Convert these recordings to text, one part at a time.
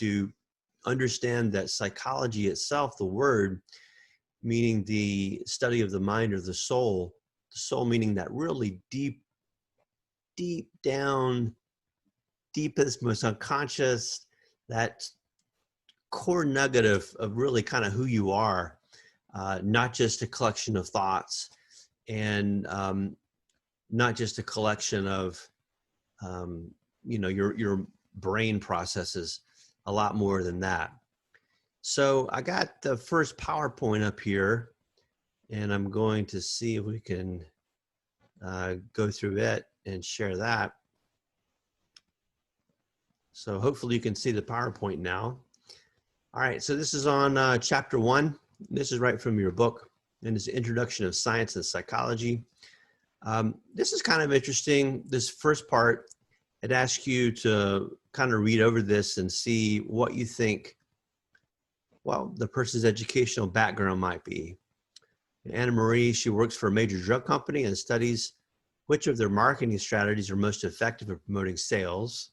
to understand that psychology itself, the word, meaning the study of the mind or the soul meaning that really deep down, deepest, most unconscious, that core nugget of really kind of who you are, not just a collection of thoughts and not just a collection of, your brain processes, a lot more than that. So I got the first PowerPoint up here, and I'm going to see if we can go through it and share that. So hopefully you can see the PowerPoint now. All right, so this is on chapter 1. This is right from your book, and it's Introduction of Science and Psychology. This is kind of interesting. This first part, it asks you to kind of read over this and see what you think, well, the person's educational background might be. Anna Marie, she works for a major drug company and studies which of their marketing strategies are most effective at promoting sales.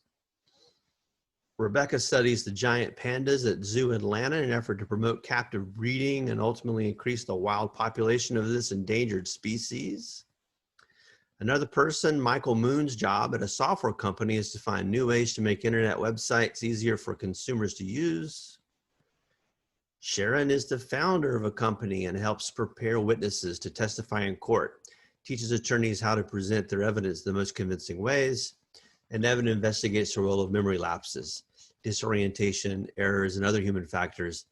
Rebecca studies the giant pandas at Zoo Atlanta in an effort to promote captive breeding and ultimately increase the wild population of this endangered species. Another person, Michael Moon's job at a software company is to find new ways to make internet websites easier for consumers to use. Sharon is the founder of a company and helps prepare witnesses to testify in court, teaches attorneys how to present their evidence in the most convincing ways, and Evan investigates the role of memory lapses, disorientation, errors, and other human factors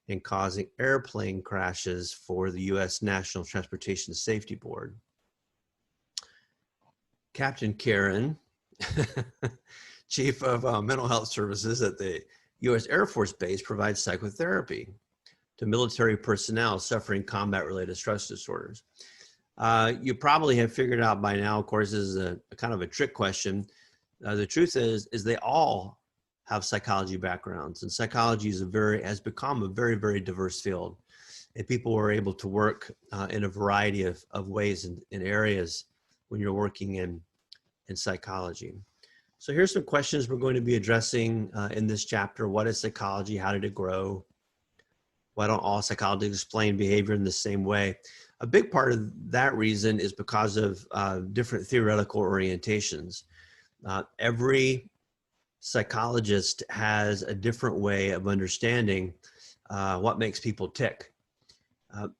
in causing airplane crashes for the U.S. National Transportation Safety Board. Captain Karen, Chief of Mental Health Services at the U.S. Air Force Base, provides psychotherapy to military personnel suffering combat-related stress disorders. You probably have figured out by now, of course, this is a kind of a trick question. The truth is they all have psychology backgrounds, and psychology is has become a very, very diverse field. And people are able to work in a variety of ways in areas when you're working in psychology. So here's some questions we're going to be addressing in this chapter. What is psychology? How did it grow? Why don't all psychologists explain behavior in the same way? A big part of that reason is because of different theoretical orientations. Every psychologist has a different way of understanding what makes people tick.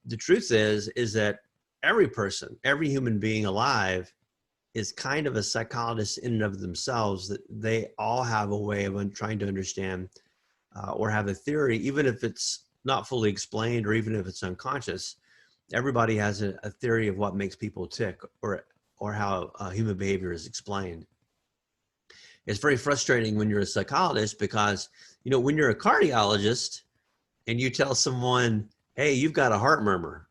The truth is that every person, every human being alive is kind of a psychologist in and of themselves, that they all have a way of trying to understand or have a theory, even if it's not fully explained or even if it's unconscious. Everybody has a theory of what makes people tick or how human behavior is explained. It's very frustrating when you're a psychologist because, when you're a cardiologist and you tell someone, hey, you've got a heart murmur,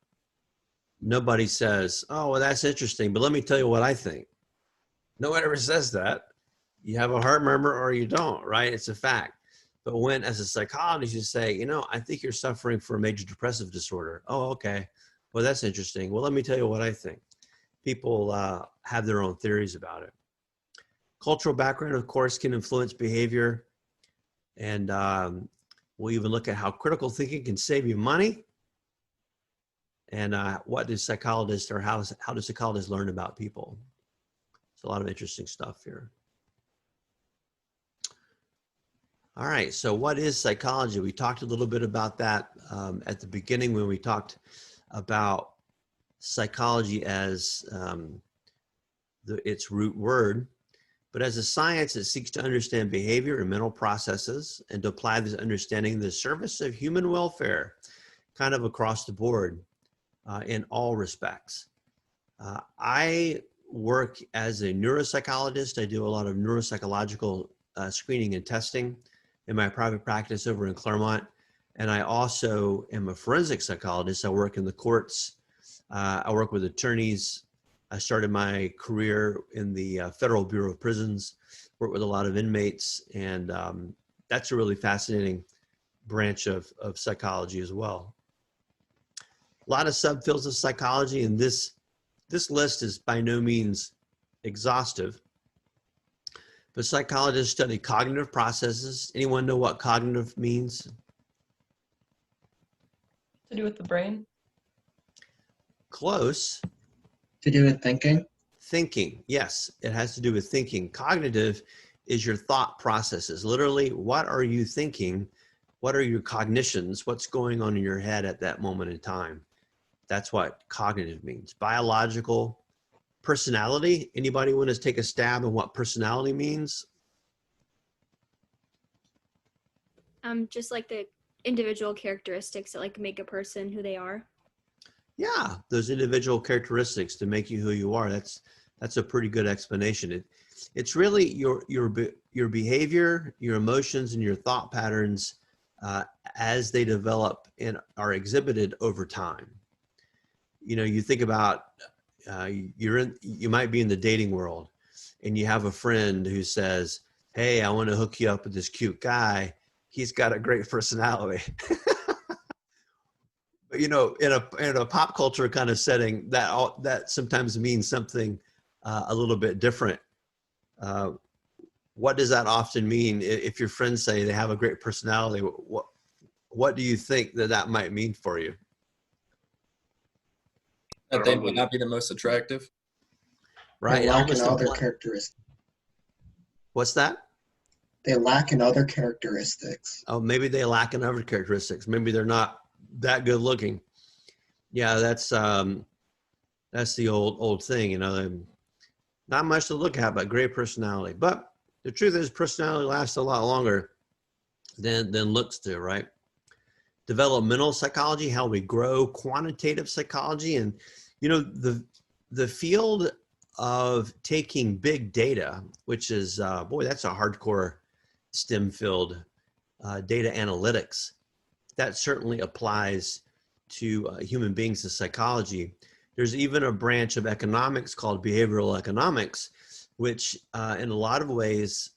nobody says, oh, well, that's interesting, but let me tell you what I think. No one ever says that. You have a heart murmur or you don't, right? It's a fact. But when, as a psychologist, you say, I think you're suffering from a major depressive disorder. Oh, okay. Well, that's interesting. Well, let me tell you what I think. People have their own theories about it. Cultural background, of course, can influence behavior. And we'll even look at how critical thinking can save you money. And what do psychologists, or how do psychologists learn about people? It's a lot of interesting stuff here. All right, so what is psychology? We talked a little bit about that at the beginning when we talked about psychology as its root word. But as a science, it seeks to understand behavior and mental processes and to apply this understanding in the service of human welfare, kind of across the board in all respects. I work as a neuropsychologist. I do a lot of neuropsychological screening and testing in my private practice over in Claremont. And I also am a forensic psychologist. I work in the courts. I work with attorneys. I started my career in the Federal Bureau of Prisons, work with a lot of inmates, and that's a really fascinating branch of psychology as well. A lot of subfields of psychology, and this list is by no means exhaustive, But psychologists study cognitive processes. Anyone know what cognitive means? To do with the brain? Close. To do with thinking? Thinking. Yes, it has to do with thinking. Cognitive is your thought processes. Literally, what are you thinking? What are your cognitions? What's going on in your head at that moment in time? That's what cognitive means. Biological. Personality. Anybody want to take a stab at what personality means? Just like the individual characteristics that like make a person who they are. Yeah, those individual characteristics to make you who you are. That's a pretty good explanation. It's really your behavior, your emotions, and your thought patterns as they develop and are exhibited over time. You know, you think about you might be in the dating world, and you have a friend who says, "Hey, I want to hook you up with this cute guy. He's got a great personality." But you know, in a pop culture kind of setting, that sometimes means something a little bit different. What does that often mean? If your friends say they have a great personality, what do you think that might mean for you? That they might not be the most attractive. Right. They lack in other characteristics. What's that? They lack in other characteristics. Oh, maybe they lack in other characteristics. Maybe they're not that good looking. Yeah, that's the old thing, you know. Not much to look at, but great personality. But the truth is, personality lasts a lot longer than looks do, right? Developmental psychology, how we grow. Quantitative psychology, and you know, the field of taking big data, which is boy, that's a hardcore STEM field, data analytics. That certainly applies to human beings in psychology. There's even a branch of economics called behavioral economics, which in a lot of ways,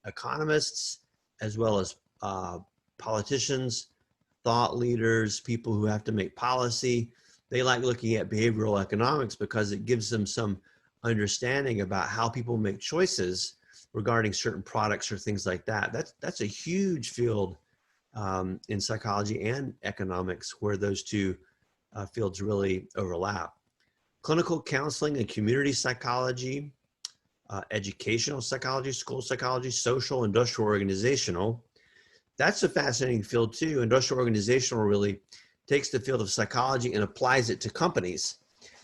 economists, as well as politicians, thought leaders, people who have to make policy, they like looking at behavioral economics because it gives them some understanding about how people make choices regarding certain products or things like that. That's a huge field in psychology and economics, where those two fields really overlap. Clinical counseling and community psychology, educational psychology, school psychology, social, industrial, organizational. That's a fascinating field too. Industrial organizational really takes the field of psychology and applies it to companies,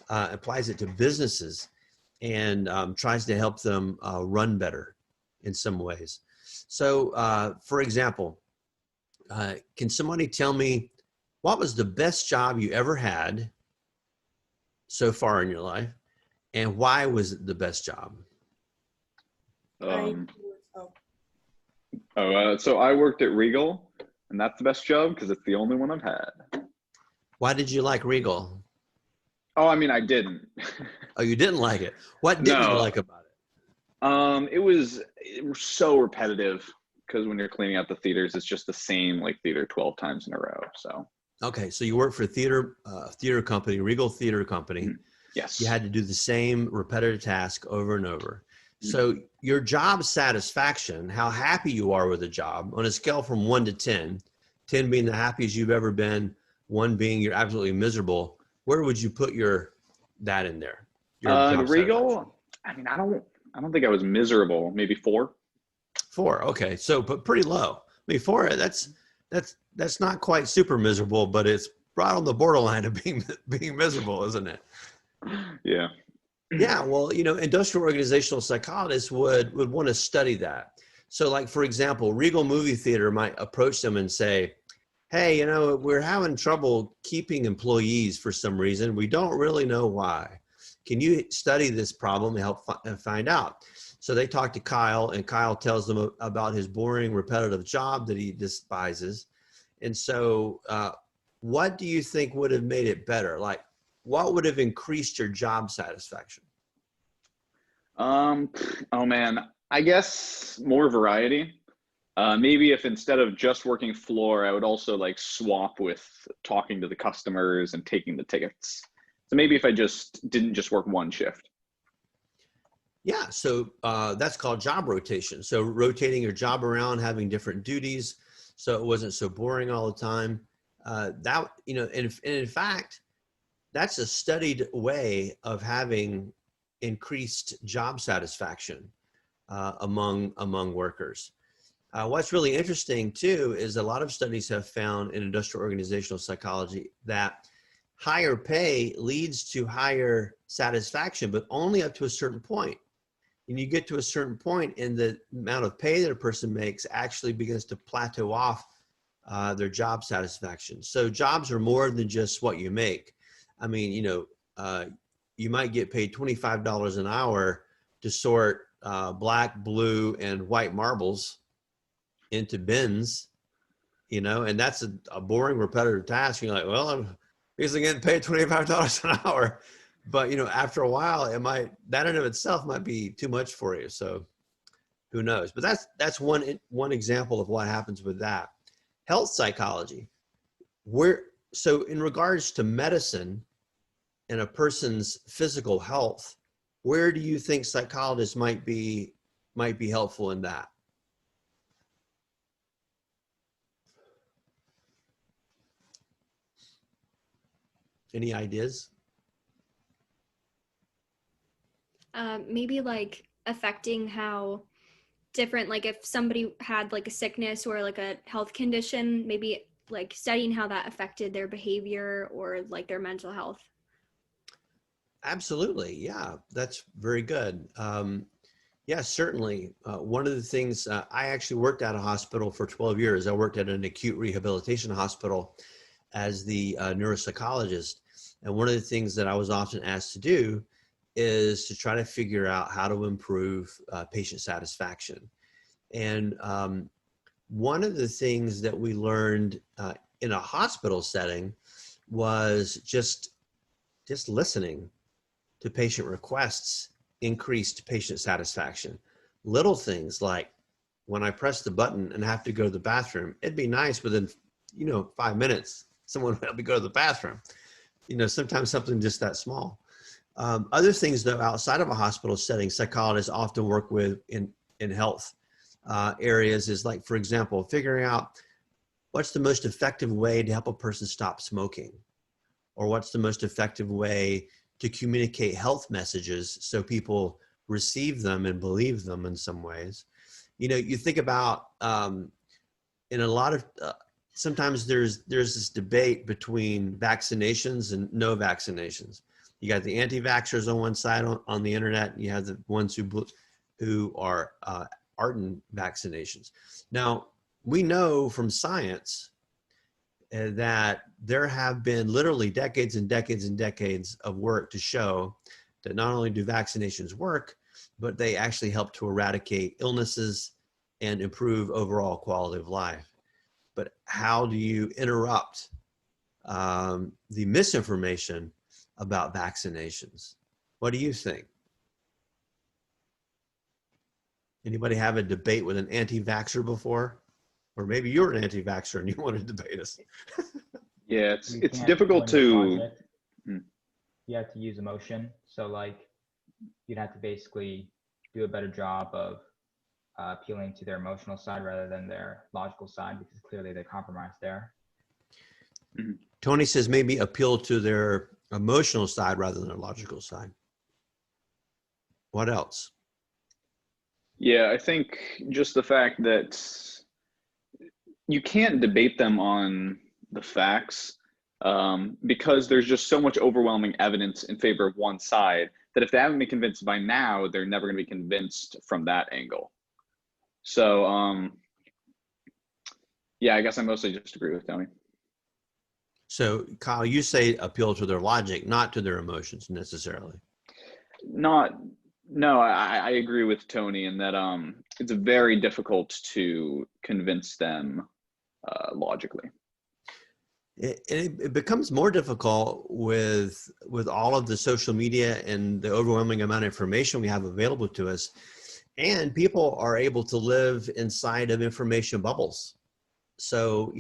applies it to businesses, and tries to help them run better in some ways. So, for example, can somebody tell me what was the best job you ever had so far in your life, and why was it the best job? So I worked at Regal, and that's the best job because it's the only one I've had. Why did you like Regal? Oh, I mean, I didn't. Oh, you didn't like it. What didn't you like about it? It was so repetitive, because when you're cleaning out the theaters, it's just the same like theater 12 times in a row. So. Okay, so you worked for theater company, Regal Theater Company. Yes. You had to do the same repetitive task over and over. So your job satisfaction, how happy you are with a job, on a scale from 1 to 10, 10 being the happiest you've ever been, 1 being you're absolutely miserable, where would you put that in there? Regal, I mean, I don't think I was miserable. Maybe 4. 4, okay. So, but pretty low. I mean, 4, that's not quite super miserable, but it's right on the borderline of being miserable, isn't it? Yeah. Yeah, well, you know, industrial organizational psychologists would want to study that. So like, for example, Regal Movie Theater might approach them and say, hey, you know, we're having trouble keeping employees for some reason. We don't really know why. Can you study this problem and help find out? So they talk to Kyle, and Kyle tells them about his boring, repetitive job that he despises. And so what do you think would have made it better? Like, what would have increased your job satisfaction? Oh man, I guess more variety. Maybe if instead of just working floor, I would also like swap with talking to the customers and taking the tickets. So maybe if I didn't just work one shift. Yeah, so that's called job rotation. So rotating your job around, having different duties, so it wasn't so boring all the time. That, you know, and in fact, that's a studied way of having increased job satisfaction among workers. What's really interesting too is a lot of studies have found in industrial organizational psychology that higher pay leads to higher satisfaction, but only up to a certain point. And you get to a certain point and the amount of pay that a person makes actually begins to plateau off their job satisfaction. So jobs are more than just what you make. I mean, you know, you might get paid $25 an hour to sort black, blue, and white marbles into bins, you know, and that's a boring, repetitive task. You're like, well, I'm basically getting paid $25 an hour. But, you know, after a while, that in of itself might be too much for you. So who knows? But that's one example of what happens with that. Health psychology. So in regards to medicine and a person's physical health, where do you think psychologists might be helpful in that? Any ideas? Maybe like affecting how different, like if somebody had like a sickness or like a health condition, maybe like studying how that affected their behavior or like their mental health. Absolutely. Yeah, that's very good. Yeah, certainly. One of the things, I actually worked at a hospital for 12 years. I worked at an acute rehabilitation hospital as the neuropsychologist. And one of the things that I was often asked to do is to try to figure out how to improve patient satisfaction. And one of the things that we learned in a hospital setting was just listening to patient requests increased patient satisfaction. Little things like when I press the button and have to go to the bathroom, it'd be nice within, 5 minutes, someone would help me go to the bathroom. Sometimes something just that small. Other things though, outside of a hospital setting, psychologists often work with in health areas is like, for example, figuring out what's the most effective way to help a person stop smoking, or what's the most effective way to communicate health messages so people receive them and believe them in some ways. You think about in a lot of, sometimes there's this debate between vaccinations and no vaccinations. You got the anti-vaxxers on one side on the internet, and you have the ones who are ardent vaccinations. Now, we know from science that there have been literally decades and decades and decades of work to show that not only do vaccinations work, but they actually help to eradicate illnesses and improve overall quality of life. But how do you interrupt the misinformation about vaccinations? What do you think? Anybody have a debate with an anti-vaxxer before? Or maybe you're an anti-vaxxer and you want to debate us. Yeah, You it's can't difficult join the to. project. You have to use emotion. So like you'd have to basically do a better job of appealing to their emotional side rather than their logical side, because clearly they compromised there. Tony says maybe appeal to their emotional side rather than their logical side. What else? Yeah, I think just the fact that you can't debate them on the facts because there's just so much overwhelming evidence in favor of one side that if they haven't been convinced by now, they're never going to be convinced from that angle. So, yeah, I guess I mostly just agree with Tony. So, Kyle, you say appeal to their logic, not to their emotions necessarily. No, I agree with Tony in that it's very difficult to convince them logically. It becomes more difficult with all of the social media and the overwhelming amount of information we have available to us. And people are able to live inside of information bubbles. So,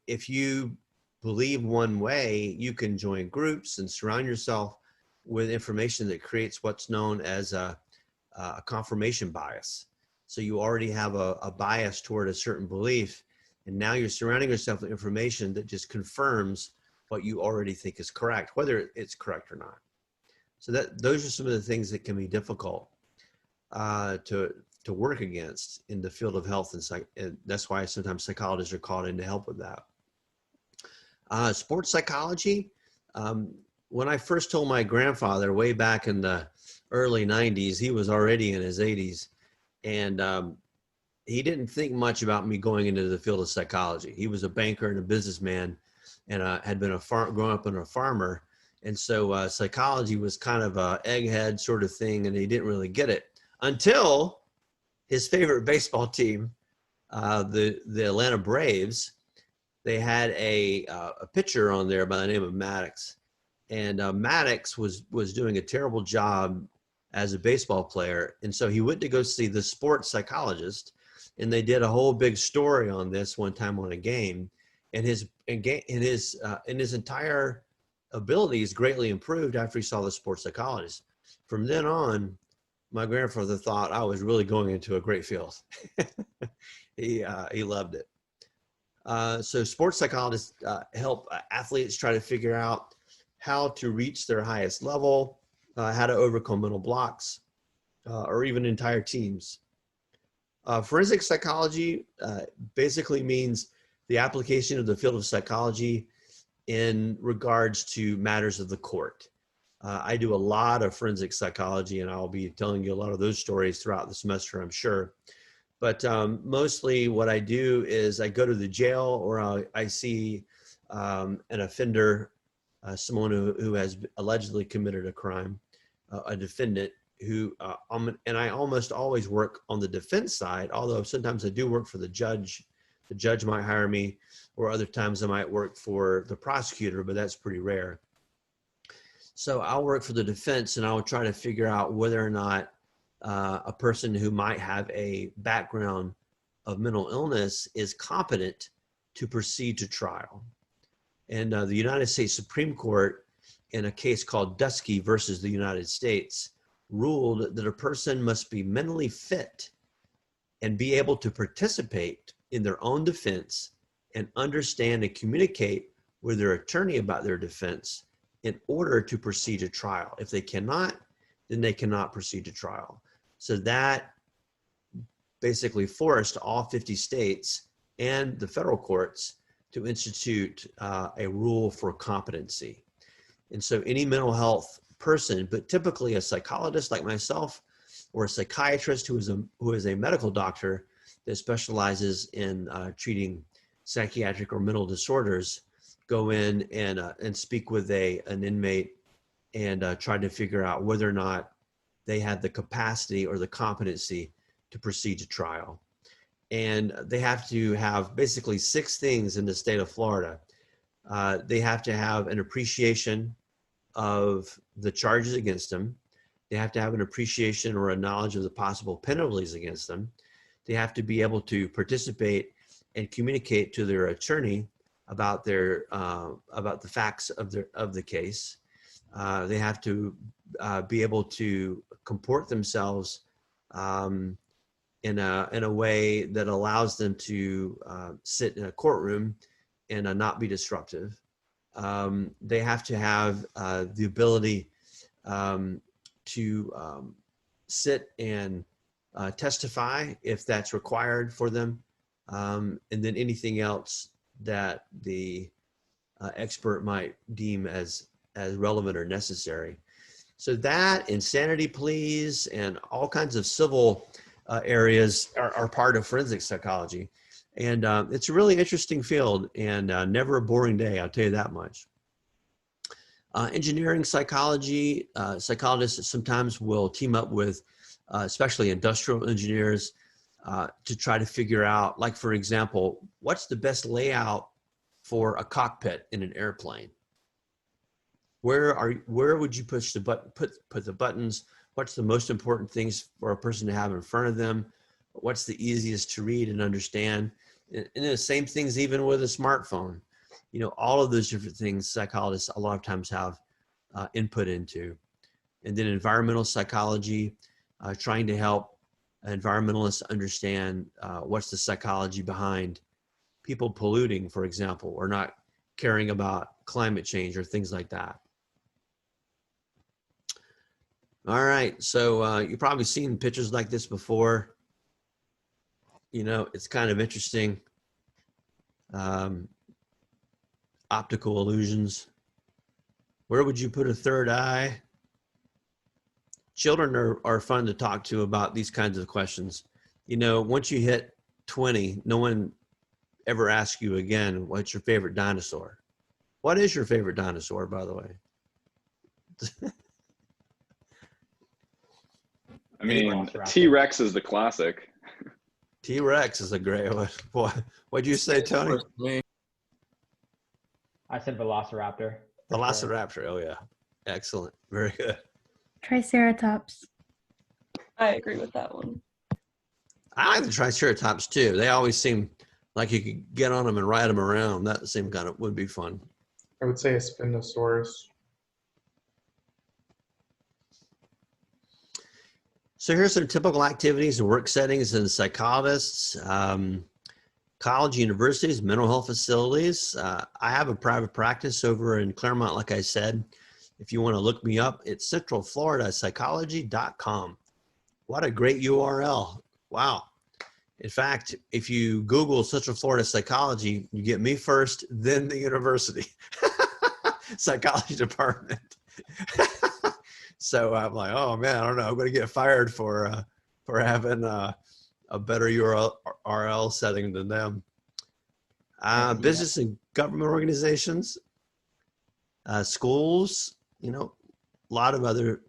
if you believe one way, you can join groups and surround yourself with information that creates what's known as a a confirmation bias. So you already have a bias toward a certain belief, and now you're surrounding yourself with information that just confirms what you already think is correct, whether it's correct or not. So those are some of the things that can be difficult to work against in the field of health, and that's why sometimes psychologists are called in to help with that. Sports psychology. When I first told my grandfather way back in the early 90s, he was already in his 80s, and he didn't think much about me going into the field of psychology. He was a banker and a businessman, and had been growing up in a farmer. And so psychology was kind of a egghead sort of thing, and he didn't really get it until his favorite baseball team, the Atlanta Braves. They had a pitcher on there by the name of Maddox, and Maddox was doing a terrible job as a baseball player, and so he went to go see the sports psychologist, and they did a whole big story on this one time on a game, and his entire abilities greatly improved after he saw the sports psychologist. From then on, my grandfather thought I was really going into a great field. He loved it. So sports psychologists help athletes try to figure out how to reach their highest level, how to overcome mental blocks, or even entire teams. Forensic psychology basically means the application of the field of psychology in regards to matters of the court. I do a lot of forensic psychology, and I'll be telling you a lot of those stories throughout the semester, I'm sure. But mostly what I do is I go to the jail, or I see an offender, someone who has allegedly committed a crime, a defendant who, and I almost always work on the defense side, although sometimes I do work for the judge. The judge might hire me, or other times I might work for the prosecutor, but that's pretty rare. So I'll work for the defense, and I'll try to figure out whether or not a person who might have a background of mental illness is competent to proceed to trial. And the United States Supreme Court, in a case called Dusky versus the United States, ruled that a person must be mentally fit and be able to participate in their own defense and understand and communicate with their attorney about their defense in order to proceed to trial. If they cannot, then they cannot proceed to trial. So that basically forced all 50 states and the federal courts to institute a rule for competency. And so any mental health person, but typically a psychologist like myself, or a psychiatrist who is a medical doctor that specializes in treating psychiatric or mental disorders, go in and speak with an inmate and try to figure out whether or not they had the capacity or the competency to proceed to trial. And they have to have basically 6 things in the state of Florida. They have to have an appreciation of the charges against them. They have to have an appreciation or a knowledge of the possible penalties against them. They have to be able to participate and communicate to their attorney about about the facts of the case. They have to be able to comport themselves in a way that allows them to sit in a courtroom and not be disruptive. They have to have the ability to sit and testify if that's required for them, and then anything else that the expert might deem as relevant or necessary. So that, insanity pleas, and all kinds of civil areas are part of forensic psychology. And it's a really interesting field, and never a boring day, I'll tell you that much. Engineering psychology, psychologists sometimes will team up with especially industrial engineers to try to figure out, like, for example, what's the best layout for a cockpit in an airplane? Where would you push the put the buttons? What's the most important things for a person to have in front of them? What's the easiest to read and understand? And the same things even with a smartphone. You know, all of those different things psychologists a lot of times have input into. And then environmental psychology, trying to help environmentalists understand what's the psychology behind people polluting, for example, or not caring about climate change or things like that. All right, so you've probably seen pictures like this before. You know, it's kind of interesting. Optical illusions. Where would you put a third eye? Children are fun to talk to about these kinds of questions. You know, once you hit 20, no one ever asks you again, what's your favorite dinosaur? What is your favorite dinosaur, by the way? I mean, T-Rex is the classic. T-Rex is a great one. What'd you say, Tony? I said Velociraptor. Velociraptor, oh yeah. Excellent, very good. Triceratops. I agree with that one. I like the Triceratops too. They always seem like you could get on them and ride them around. That seemed kind of would be fun. I would say a Spinosaurus. So here's some typical activities and work settings in psychologists, college, universities, mental health facilities. I have a private practice over in Claremont, like I said. If you want to look me up, it's centralfloridapsychology.com. What a great URL. Wow. In fact, if you Google Central Florida Psychology, you get me first, then the university. Psychology department. So I'm like, oh man, I don't know. I'm going to get fired for having a better URL setting than them. Business and government organizations, schools, you know, a lot of other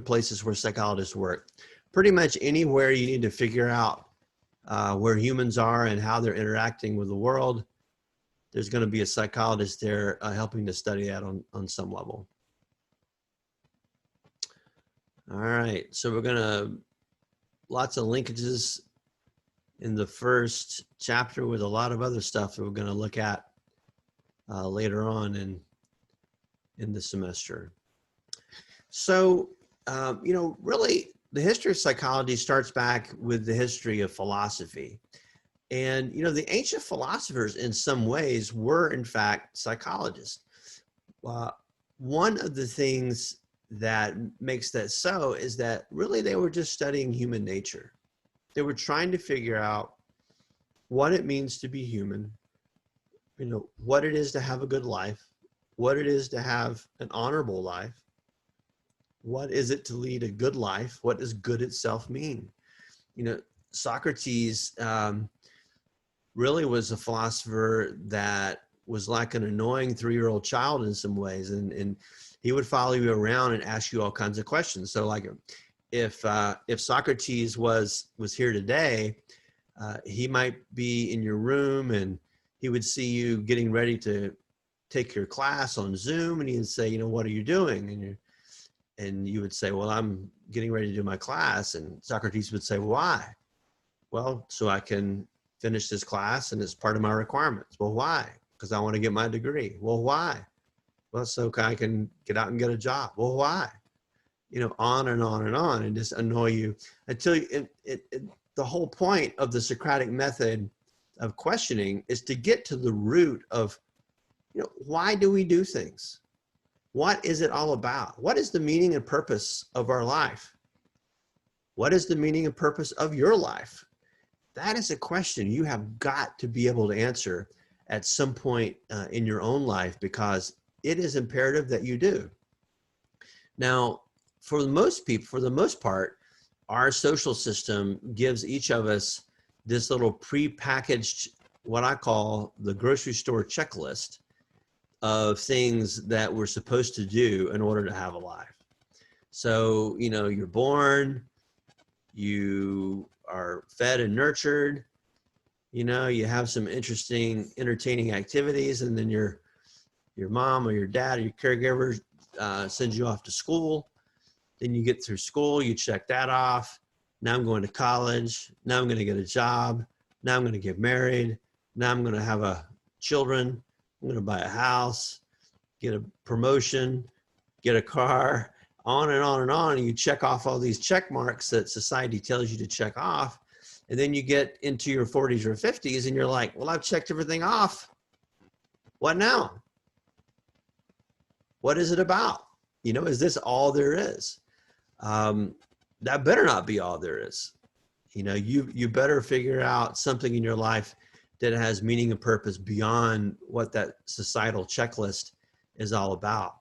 places where psychologists work. Pretty much anywhere you need to figure out where humans are and how they're interacting with the world, there's going to be a psychologist there helping to study that on some level. All right, so we're gonna, lots of linkages in the first chapter with a lot of other stuff that we're gonna look at later on in the semester. So, you know, really the history of psychology starts back with the history of philosophy. And, you know, the ancient philosophers in some ways were in fact psychologists. One of the things that makes that so is that really they were just studying human nature. They were trying to figure out what it means to be human, you know, what it is to have a good life, what it is to have an honorable life, what is it to lead a good life, what does good itself mean? You know, Socrates really was a philosopher that was like an annoying 3-year-old child in some ways, and he would follow you around and ask you all kinds of questions. So like if Socrates was here today, he might be in your room and he would see you getting ready to take your class on Zoom, and he'd say, you know, what are you doing? And you would say, well, I'm getting ready to do my class. And Socrates would say, why? Well, so I can finish this class and it's part of my requirements. Well, why? Because I want to get my degree. Well, why? Well, so I can get out and get a job. Well, why? You know, on and on and on, and just annoy you until the whole point of the Socratic method of questioning is to get to the root of, you know, why do we do things? What is it all about? What is the meaning and purpose of our life? What is the meaning and purpose of your life? That is a question you have got to be able to answer at some point in your own life, because it is imperative that you do. Now, for the most people, for the most part, our social system gives each of us this little pre-packaged, what I call the grocery store checklist of things that we're supposed to do in order to have a life. So, you know, you're born, you are fed and nurtured, you know, you have some interesting, entertaining activities, and then your mom or your dad or your caregiver sends you off to school. Then you get through school, you check that off. Now I'm going to college. Now I'm going to get a job. Now I'm going to get married. Now I'm going to have children. I'm going to buy a house, get a promotion, get a car. on and on and on, and you check off all these check marks that society tells you to check off. And then you get into your 40s or 50s and you're like, well, I've checked everything off. What now? What is it about? You know, is this all there is? That better not be all there is. You know, you better figure out something in your life that has meaning and purpose beyond what that societal checklist is all about.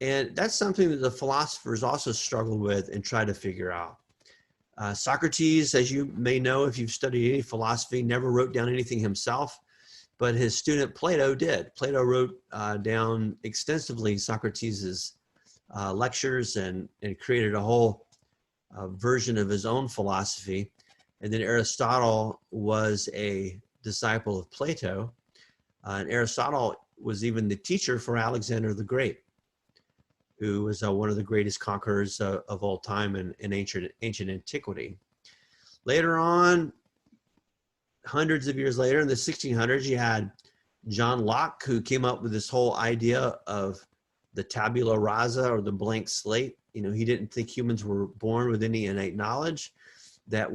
And that's something that the philosophers also struggle with and try to figure out. Socrates, as you may know, if you've studied any philosophy, never wrote down anything himself, but his student Plato did. Plato wrote down extensively Socrates's lectures and created a whole version of his own philosophy. And then Aristotle was a disciple of Plato, and Aristotle was even the teacher for Alexander the Great, who was one of the greatest conquerors of all time in ancient antiquity. Later on, hundreds of years later, in the 1600s, you had John Locke, who came up with this whole idea of the tabula rasa, or the blank slate. You know, he didn't think humans were born with any innate knowledge, that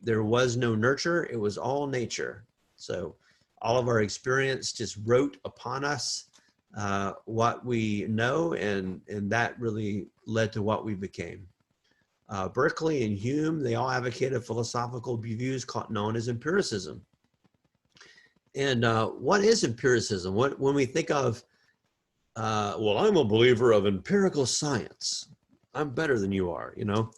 there was no nurture, it was all nature. So all of our experience just wrote upon us what we know, and that really led to what we became. Berkeley and Hume, they all advocated philosophical views known as empiricism. And what is empiricism? When we think of, well, I'm a believer of empirical science, I'm better than you are, you know.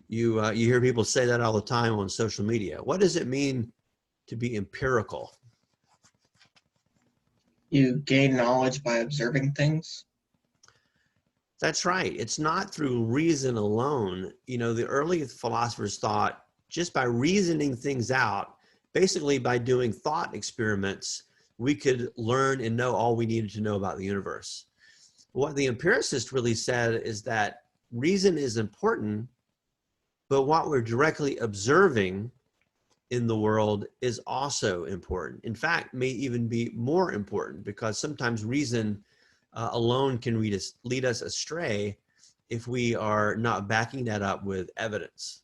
You hear people say that all the time on social media. What does it mean to be empirical? You gain knowledge by observing things. That's right. It's not through reason alone. You know, the early philosophers thought just by reasoning things out, basically by doing thought experiments, we could learn and know all we needed to know about the universe. What the empiricist really said is that reason is important, but what we're directly observing in the world is also important. In fact, may even be more important, because sometimes reason alone can lead us astray if we are not backing that up with evidence.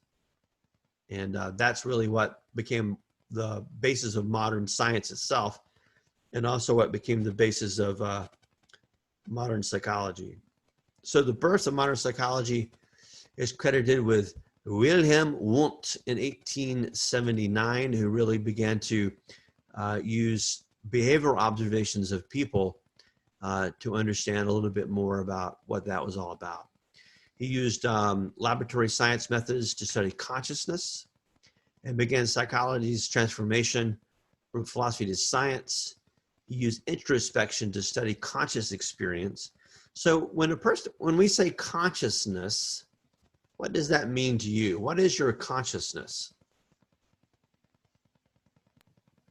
And that's really what became the basis of modern science itself, and also what became the basis of modern psychology. So the birth of modern psychology is credited with Wilhelm Wundt in 1879, who really began to use behavioral observations of people to understand a little bit more about what that was all about. He used laboratory science methods to study consciousness and began psychology's transformation from philosophy to science. He used introspection to study conscious experience. So when we say consciousness, what does that mean to you? What is your consciousness?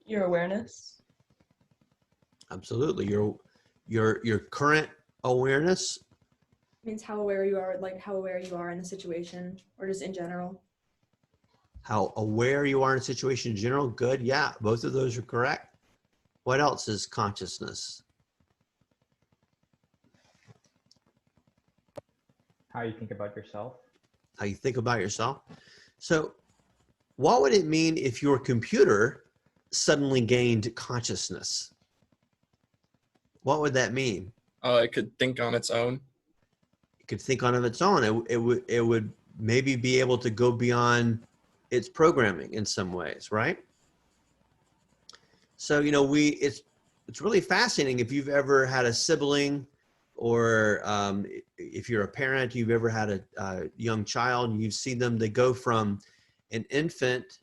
Your awareness. Absolutely. Your current awareness. Means how aware you are, like how aware you are in the situation, or just in general. How aware you are in a situation in general. Good. Yeah, both of those are correct. What else is consciousness? How you think about yourself. How you think about yourself. So what would it mean if your computer suddenly gained consciousness? What would that mean? It could think on its own. It could think on its own. It would maybe be able to go beyond its programming in some ways, right? So, you know, it's really fascinating. If you've ever had a sibling, or if you're a parent, you've ever had a young child, and you've seen them, they go from an infant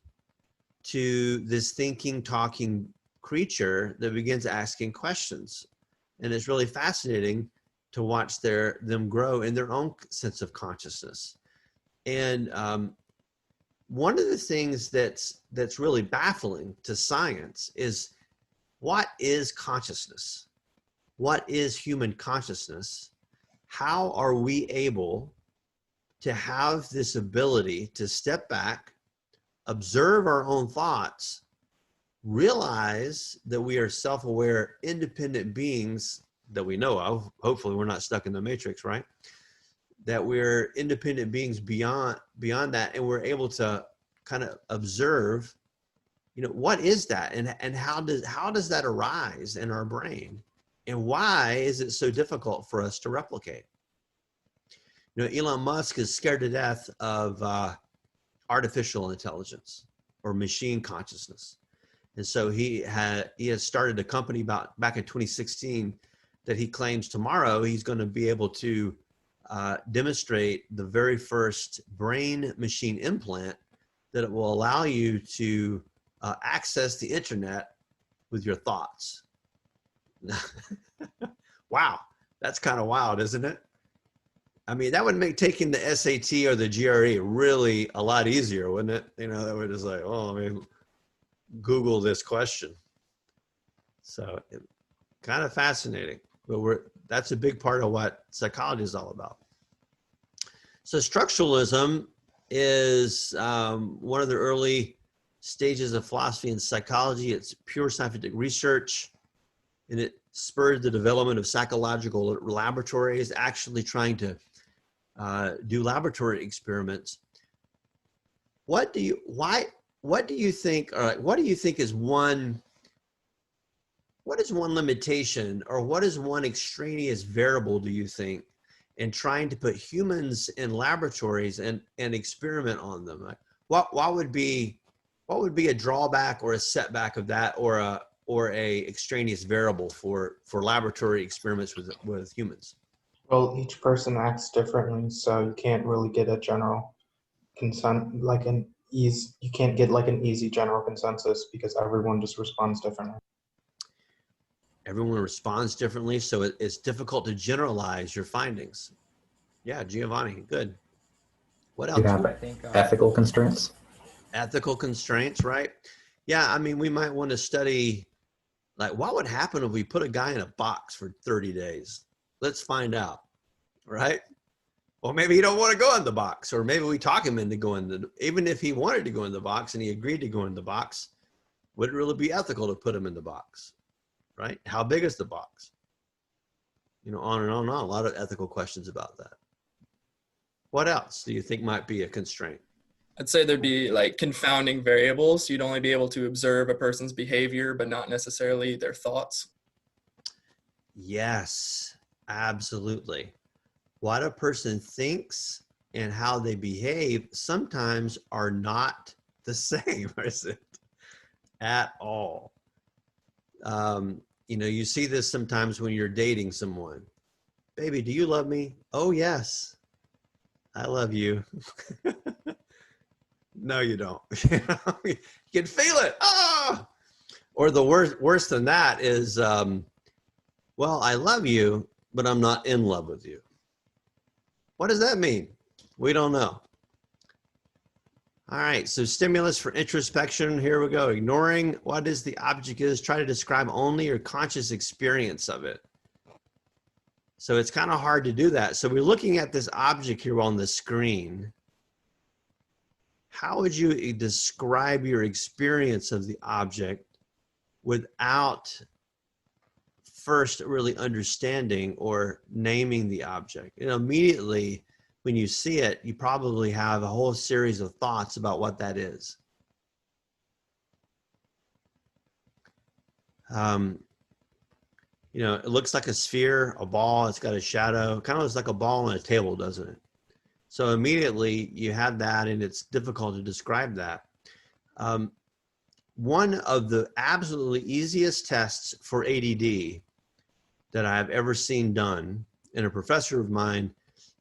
to this thinking, talking creature that begins asking questions. And it's really fascinating to watch them grow in their own sense of consciousness. And one of the things that's really baffling to science is, what is consciousness? What is human consciousness? How are we able to have this ability to step back, observe our own thoughts, realize that we are self-aware, independent beings that we know of? Hopefully we're not stuck in the matrix, right? that we're independent beings beyond that, and we're able to kind of observe, what is that, and how does that arise in our brain, and why is it so difficult for us to replicate? Elon Musk is scared to death of artificial intelligence or machine consciousness, and so he has started a company back in 2016 that he claims tomorrow he's going to be able to demonstrate the very first brain machine implant that it will allow you to access the internet with your thoughts. Wow, that's kind of wild, isn't it? I mean, that would make taking the SAT or the GRE really a lot easier, wouldn't it? That would just like, Google this question. So kind of fascinating, but that's a big part of what psychology is all about. So structuralism is one of the early stages of philosophy and psychology. It's pure scientific research, and it spurred the development of psychological laboratories, actually trying to do laboratory experiments. What do you think is one limitation, or what is one extraneous variable, do you think, in trying to put humans in laboratories and experiment on them? Like, what would be a drawback or a setback of that, or a extraneous variable for laboratory experiments with humans? Well, each person acts differently, so you can't really get a general you can't get like an easy general consensus because everyone just responds differently. Everyone responds differently, so it's difficult to generalize your findings. Yeah, Giovanni, good. What else? You have ethical constraints. Ethical constraints, right? Yeah, I mean, we might want to study, like, what would happen if we put a guy in a box for 30 days? Let's find out, right? Well, maybe he don't want to go in the box, or maybe we talk him into going even if he wanted to go in the box and he agreed to go in the box, would it really be ethical to put him in the box, right? How big is the box? On and on and on. A lot of ethical questions about that. What else do you think might be a constraint? I'd say there'd be like confounding variables. You'd only be able to observe a person's behavior, but not necessarily their thoughts. Yes, absolutely. What a person thinks and how they behave sometimes are not the same, is it? At all. You see this sometimes when you're dating someone. Baby, do you love me? Oh, yes. I love you. No, you don't. You can feel it. Ah! Or the worse than that is, well, I love you, but I'm not in love with you. What does that mean? We don't know. All right, so stimulus for introspection. Here we go. Ignoring what is the object is, try to describe only your conscious experience of it. So it's kind of hard to do that. So we're looking at this object here on the screen. How would you describe your experience of the object without first really understanding or naming the object? Immediately when you see it, you probably have a whole series of thoughts about what that is. It looks like a sphere, a ball. It's got a shadow. Kind of looks like a ball on a table, doesn't it? So immediately you have that, and it's difficult to describe that. One of the absolutely easiest tests for ADD that I've ever seen done, and a professor of mine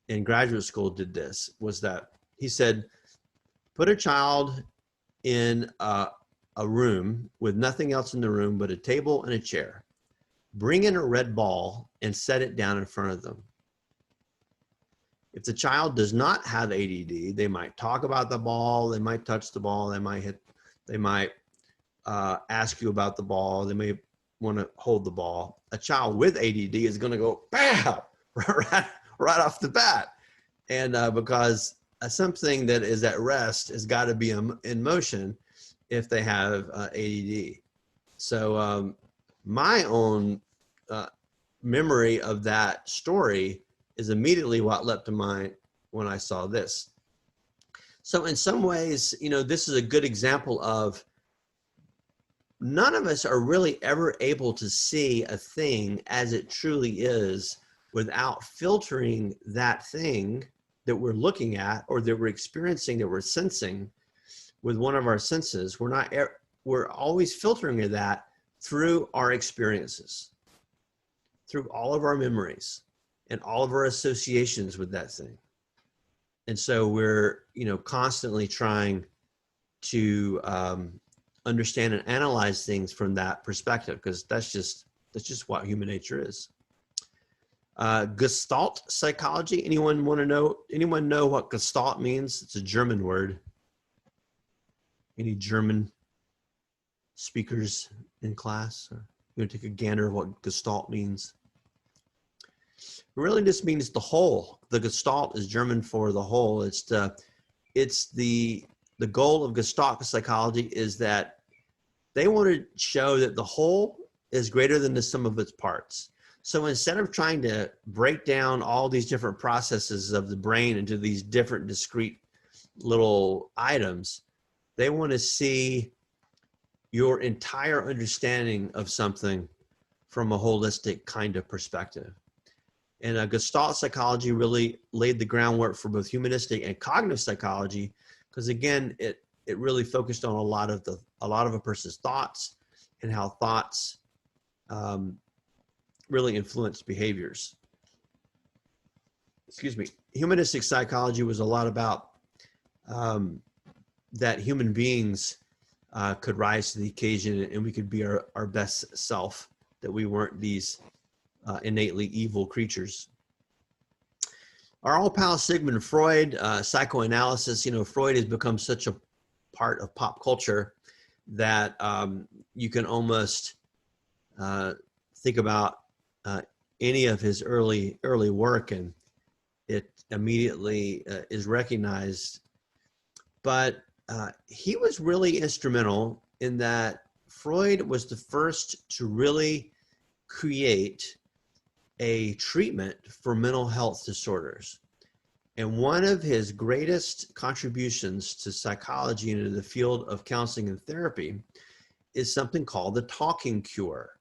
in graduate school did this, was that he said, put a child in a room with nothing else in the room but a table and a chair. Bring in a red ball and set it down in front of them. If the child does not have ADD, they might talk about the ball, they might touch the ball, they might ask you about the ball, they may want to hold the ball. A child with ADD is going to go, bam, right off the bat. And because something that is at rest has got to be in motion if they have ADD. So my own memory of that story is immediately what leapt to mind when I saw this. So in some ways, you know, this is a good example of none of us are really ever able to see a thing as it truly is without filtering that thing that we're looking at or that we're experiencing, that we're sensing with one of our senses. We're always filtering that through our experiences, through all of our memories and all of our associations with that thing. And so we're, you know, constantly trying to understand and analyze things from that perspective, because that's just what human nature is. Gestalt psychology. Anyone know what Gestalt means? It's a German word. Any German speakers in class? Or you want to take a gander of what Gestalt means? It really just means the whole. The Gestalt is German for the whole. It's the goal of Gestalt psychology is that they want to show that the whole is greater than the sum of its parts. So instead of trying to break down all these different processes of the brain into these different discrete little items, they want to see your entire understanding of something from a holistic kind of perspective. And Gestalt psychology really laid the groundwork for both humanistic and cognitive psychology, because again, it really focused on a lot of a person's thoughts and how thoughts really influence behaviors. Excuse me. Humanistic psychology was a lot about that human beings could rise to the occasion and we could be our best self, that we weren't these innately evil creatures. Our old pal Sigmund Freud, psychoanalysis, you know, Freud has become such a part of pop culture that you can almost think about any of his early work and it immediately is recognized. But he was really instrumental in that Freud was the first to really create a treatment for mental health disorders. And one of his greatest contributions to psychology and to the field of counseling and therapy is something called the talking cure.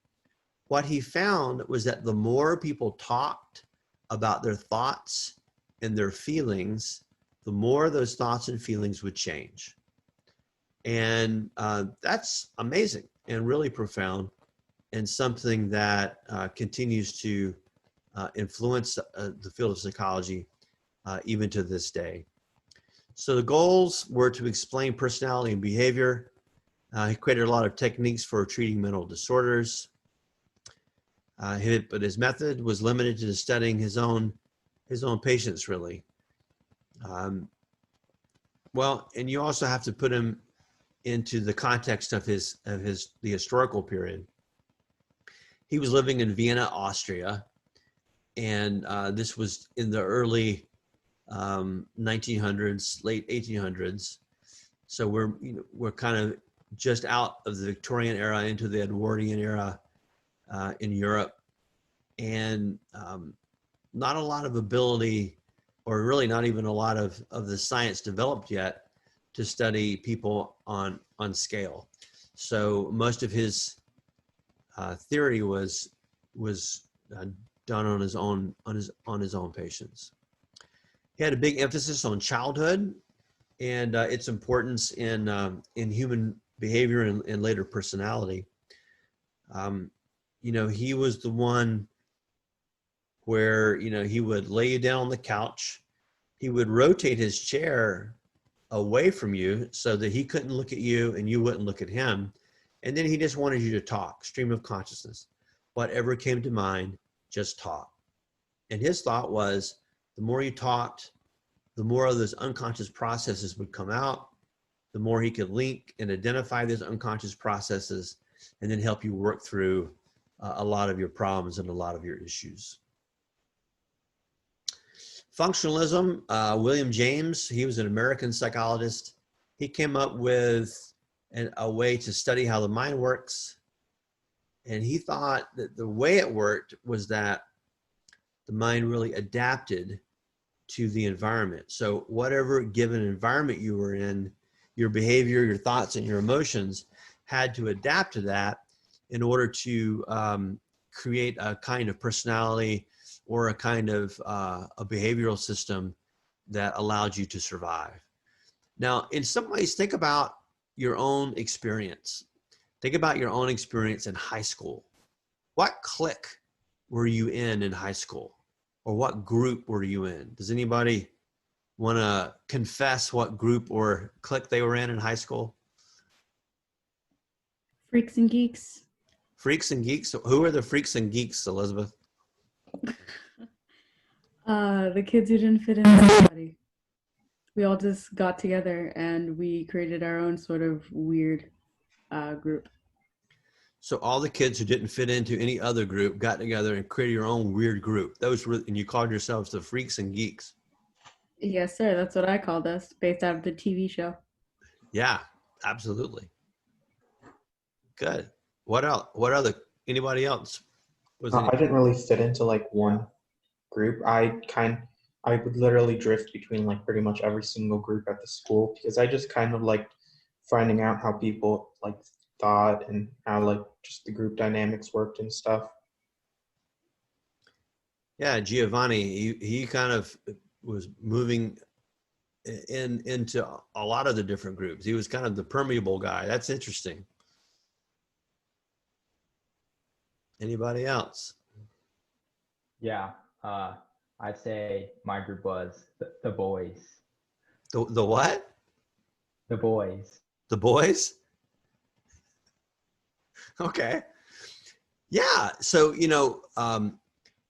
What he found was that the more people talked about their thoughts and their feelings, the more those thoughts and feelings would change. And that's amazing and really profound, and something that continues to influence the field of psychology even to this day. So the goals were to explain personality and behavior. He created a lot of techniques for treating mental disorders. But his method was limited to studying his own patients, really. Well, and you also have to put him into the context of the historical period. He was living in Vienna, Austria, and this was in the early 1900s, late 1800s. So we're kind of just out of the Victorian era into the Edwardian era in Europe, and not a lot of ability, or really not even a lot of the science developed yet to study people on scale. So most of his theory was done on his own patients. He had a big emphasis on childhood and its importance in human behavior and later personality. You know, he was the one where, you know, he would lay you down on the couch. He would rotate his chair away from you so that he couldn't look at you and you wouldn't look at him. And then he just wanted you to talk, stream of consciousness. Whatever came to mind, just talk. And his thought was, the more you talked, the more of those unconscious processes would come out, the more he could link and identify those unconscious processes and then help you work through a lot of your problems and a lot of your issues. Functionalism, William James, he was an American psychologist. He came up with a way to study how the mind works. And he thought that the way it worked was that the mind really adapted to the environment. So whatever given environment you were in, your behavior, your thoughts, and your emotions had to adapt to that in order to create a kind of personality or a kind of a behavioral system that allowed you to survive. Now, in some ways, think about your own experience. Think about your own experience in high school. What clique were you in high school? Or what group were you in? Does anybody want to confess what group or clique they were in high school? Freaks and geeks. Freaks and geeks? Who are the freaks and geeks, Elizabeth? The kids who didn't fit in with anybody. We all just got together and we created our own sort of weird group. So all the kids who didn't fit into any other group got together and created your own weird group. Those were, and you called yourselves the freaks and geeks. Yes, sir. That's what I called us, based out of the TV show. Yeah, absolutely. Good. What else? What other? Anybody else? I didn't really fit into like one group. I would literally drift between like pretty much every single group at the school because I just kind of liked finding out how people like thought and how like just the group dynamics worked and stuff. Yeah, Giovanni, he kind of was moving into a lot of the different groups. He was kind of the permeable guy. That's interesting. Anybody else? Yeah, I'd say my group was the boys. The what? The boys. The boys? Okay. Yeah. So,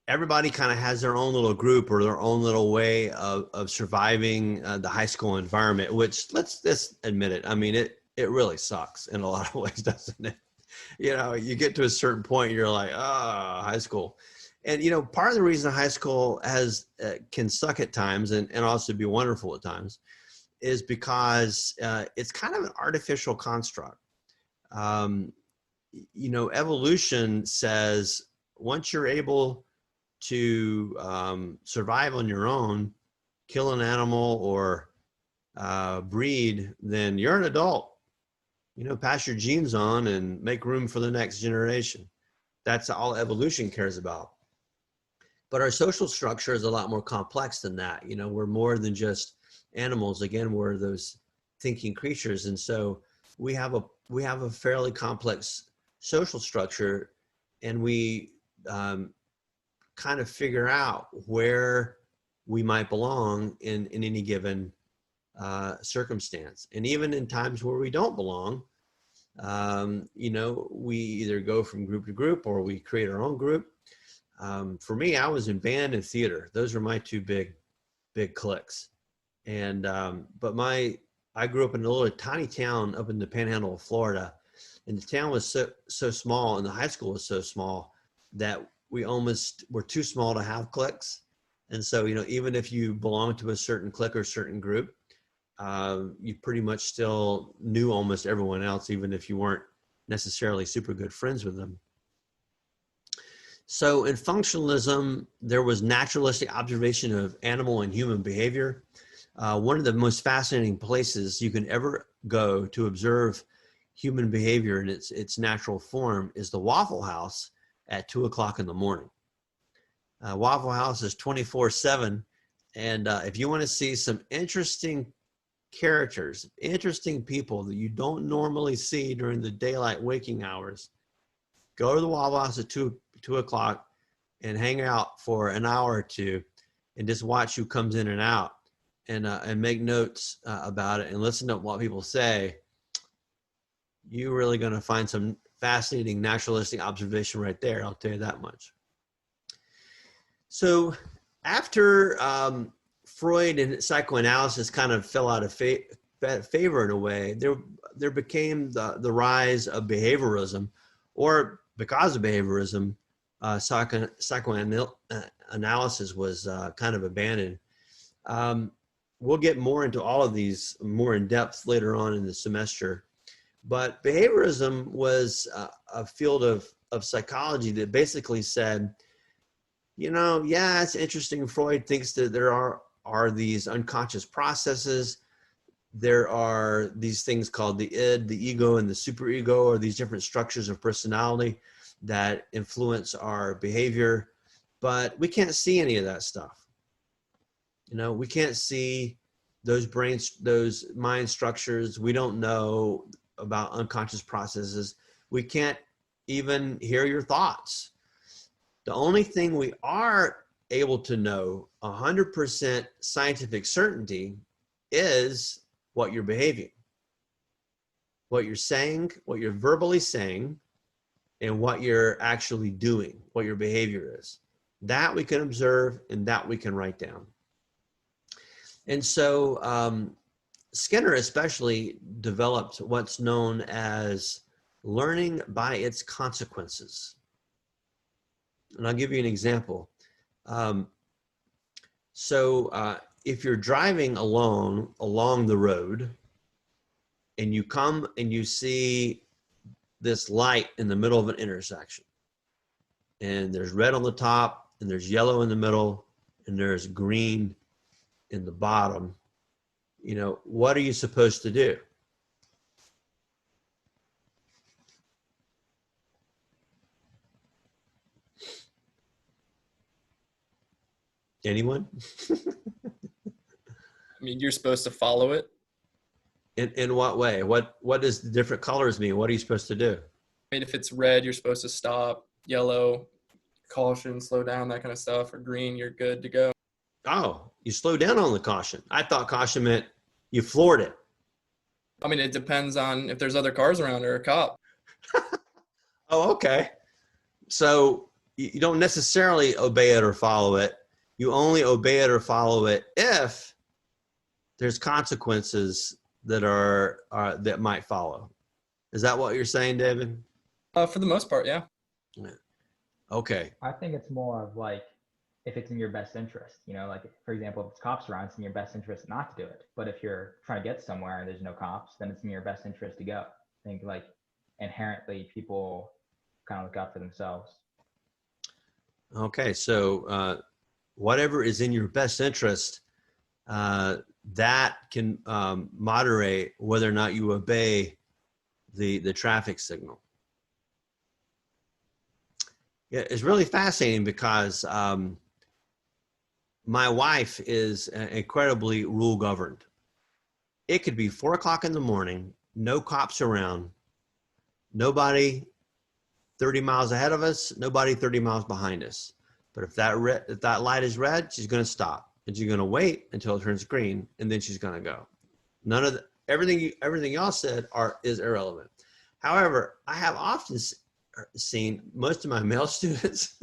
everybody kind of has their own little group or their own little way of surviving the high school environment, which let's admit it. I mean, it really sucks in a lot of ways, doesn't it? You get to a certain point, you're like, high school. And, part of the reason high school can suck at times and also be wonderful at times is because it's kind of an artificial construct. Evolution says once you're able to survive on your own, kill an animal or breed, then you're an adult. Pass your genes on and make room for the next generation. That's all evolution cares about. But our social structure is a lot more complex than that. We're more than just animals. Again, we're those thinking creatures. And so we have a fairly complex social structure, and we kind of figure out where we might belong in any given circumstance. And even in times where we don't belong, we either go from group to group or we create our own group. For me, I was in band and theater. Those were my two big cliques. And, but I grew up in a little tiny town up in the panhandle of Florida, and the town was so small and the high school was so small that we almost were too small to have cliques. And so, even if you belong to a certain clique or certain group, you pretty much still knew almost everyone else, even if you weren't necessarily super good friends with them. So in functionalism, there was naturalistic observation of animal and human behavior. One of the most fascinating places you can ever go to observe human behavior in its natural form is the Waffle House at 2 o'clock in the morning. Waffle House is 24/7. And if you want to see some interesting characters, interesting people that you don't normally see during the daylight waking hours, go to the Waffle House at 2 o'clock and hang out for an hour or two and just watch who comes in and out and make notes about it and listen to what people say. You're really going to find some fascinating naturalistic observation right there. I'll tell you that much. So after Freud and psychoanalysis kind of fell out of favor in a way, there became the rise of behaviorism, or because of behaviorism, psychoanalysis was kind of abandoned. We'll get more into all of these more in depth later on in the semester. But behaviorism was a field of psychology that basically said, yeah, it's interesting. Freud thinks that there are are these unconscious processes. There are these things called the id, the ego, and the superego, or these different structures of personality that influence our behavior. But we can't see any of that stuff. You know, we can't see those mind structures. We don't know about unconscious processes. We can't even hear your thoughts. The only thing we are able to know 100% scientific certainty is what you're behaving, what you're saying, what you're verbally saying, and what you're actually doing, what your behavior is. That we can observe and that we can write down. And so Skinner especially developed what's known as learning by its consequences. And I'll give you an example. If you're driving along the road and you come and you see this light in the middle of an intersection, and there's red on the top and there's yellow in the middle and there's green in the bottom, you know, what are you supposed to do? Anyone? I mean, you're supposed to follow it. In what way? What does the different colors mean? What are you supposed to do? I mean, if it's red, you're supposed to stop. Yellow, caution, slow down, that kind of stuff. Or green, you're good to go. Oh, you slow down on the caution. I thought caution meant you floored it. I mean, it depends on if there's other cars around or a cop. Oh, okay. So you don't necessarily obey it or follow it. You only obey it or follow it if there's consequences that are that might follow. Is that what you're saying, David? For the most part, yeah. Okay. I think it's more of like if it's in your best interest, you know, like for example, if it's cops around, it's in your best interest not to do it. But if you're trying to get somewhere and there's no cops, then it's in your best interest to go. I think like inherently people kind of look out for themselves. Okay. So whatever is in your best interest, that can moderate whether or not you obey the traffic signal. Yeah, it's really fascinating because my wife is incredibly rule governed. It could be 4 o'clock in the morning, no cops around, nobody 30 miles ahead of us, nobody 30 miles behind us. But if that light is red, she's going to stop. And she's going to wait until it turns green, and then she's going to go. None of everything y'all said is irrelevant. However, I have often seen most of my male students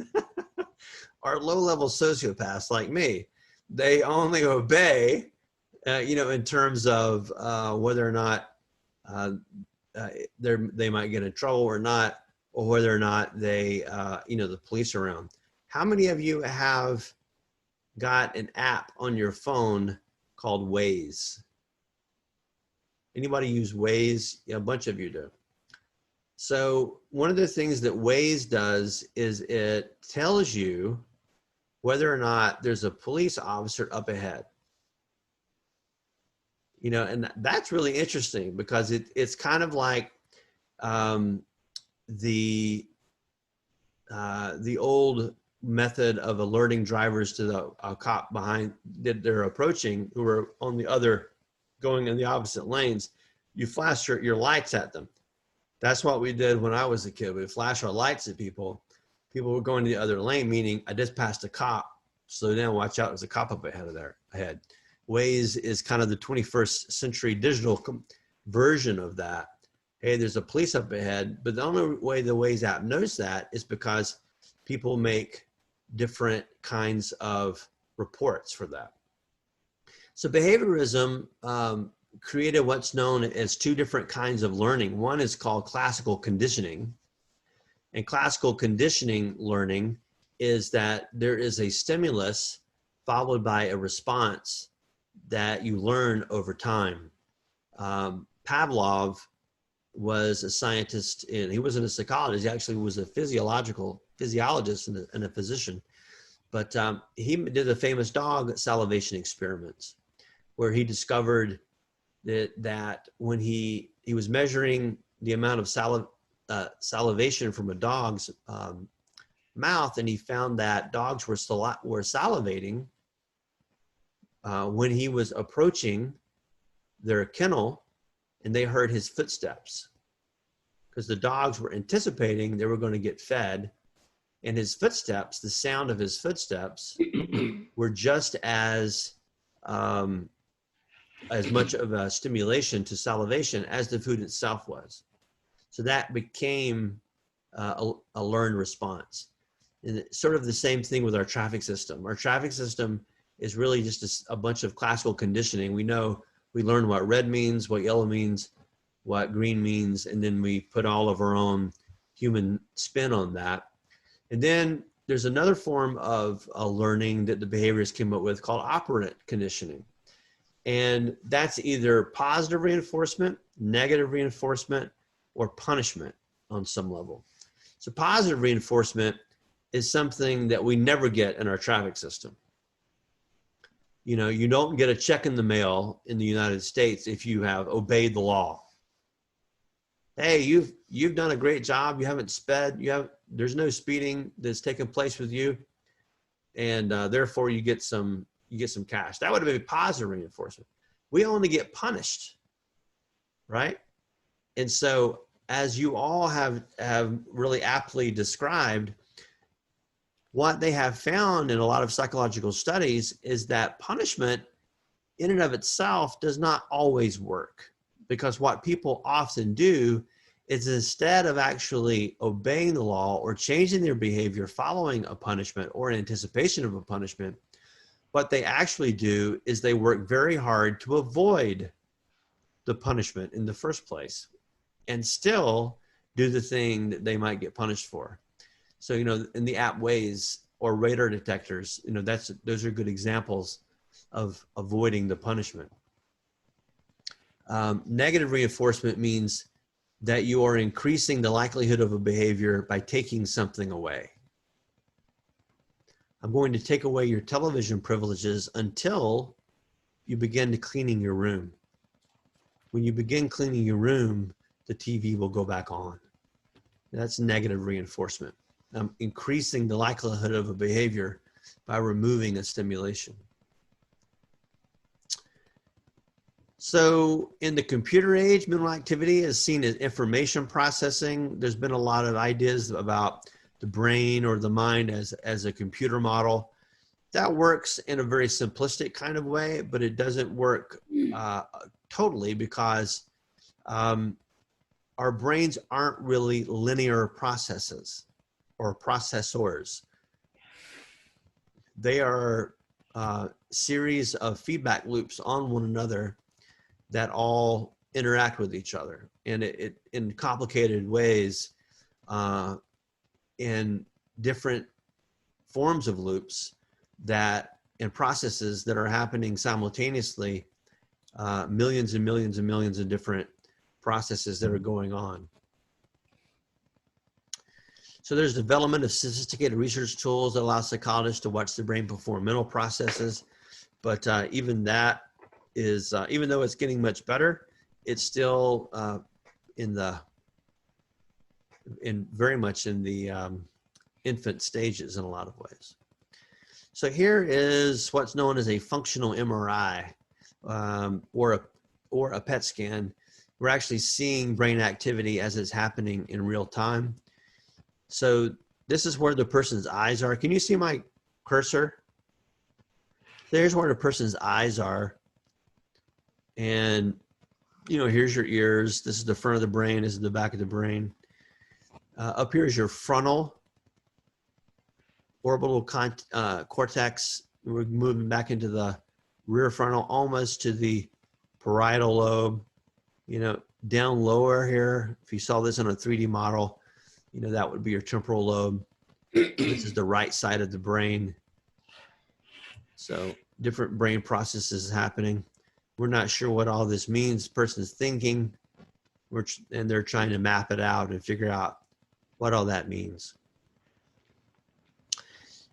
are low-level sociopaths like me. They only obey, in terms of whether or not they might get in trouble or not, or whether or not they, the police are around. How many of you have got an app on your phone called Waze? Anybody use Waze? Yeah, a bunch of you do. So one of the things that Waze does is it tells you whether or not there's a police officer up ahead. You know, and that's really interesting because it's kind of like the old method of alerting drivers to the cop behind that they're approaching who are on the other, going in the opposite lanes. You flash your lights at them. That's what we did when I was a kid. We'd flash our lights at people. People were going to the other lane, meaning I just passed a cop. Slow down, watch out, there's a cop up ahead. Waze is kind of the 21st century digital version of that. Hey, there's a police up ahead, but the only way the Waze app knows that is because people make different kinds of reports for that. So behaviorism created what's known as 2 different kinds of learning. One is called classical conditioning. And classical conditioning learning is that there is a stimulus followed by a response that you learn over time. Pavlov was a scientist, and he wasn't a psychologist, he actually was a physiologist and a physician. But he did the famous dog salivation experiments, where he discovered that when he was measuring the amount of salivation from a dog's mouth, and he found that dogs were salivating when he was approaching their kennel and they heard his footsteps, because the dogs were anticipating they were going to get fed, and his footsteps, the sound of his footsteps, were just as much of a stimulation to salivation as the food itself was. So that became a learned response. And it's sort of the same thing with our traffic system. Our traffic system is really just a bunch of classical conditioning. We learn what red means, what yellow means, what green means, and then we put all of our own human spin on that. And then there's another form of learning that the behaviorists came up with called operant conditioning. And that's either positive reinforcement, negative reinforcement, or punishment on some level. So positive reinforcement is something that we never get in our traffic system. You know, you don't get a check in the mail in the United States if you have obeyed the law. Hey, you've done a great job. You haven't sped. There's no speeding that's taken place with you, and therefore you get some cash. That would have been positive reinforcement. We only get punished, right? And so, as you all have really aptly described, what they have found in a lot of psychological studies is that punishment in and of itself does not always work, because what people often do is, instead of actually obeying the law or changing their behavior following a punishment or in anticipation of a punishment, what they actually do is they work very hard to avoid the punishment in the first place and still do the thing that they might get punished for. So, you know, in the apt ways or radar detectors, you know, those are good examples of avoiding the punishment. Negative reinforcement means that you are increasing the likelihood of a behavior by taking something away. I'm going to take away your television privileges until you begin to cleaning your room. When you begin cleaning your room, the TV will go back on. That's negative reinforcement. I'm increasing the likelihood of a behavior by removing a stimulation. So in the computer age, mental activity is seen as information processing. There's been a lot of ideas about the brain or the mind as a computer model. That works in a very simplistic kind of way, but it doesn't work totally, because our brains aren't really linear processes or processors. They are a series of feedback loops on one another that all interact with each other, and it in complicated ways, in different forms of loops and processes that are happening simultaneously, millions and millions and millions of different processes that are going on. So there's development of sophisticated research tools that allow psychologists to watch the brain perform mental processes, but even that is, even though it's getting much better, it's still very much in the infant stages in a lot of ways. So here is what's known as a functional MRI, or a PET scan. We're actually seeing brain activity as it's happening in real time. So this is where the person's eyes are. Can you see my cursor? There's where the person's eyes are. And, you know, here's your ears. This is the front of the brain. This is the back of the brain. Up here is your frontal orbital cortex. We're moving back into the rear frontal, almost to the parietal lobe. You know, down lower here, if you saw this on a 3D model, you know, that would be your temporal lobe. This is the right side of the brain. So different brain processes happening. We're not sure what all this means. The person's thinking, and they're trying to map it out and figure out what all that means.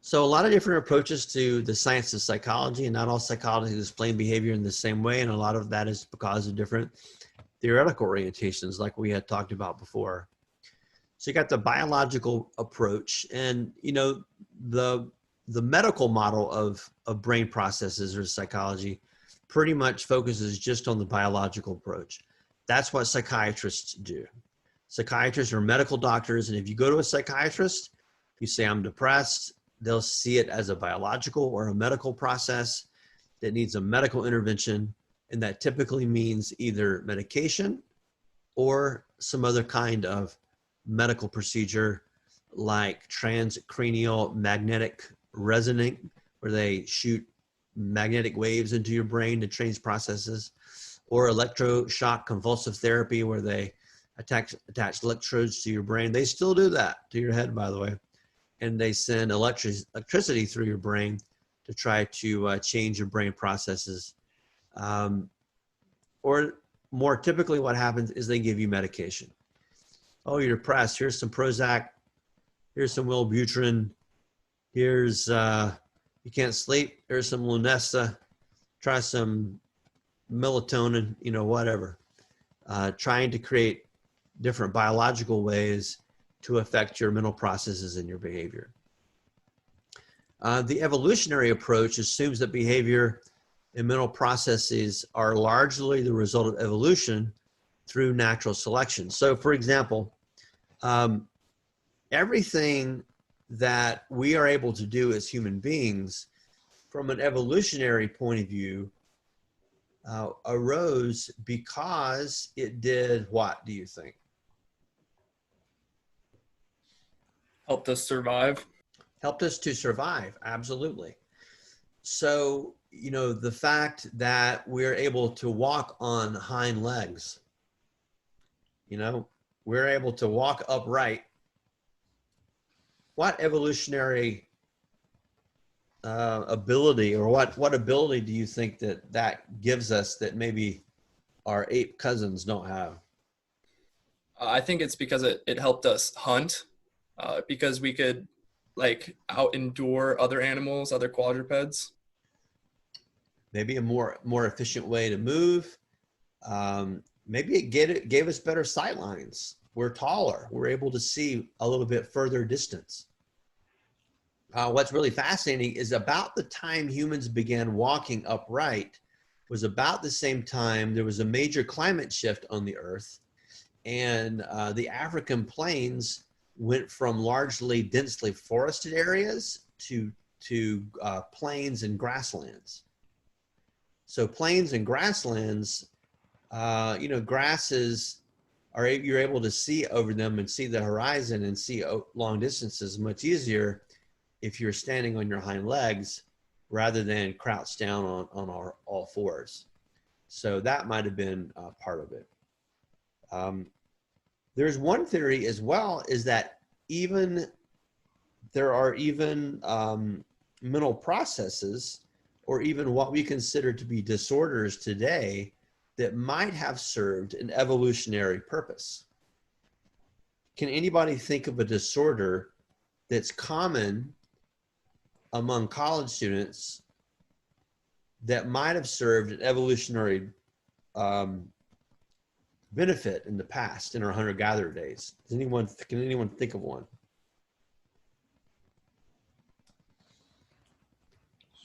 So a lot of different approaches to the science of psychology, and not all psychology explain behavior in the same way. And a lot of that is because of different theoretical orientations like we had talked about before. So you got the biological approach, and you know, the medical model of brain processes or psychology pretty much focuses just on the biological approach. That's what psychiatrists do. Psychiatrists are medical doctors, and if you go to a psychiatrist, you say, I'm depressed, they'll see it as a biological or a medical process that needs a medical intervention, and that typically means either medication or some other kind of medical procedure like transcranial magnetic resonance, where they shoot magnetic waves into your brain to change processes, or electroshock convulsive therapy, where they attach electrodes to your brain. They still do that to your head, by the way. And they send electricity through your brain to try to change your brain processes. Or more typically what happens is they give you medication. Oh, you're depressed. Here's some Prozac. Here's some Wellbutrin. Here's, you can't sleep. Here's some Lunesta. Try some melatonin, you know, whatever. Trying to create different biological ways to affect your mental processes and your behavior. The evolutionary approach assumes that behavior and mental processes are largely the result of evolution through natural selection. So for example, everything that we are able to do as human beings from an evolutionary point of view arose because it did what, do you think? Helped us survive. Helped us to survive, absolutely. So, you know, the fact that we're able to walk on hind legs, you know, we're able to walk upright. What evolutionary ability, or what ability do you think that gives us that maybe our ape cousins don't have? I think it's because it helped us hunt, because we could like out endure other animals, other quadrupeds. Maybe a more efficient way to move. Maybe it gave us better sight lines. We're taller. We're able to see a little bit further distance. What's really fascinating is about the time humans began walking upright was about the same time there was a major climate shift on the earth, and the African plains went from largely densely forested areas to plains and grasslands. So plains and grasslands, you know, grasses you're able to see over them and see the horizon and see long distances much easier if you're standing on your hind legs rather than crouched down on all fours. So that might have been part of it. There's one theory as well, is that there are mental processes, or even what we consider to be disorders today, that might have served an evolutionary purpose. Can anybody think of a disorder that's common among college students that might have served an evolutionary benefit in the past, in our hunter-gatherer days? Can anyone think of one?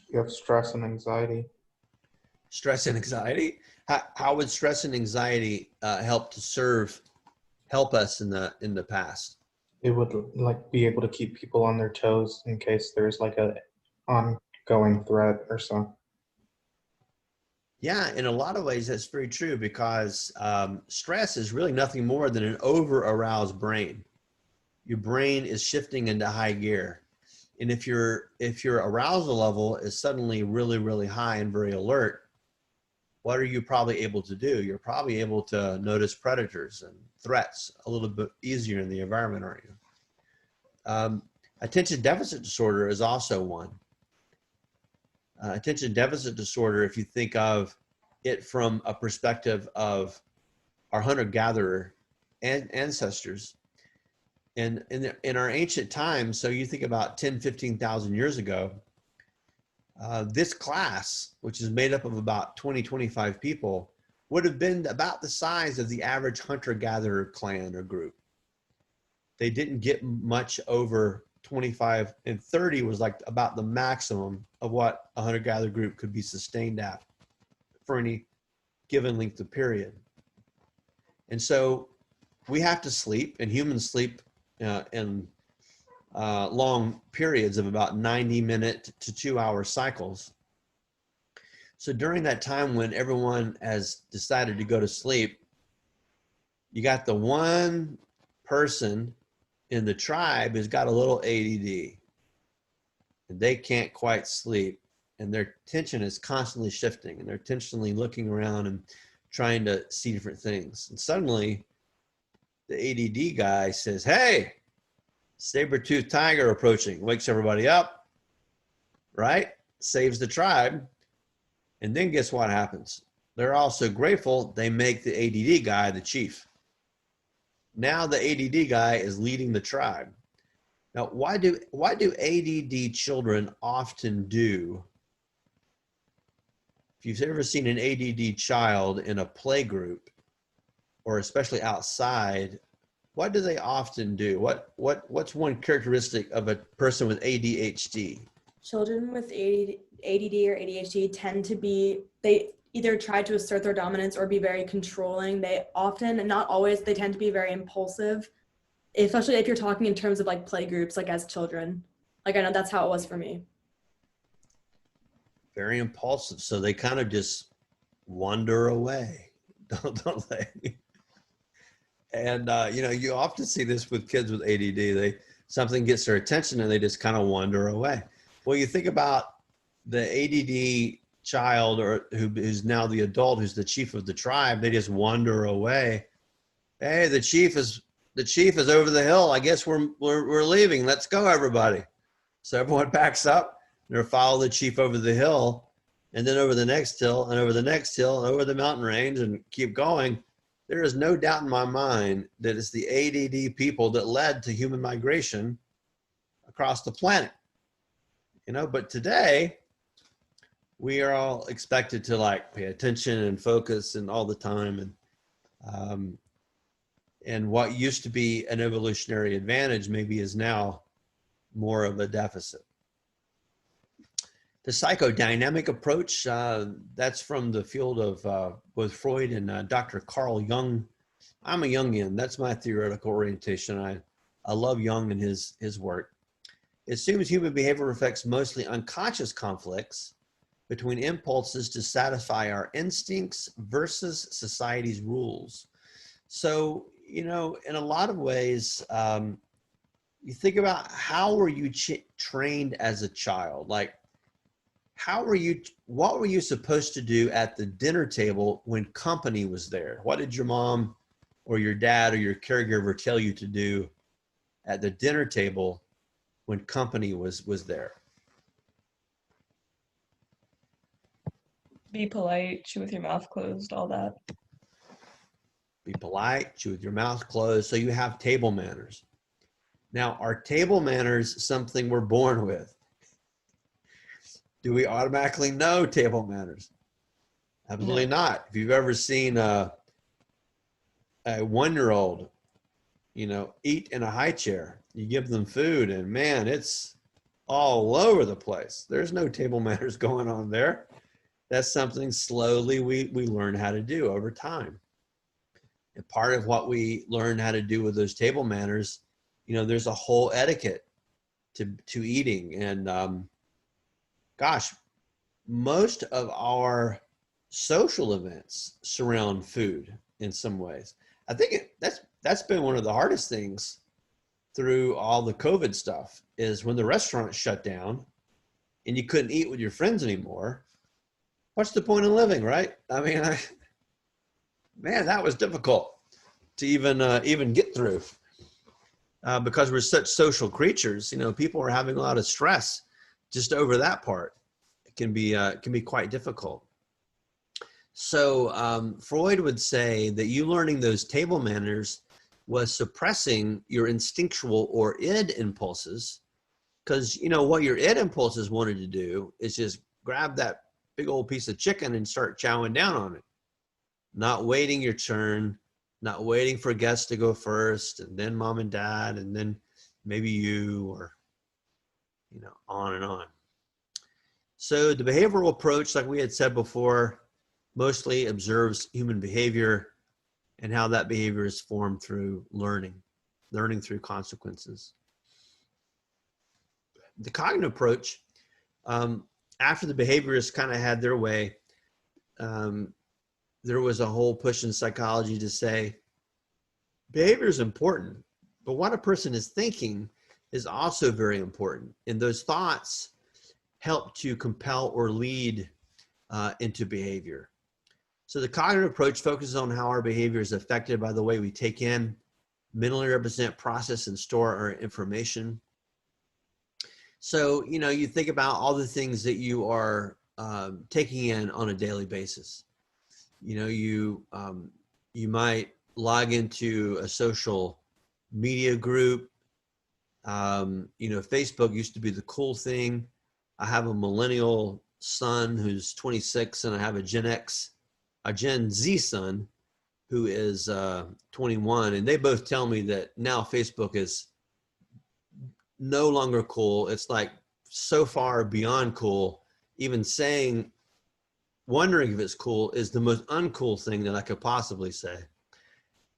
You have stress and anxiety. Stress and anxiety. How would stress and anxiety help us in the past? It would like be able to keep people on their toes in case there's like a ongoing threat or so. Yeah, in a lot of ways that's very true, because stress is really nothing more than an over-aroused brain. Your brain is shifting into high gear. And if your arousal level is suddenly really, really high and very alert, what are you probably able to do? You're probably able to notice predators and threats a little bit easier in the environment, aren't you? Attention deficit disorder is also one. Attention deficit disorder, if you think of it from a perspective of our hunter-gatherer ancestors, And in our ancient times, so you think about 10, 15,000 years ago, this class, which is made up of about 20, 25 people, would have been about the size of the average hunter-gatherer clan or group. They didn't get much over 25, and 30 was like about the maximum of what a hunter-gatherer group could be sustained at for any given length of period. And so we have to sleep, and humans sleep in long periods of about 90-minute to 2-hour cycles. So during that time when everyone has decided to go to sleep, you got the one person in the tribe who's got a little ADD, and they can't quite sleep, and their attention is constantly shifting, and they're intentionally looking around and trying to see different things. And suddenly the ADD guy says, "Hey, saber-toothed tiger approaching," wakes everybody up, right? Saves the tribe. And then guess what happens? They're all so grateful, they make the ADD guy the chief. Now the ADD guy is leading the tribe. Now, why do ADD children often do? If you've ever seen an ADD child in a play group, or especially outside, what do they often do? What's one characteristic of a person with ADHD? Children with ADD or ADHD tend to be, they either try to assert their dominance or be very controlling. They often, and not always, they tend to be very impulsive, especially if you're talking in terms of like play groups, like as children. Like I know that's how it was for me. Very impulsive. So they kind of just wander away, don't they? And, you often see this with kids with ADD. Something gets their attention and they just kind of wander away. Well, you think about the ADD child or who's now the adult, who's the chief of the tribe, they just wander away. Hey, the chief is over the hill. I guess we're leaving. Let's go, everybody. So everyone backs up and they follow the chief over the hill, and then over the next hill, and over the next hill, and over the mountain range, and keep going. There is no doubt in my mind that it's the ADD people that led to human migration across the planet. But today we are all expected to like pay attention and focus and all the time. And what used to be an evolutionary advantage maybe is now more of a deficit. The psychodynamic approach, that's from the field of both Freud and Dr. Carl Jung. I'm a Jungian. That's my theoretical orientation. I love Jung and his work. It assumes human behavior reflects mostly unconscious conflicts between impulses to satisfy our instincts versus society's rules. So, in a lot of ways, you think about how were you trained as a child? Like, what were you supposed to do at the dinner table when company was there? What did your mom or your dad or your caregiver tell you to do at the dinner table when company was there? Be polite, chew with your mouth closed, all that. Be polite, chew with your mouth closed, so you have table manners. Now, are table manners something we're born with? Do we automatically know table manners? Absolutely not. If you've ever seen a 1-year-old, eat in a high chair, you give them food and man, it's all over the place. There's no table manners going on there. That's something slowly we learn how to do over time. And part of what we learn how to do with those table manners, there's a whole etiquette to eating. And most of our social events surround food in some ways. I think that's been one of the hardest things through all the COVID stuff, is when the restaurants shut down and you couldn't eat with your friends anymore. What's the point in living, right? I mean, man, that was difficult to even get through because we're such social creatures. People are having a lot of stress just over that part. It can be quite difficult. So Freud would say that you learning those table manners was suppressing your instinctual or id impulses, because you know what your id impulses wanted to do is just grab that big old piece of chicken and start chowing down on it, not waiting your turn, not waiting for guests to go first, and then mom and dad, and then maybe you, or you know, on and on. So the behavioral approach, like we had said before, mostly observes human behavior and how that behavior is formed through learning through consequences. The cognitive approach, after the behaviorists kind of had their way, there was a whole push in psychology to say behavior is important, but what a person is thinking is also very important. And those thoughts help to compel or lead into behavior. So the cognitive approach focuses on how our behavior is affected by the way we take in, mentally represent, process, and store our information. So, you know, you think about all the things that you are taking in on a daily basis. You know, you might log into a social media group. You know, Facebook used to be the cool thing. I have a millennial son who's 26, and I have a Gen Z son who is 21, and they both tell me that now Facebook is no longer cool. It's like so far beyond cool. Even wondering if it's cool is the most uncool thing that I could possibly say.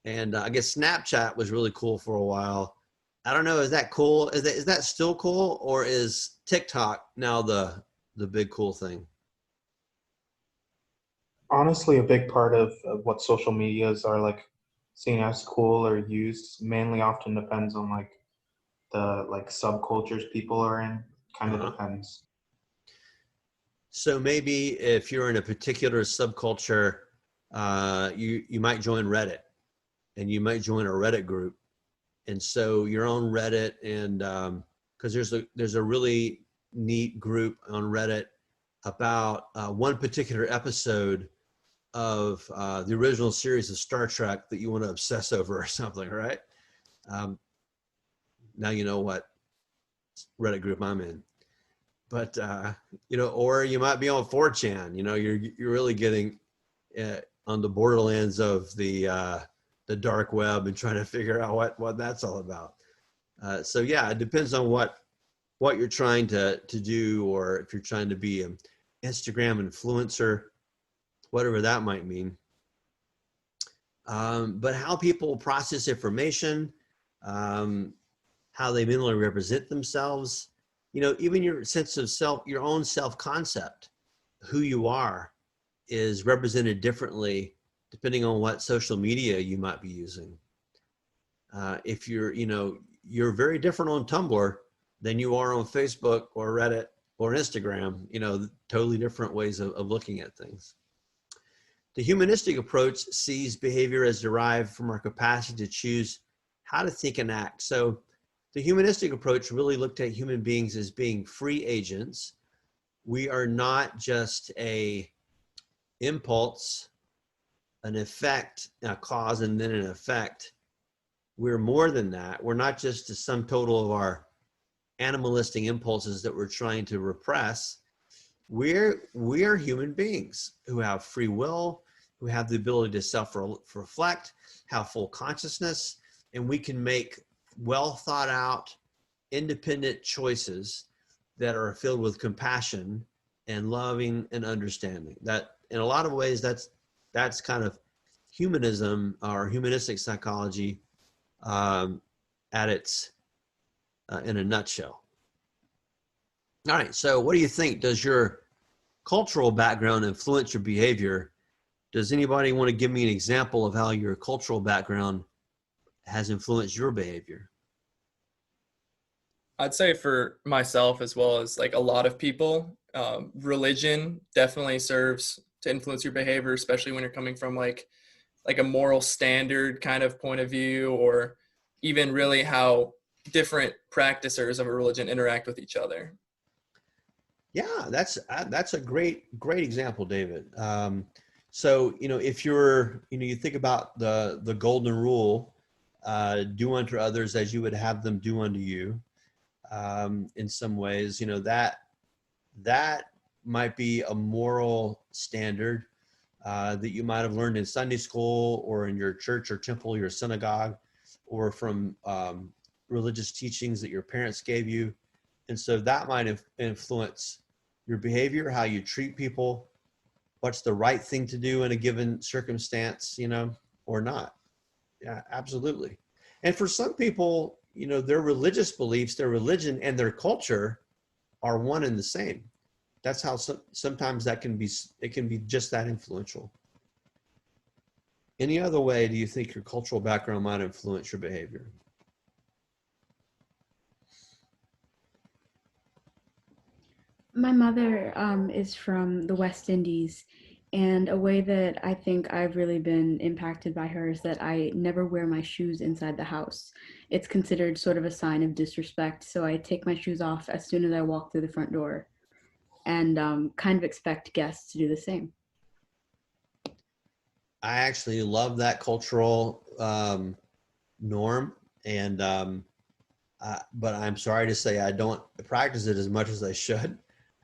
And I guess Snapchat was really cool for a while. I don't know, is that cool? Is that still cool, or is TikTok now the big cool thing? Honestly, a big part of what social medias are like seen as cool or used mainly often depends on like the subcultures people are in. Kind of depends. So maybe if you're in a particular subculture, you might join Reddit, and you might join a Reddit group. And so you're on Reddit, and because there's a really neat group on Reddit about one particular episode of the original series of Star Trek that you want to obsess over or something, right? Now you know what Reddit group I'm in. But you know, or you might be on 4chan. You know, you're really getting on the borderlands of the dark web and trying to figure out what that's all about. So yeah, it depends on what you're trying to do, or if you're trying to be an Instagram influencer, whatever that might mean. But how people process information, how they mentally represent themselves, you know, even your sense of self, your own self-concept, who you are, is represented differently depending on what social media you might be using. If you're very different on Tumblr than you are on Facebook or Reddit or Instagram, you know, totally different ways of looking at things. The humanistic approach sees behavior as derived from our capacity to choose how to think and act. So the humanistic approach really looked at human beings as being free agents. We are not just a impulse, an effect, a cause, and then an effect. We're more than that. We're not just the sum total of our animalistic impulses that we're trying to repress. We're human beings who have free will, who have the ability to self-reflect, have full consciousness, and we can make well thought out, independent choices that are filled with compassion and loving and understanding. That in a lot of ways, that's kind of humanism or humanistic psychology at its in a nutshell. All right, so what do you think? Does your cultural background influence your behavior? Does anybody want to give me an example of how your cultural background has influenced your behavior? I'd say for myself, as well as like a lot of people, religion definitely serves to influence your behavior, especially when you're coming from like a moral standard kind of point of view, or even really how different practicers of a religion interact with each other. Yeah, that's a great example, David. So, you know, if you're, you know, you think about the golden rule, do unto others as you would have them do unto you. In some ways, that might be a moral standard that you might have learned in Sunday school or in your church or temple, your synagogue, or from religious teachings that your parents gave you. And so that might influence your behavior, how you treat people, what's the right thing to do in a given circumstance, or not. Yeah, absolutely. And for some people, their religious beliefs, their religion, and their culture are one and the same. That's how sometimes it can be just that influential. Any other way do you think your cultural background might influence your behavior? My mother is from the West Indies, and a way that I think I've really been impacted by her is that I never wear my shoes inside the house. It's considered sort of a sign of disrespect, so I take my shoes off as soon as I walk through the front door, and kind of expect guests to do the same. I actually love that cultural norm, and but I'm sorry to say I don't practice it as much as I should.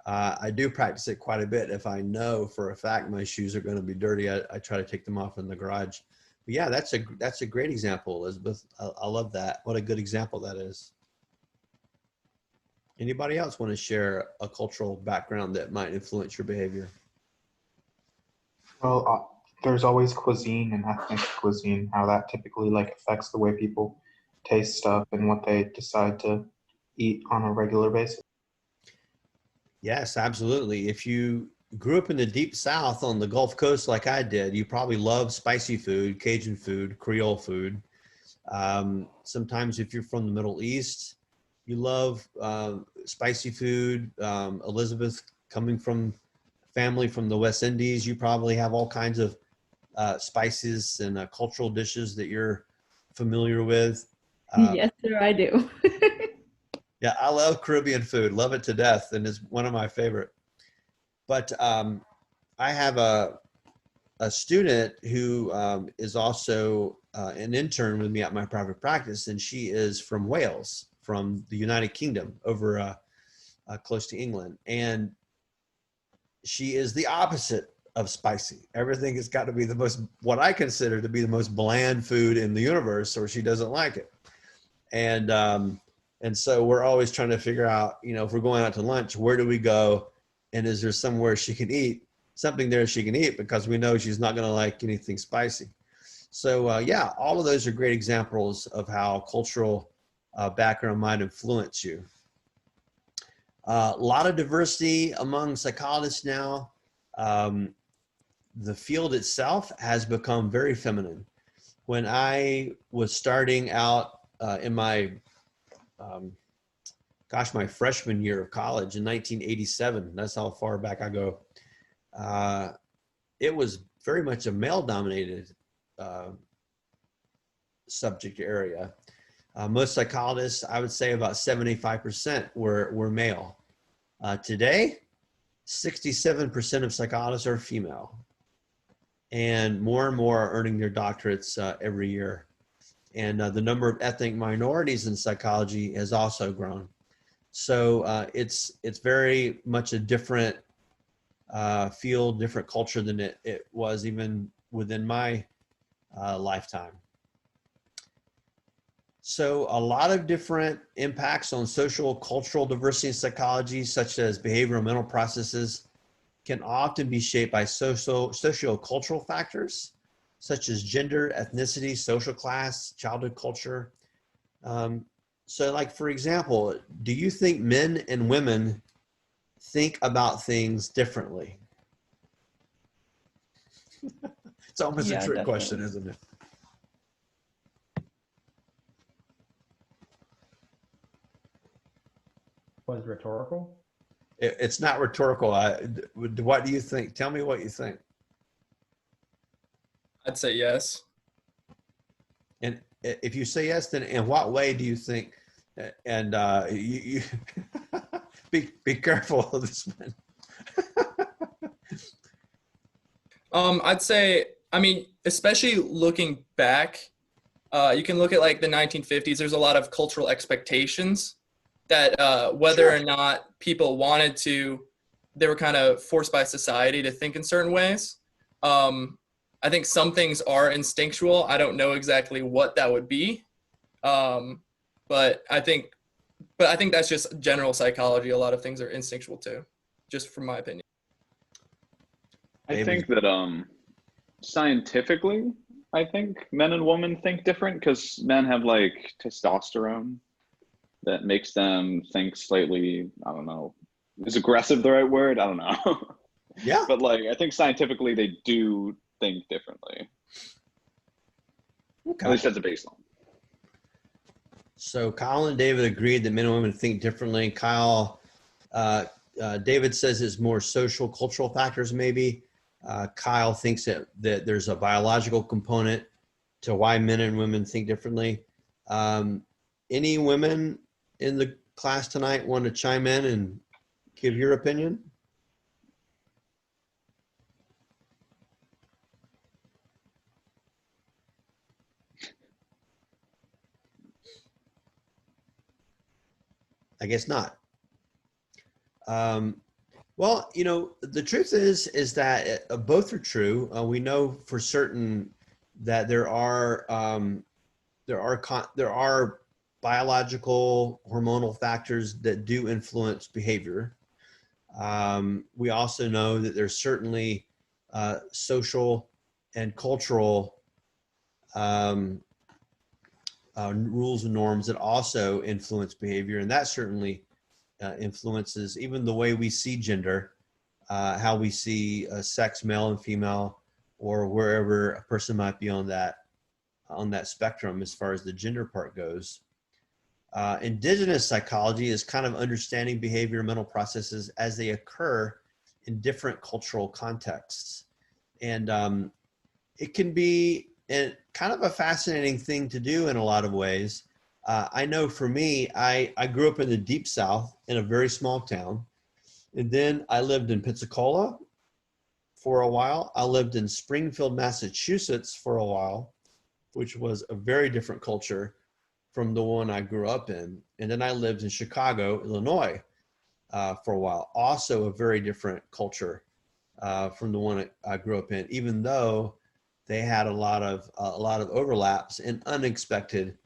I do practice it quite a bit. If I know for a fact my shoes are going to be dirty, I try to take them off in the garage. But yeah, that's a great example, Elizabeth. I love that. What a good example that is. Anybody else want to share a cultural background that might influence your behavior? Well, there's always cuisine and ethnic cuisine, how that typically affects the way people taste stuff and what they decide to eat on a regular basis. Yes, absolutely. If you grew up in the deep South on the Gulf Coast like I did, you probably love spicy food, Cajun food, Creole food. Sometimes if you're from the Middle East, you love spicy food. Elizabeth, coming from family from the West Indies, you probably have all kinds of spices and cultural dishes that you're familiar with. Yes, sir, I do. Yeah, I love Caribbean food, love it to death, and it's one of my favorite. But I have a student who is also an intern with me at my private practice, and she is from Wales, from the United Kingdom, over close to England. And she is the opposite of spicy. Everything has got to be what I consider to be the most bland food in the universe, or she doesn't like it. And so we're always trying to figure out, if we're going out to lunch, where do we go? And is there somewhere she can eat, something there she can eat, because we know she's not going to like anything spicy. So yeah, all of those are great examples of how cultural background might influence you. A lot of diversity among psychologists now. The field itself has become very feminine. When I was starting out in my my freshman year of college in 1987, that's how far back I go, it was very much a male-dominated subject area. Most psychologists, I would say about 75% were male. Today, 67% of psychologists are female, and more are earning their doctorates every year. And the number of ethnic minorities in psychology has also grown. So it's very much a different field, different culture than it was even within my lifetime. So a lot of different impacts on social cultural diversity in psychology, such as behavioral mental processes, can often be shaped by socio-cultural factors, such as gender, ethnicity, social class, childhood culture. So like, for example, do you think men and women think about things differently? It's almost a trick definitely. question, isn't it? Was rhetorical? It's not rhetorical. What do you think? Tell me what you think. I'd say yes. And if you say yes, then in what way do you think? And you be careful of this one. I'd say, especially looking back, You can look at like the 1950s. There's a lot of cultural expectations that whether or not people wanted to, they were kind of forced by society to think in certain ways. I think some things are instinctual. I don't know exactly what that would be, but I think that's just general psychology. A lot of things are instinctual too, just from my opinion. I think that scientifically, I think men and women think different because men have like testosterone that makes them think slightly, I don't know, is aggressive the right word? I don't know. Yeah. But like, I think scientifically they do think differently. Okay. At least that's a baseline. So Kyle and David agreed that men and women think differently. Kyle, David says it's more social, cultural factors maybe. Kyle thinks that there's a biological component to why men and women think differently. Any women in the class tonight want to chime in and give your opinion? I guess not. Well, you know, the truth is that both are true. We know for certain that there are biological hormonal factors that do influence behavior. We also know that there's certainly social and cultural rules and norms that also influence behavior, and that certainly influences even the way we see gender, how we see sex, male and female, or wherever a person might be on that spectrum as far as the gender part goes. Indigenous psychology is kind of understanding behavior and mental processes as they occur in different cultural contexts. And it can be kind of a fascinating thing to do in a lot of ways. I know for me, I grew up in the Deep South in a very small town. And then I lived in Pensacola for a while. I lived in Springfield, Massachusetts for a while, which was a very different culture from the one I grew up in. And then I lived in Chicago, Illinois for a while. Also a very different culture from the one I grew up in, even though they had a lot of overlaps in unexpected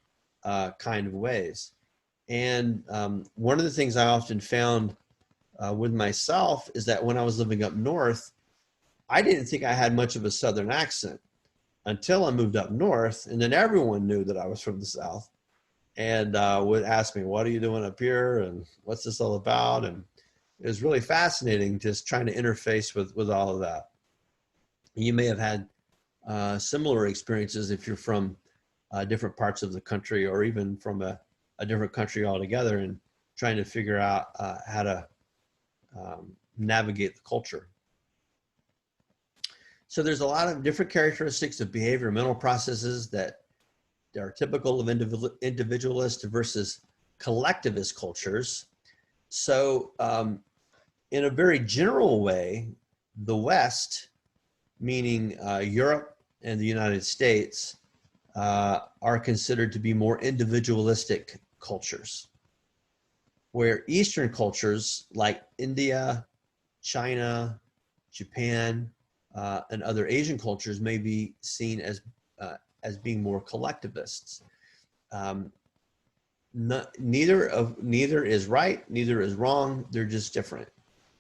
kind of ways. And one of the things I often found with myself is that when I was living up north, I didn't think I had much of a Southern accent until I moved up north, and then everyone knew that I was from the South and would ask me, what are you doing up here? And what's this all about? And it was really fascinating just trying to interface with all of that. You may have had similar experiences if you're from different parts of the country, or even from a different country altogether, and trying to figure out how to navigate the culture. So there's a lot of different characteristics of behavior and mental processes that are typical of individualist versus collectivist cultures. So in a very general way, the West, meaning Europe and the United States, are considered to be more individualistic cultures, where Eastern cultures like India, China, Japan, and other Asian cultures may be seen as being more collectivists. Neither is right, neither is wrong. They're just different,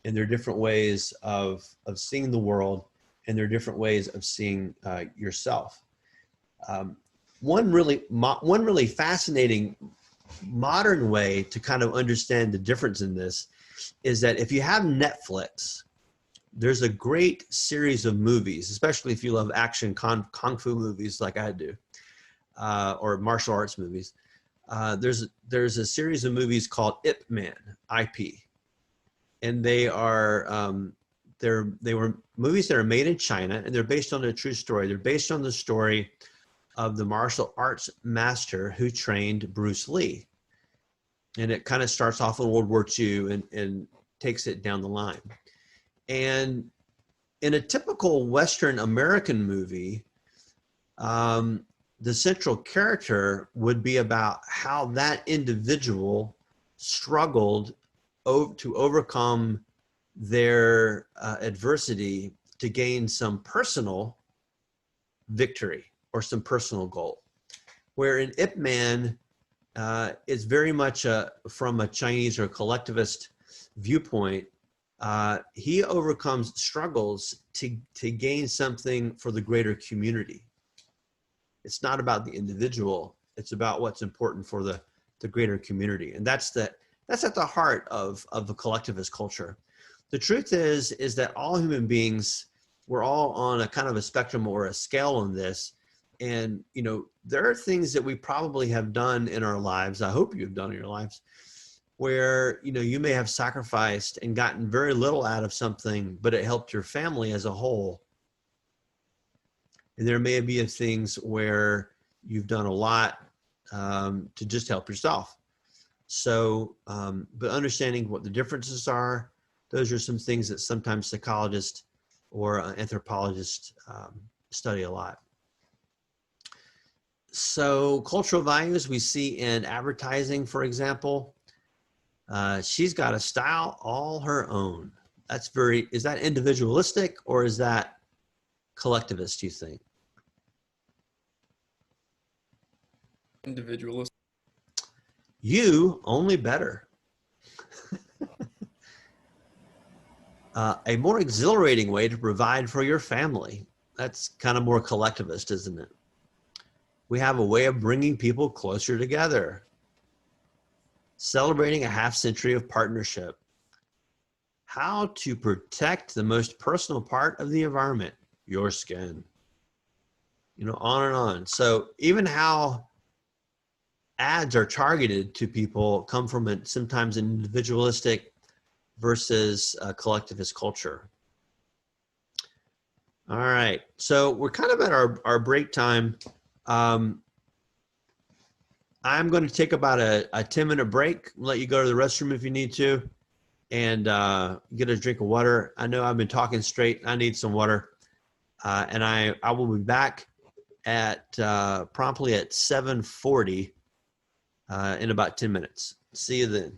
and they're different ways of seeing the world, and they're different ways of seeing yourself. One really fascinating modern way to kind of understand the difference in this is that if you have Netflix, there's a great series of movies, especially if you love action kung fu movies like I do, or martial arts movies. There's a series of movies called Ip Man, IP, and they were movies that are made in China, and they're based on a true story. They're based on the story of the martial arts master who trained Bruce Lee. And it kind of starts off in World War II and takes it down the line. And in a typical Western American movie, the central character would be about how that individual struggled to overcome their adversity to gain some personal victory or some personal goal. Where in Ip Man, it's very much from a Chinese or collectivist viewpoint. He overcomes struggles to gain something for the greater community. It's not about the individual. It's about what's important for the greater community. And that's at the heart of the collectivist culture. The truth is that all human beings, we're all on a kind of a spectrum or a scale on this. And, you know, there are things that we probably have done in our lives, I hope you've done in your lives, where, you know, you may have sacrificed and gotten very little out of something, but it helped your family as a whole. And there may be things where you've done a lot to just help yourself. So, but understanding what the differences are, those are some things that sometimes psychologists or anthropologists study a lot. So cultural values we see in advertising, for example. She's got a style all her own. Is that individualistic or is that collectivist, do you think? Individualist. You, only better. A more exhilarating way to provide for your family. That's kind of more collectivist, isn't it? We have a way of bringing people closer together. Celebrating a half century of partnership. How to protect the most personal part of the environment, your skin. You know, on and on. So even how ads are targeted to people come from sometimes an individualistic versus a collectivist culture. All right, so we're kind of at our break time. I'm going to take about a 10-minute break, let you go to the restroom if you need to, and get a drink of water. I know I've been talking straight. I need some water. And I will be back at promptly at 7:40 in about 10 minutes. See you then.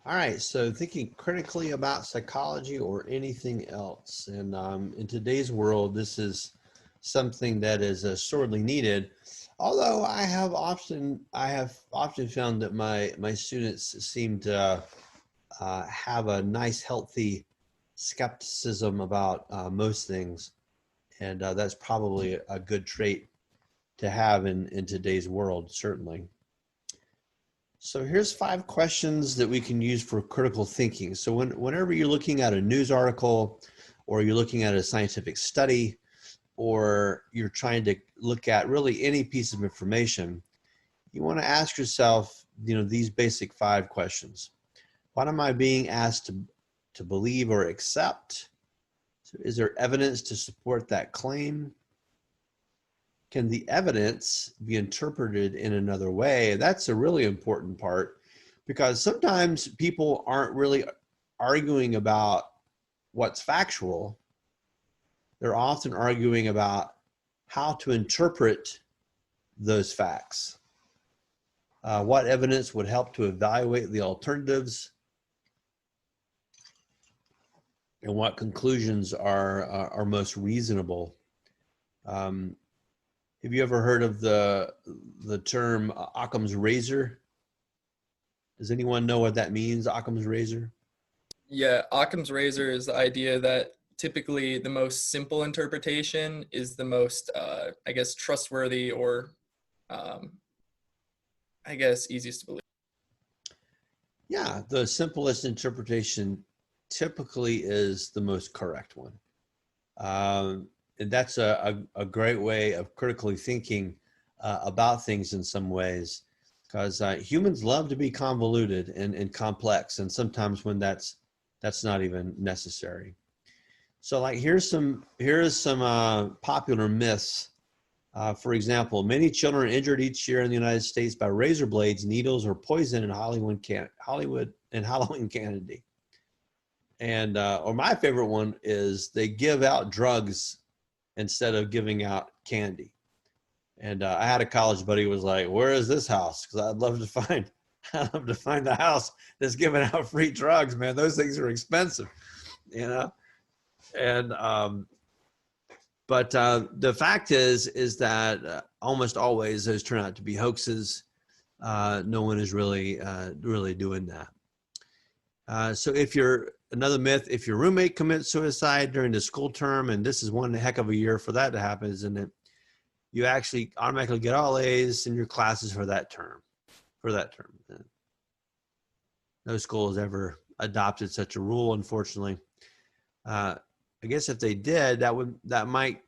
All right, so thinking critically about psychology or anything else. And in today's world, this is something that is sorely needed. Although I have often found that my students seem to have a nice, healthy skepticism about most things. And that's probably a good trait to have in today's world, certainly. So here's 5 questions that we can use for critical thinking. So whenever you're looking at a news article, or you're looking at a scientific study, or you're trying to look at really any piece of information, you want to ask yourself, you know, these basic 5 questions. What am I being asked to believe or accept? So is there evidence to support that claim? Can the evidence be interpreted in another way? That's a really important part, because sometimes people aren't really arguing about what's factual. They're often arguing about how to interpret those facts. What evidence would help to evaluate the alternatives, and what conclusions are most reasonable. Have you ever heard of the term Occam's razor? Does anyone know what that means, Occam's razor? Yeah, Occam's razor is the idea that typically the most simple interpretation is the most, I guess, trustworthy or, I guess, easiest to believe. Yeah, the simplest interpretation typically is the most correct one. And that's a great way of critically thinking about things in some ways, because humans love to be convoluted and complex, and sometimes when that's not even necessary. So like here's some popular myths. For example, many children are injured each year in the United States by razor blades, needles, or poison in Halloween candy. And or my favorite one is they give out drugs instead of giving out candy. And I had a college buddy who was like, "Where is this house? Because I'd love to find the house that's giving out free drugs, man. Those things are expensive, you know." And but the fact is that almost always those turn out to be hoaxes. No one is really doing that. So if another myth, if your roommate commits suicide during the school term, and this is one heck of a year for that to happen, isn't it? You actually automatically get all A's in your classes for that term. No school has ever adopted such a rule, unfortunately. I guess if they did, that might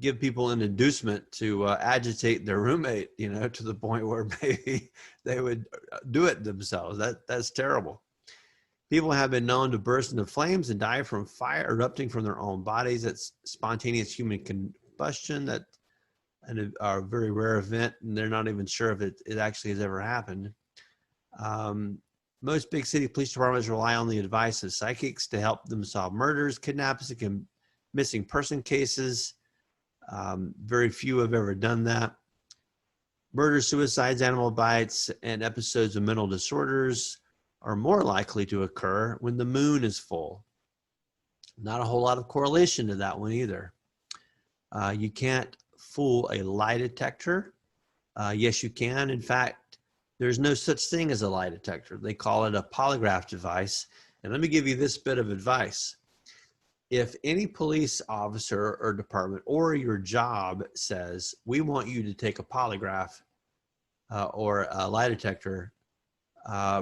give people an inducement to agitate their roommate, you know, to the point where maybe they would do it themselves. That's terrible. People have been known to burst into flames and die from fire erupting from their own bodies. That's spontaneous human combustion. That a very rare event, and they're not even sure if it actually has ever happened. Most big city police departments rely on the advice of psychics to help them solve murders, kidnappings, and missing person cases. Very few have ever done that. Murders, suicides, animal bites, and episodes of mental disorders are more likely to occur when the moon is full. Not a whole lot of correlation to that one either. You can't fool a lie detector. Yes, you can. In fact, there's no such thing as a lie detector. They call it a polygraph device. And let me give you this bit of advice. If any police officer or department or your job says, we want you to take a polygraph or a lie detector,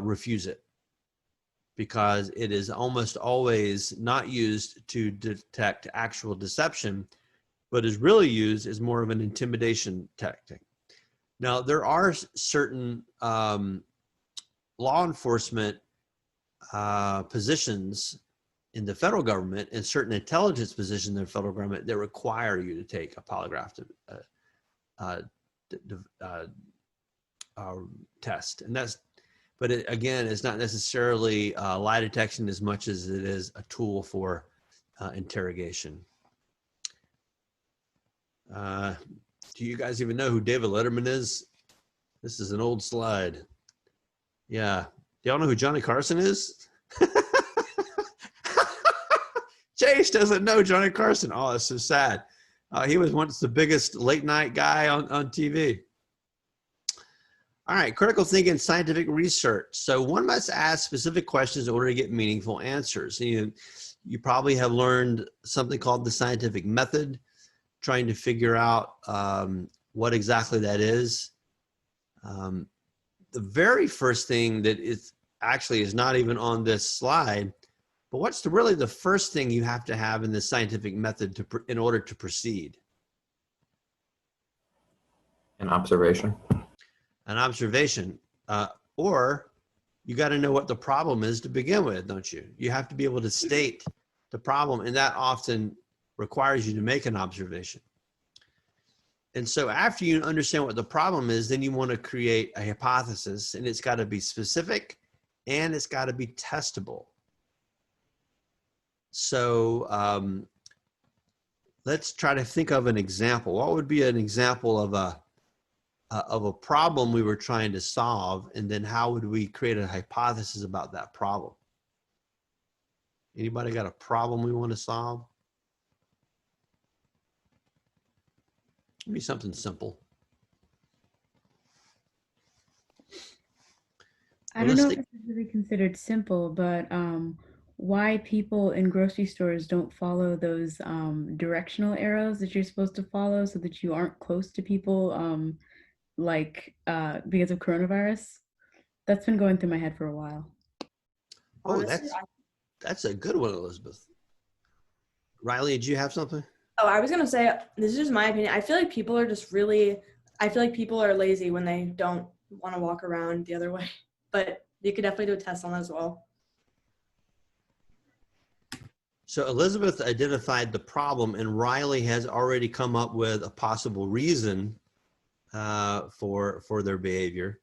refuse it. Because it is almost always not used to detect actual deception, but is really used as more of an intimidation tactic. Now, there are certain law enforcement positions in the federal government and certain intelligence positions in the federal government that require you to take a polygraph test. And that's, but again, it's not necessarily lie detection as much as it is a tool for interrogation. Do you guys even know who David Letterman is? This is an old slide. Yeah. Do y'all know who Johnny Carson is? Chase doesn't know Johnny Carson. Oh, that's so sad. He was once the biggest late night guy on TV. All right, critical thinking, scientific research. So one must ask specific questions in order to get meaningful answers. You probably have learned something called the scientific method, trying to figure out what exactly that is. The very first thing that is actually is not even on this slide, but what's really the first thing you have to have in the scientific method in order to proceed? An observation. An observation, or you got to know what the problem is to begin with, don't you? You have to be able to state the problem, and that often requires you to make an observation. And so after you understand what the problem is, then you want to create a hypothesis, and it's got to be specific and it's got to be testable. So let's try to think of an example. What would be an example of a problem we were trying to solve, and then how would we create a hypothesis about that problem? Anybody got a problem we want to solve? Maybe something simple. I don't know if this is really considered simple, but why people in grocery stores don't follow those directional arrows that you're supposed to follow so that you aren't close to people because of coronavirus. That's been going through my head for a while. Oh, that's a good one, Elizabeth. Riley, did you have something? Oh, I was going to say, this is just my opinion. I feel like people are lazy when they don't want to walk around the other way. But you could definitely do a test on that as well. So Elizabeth identified the problem, and Riley has already come up with a possible reason for their behavior.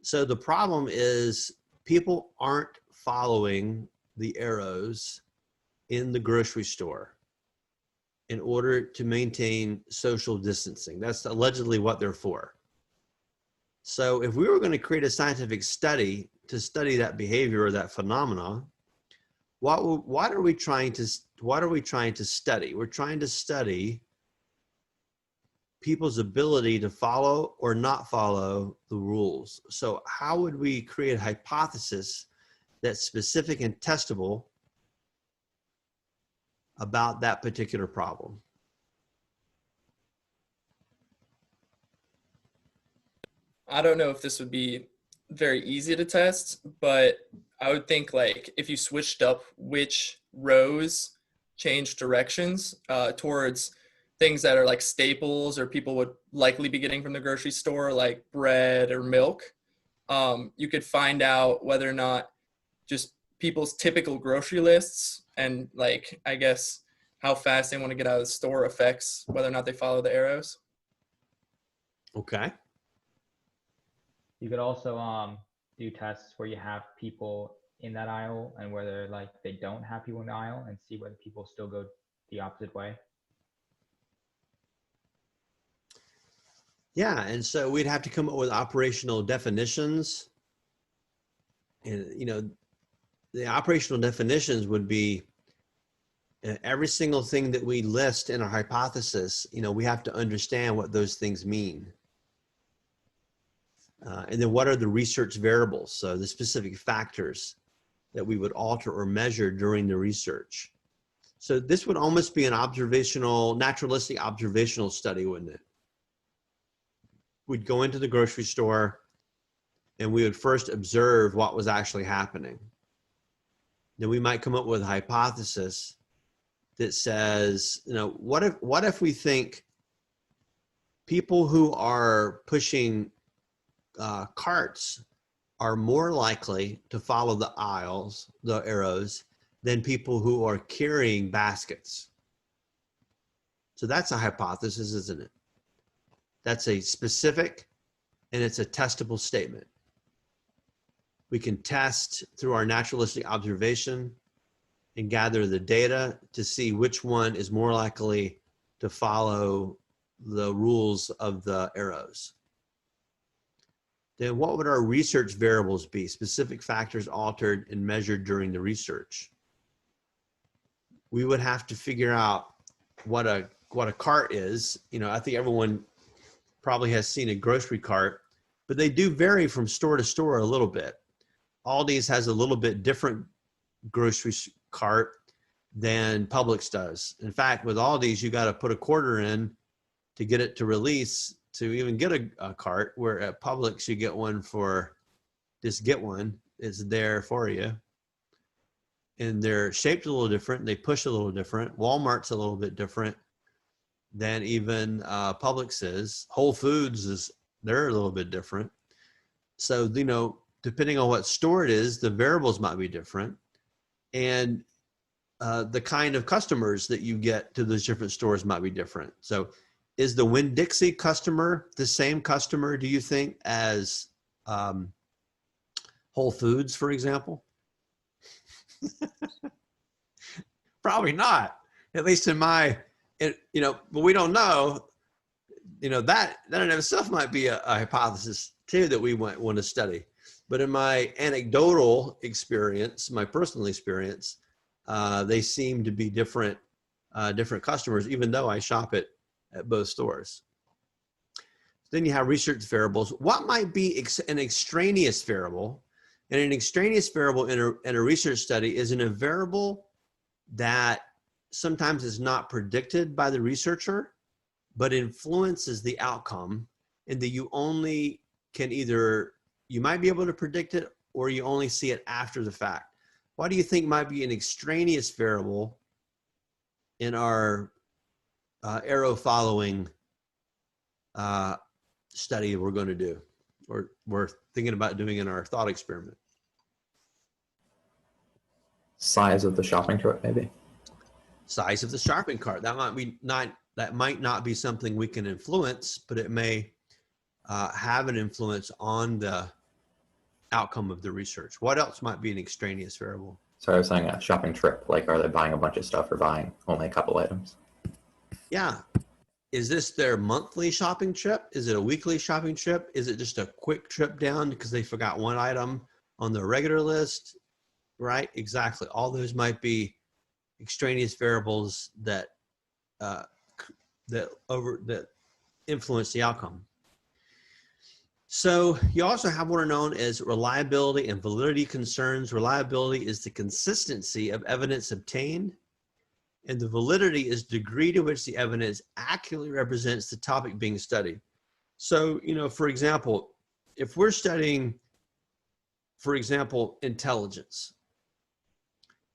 So the problem is people aren't following the arrows in the grocery store in order to maintain social distancing. That's allegedly what they're for. So if we were going to create a scientific study to study that behavior or that phenomena, what are we trying to study? We're trying to study people's ability to follow or not follow the rules. So how would we create a hypothesis that's specific and testable about that particular problem? I don't know if this would be very easy to test, but I would think like if you switched up which rows change directions towards things that are like staples or people would likely be getting from the grocery store, like bread or milk, you could find out whether or not just people's typical grocery lists and like, I guess, how fast they want to get out of the store affects whether or not they follow the arrows. Okay. You could also do tests where you have people in that aisle and whether like they don't have people in the aisle and see whether people still go the opposite way. Yeah, and so we'd have to come up with operational definitions. And, you know, the operational definitions would be every single thing that we list in our hypothesis, you know, we have to understand what those things mean. And then what are the research variables? So the specific factors that we would alter or measure during the research. So this would almost be an observational, naturalistic observational study, wouldn't it? We'd go into the grocery store and we would first observe what was actually happening. Then we might come up with a hypothesis that says, you know, what if we think people who are pushing carts are more likely to follow the aisles, the arrows, than people who are carrying baskets. So that's a hypothesis, isn't it? That's a specific and it's a testable statement. We can test through our naturalistic observation and gather the data to see which one is more likely to follow the rules of the arrows. Then what would our research variables be? Specific factors altered and measured during the research. We would have to figure out what a cart is. You know, I think everyone probably has seen a grocery cart, but they do vary from store to store a little bit. Aldi's has a little bit different grocery cart than Publix does. In fact, with Aldi's, you got to put a quarter in to get it to release to even get a cart, where at Publix you get one for just get one. It's there for you. And they're shaped a little different. They push a little different. Walmart's a little bit different than even Publix is. Whole Foods they're a little bit different. So, you know, depending on what store it is, the variables might be different. And the kind of customers that you get to those different stores might be different. So is the Winn-Dixie customer the same customer, do you think, as Whole Foods, for example? Probably not, at least in my, you know, but we don't know, you know, that in and of itself might be a hypothesis too that we want to study. But in my anecdotal experience, my personal experience, they seem to be different customers, even though I shop at both stores. Then you have research variables. What might be an extraneous variable? And an extraneous variable in a research study is a variable that sometimes is not predicted by the researcher, but influences the outcome, and that you only can you might be able to predict it, or you only see it after the fact. What do you think might be an extraneous variable in our arrow following study we're going to do, or we're thinking about doing in our thought experiment? Size of the shopping cart, maybe. Size of the shopping cart. That might not be something we can influence, but it may have an influence on the outcome of the research. What else might be an extraneous variable? So I was saying a shopping trip, like are they buying a bunch of stuff or buying only a couple items? Yeah. Is this their monthly shopping trip? Is it a weekly shopping trip? Is it just a quick trip down because they forgot one item on their regular list? Right? Exactly. All those might be extraneous variables that that influence the outcome. So you also have what are known as reliability and validity concerns. Reliability is the consistency of evidence obtained, and the validity is the degree to which the evidence accurately represents the topic being studied. So, for example, if we're studying, for example, intelligence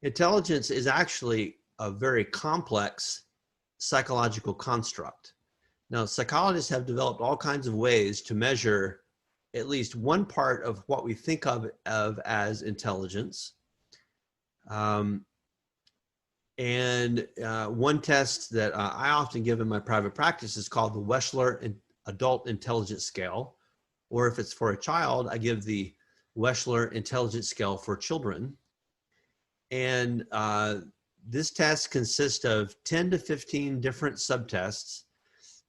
is actually a very complex psychological construct. Now, psychologists have developed all kinds of ways to measure at least one part of what we think of as intelligence. One test that I often give in my private practice is called the Wechsler Adult Intelligence Scale, or if it's for a child, I give the Wechsler Intelligence Scale for children. And this test consists of 10 to 15 different subtests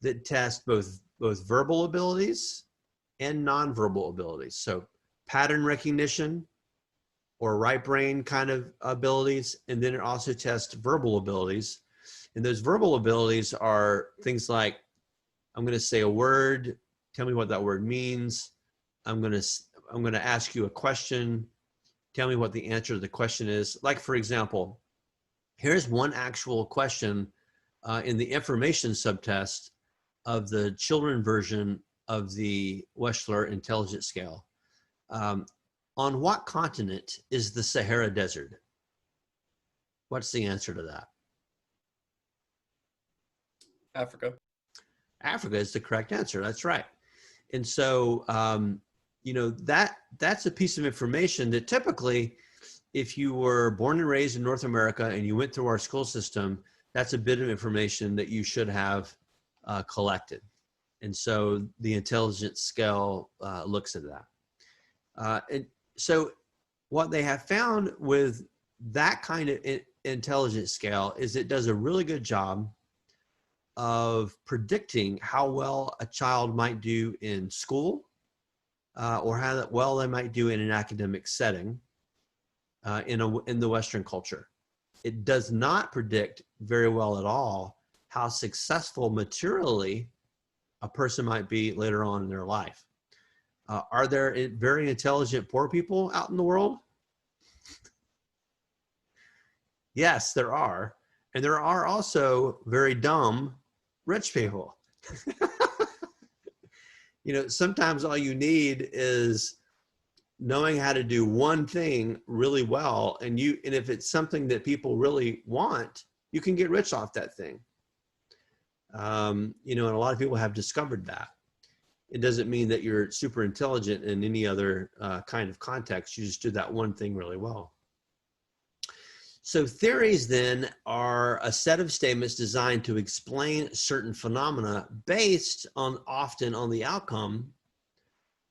that test both verbal abilities and nonverbal abilities. So pattern recognition or right brain kind of abilities, and then it also tests verbal abilities. And those verbal abilities are things like, I'm going to say a word, tell me what that word means. I'm going to ask you a question, tell me what the answer to the question is. Like, for example, here's one actual question in the information subtest of the children version of the Wechsler Intelligence Scale. On what continent is the Sahara Desert? What's the answer to that? Africa. Africa is the correct answer. That's right. And so, that's a piece of information that typically, if you were born and raised in North America and you went through our school system, that's a bit of information that you should have collected. And so the intelligence scale looks at that. And so what they have found with that kind of intelligence scale is it does a really good job of predicting how well a child might do in school or how well they might do in an academic setting in the Western culture. It does not predict very well at all how successful materially a person might be later on in their life. Are there very intelligent poor people out in the world? Yes, there are. And there are also very dumb rich people. Sometimes all you need is knowing how to do one thing really well, and if it's something that people really want, you can get rich off that thing. And a lot of people have discovered that. It doesn't mean that you're super intelligent in any other kind of context. You just do that one thing really well. So theories then are a set of statements designed to explain certain phenomena based often on the outcome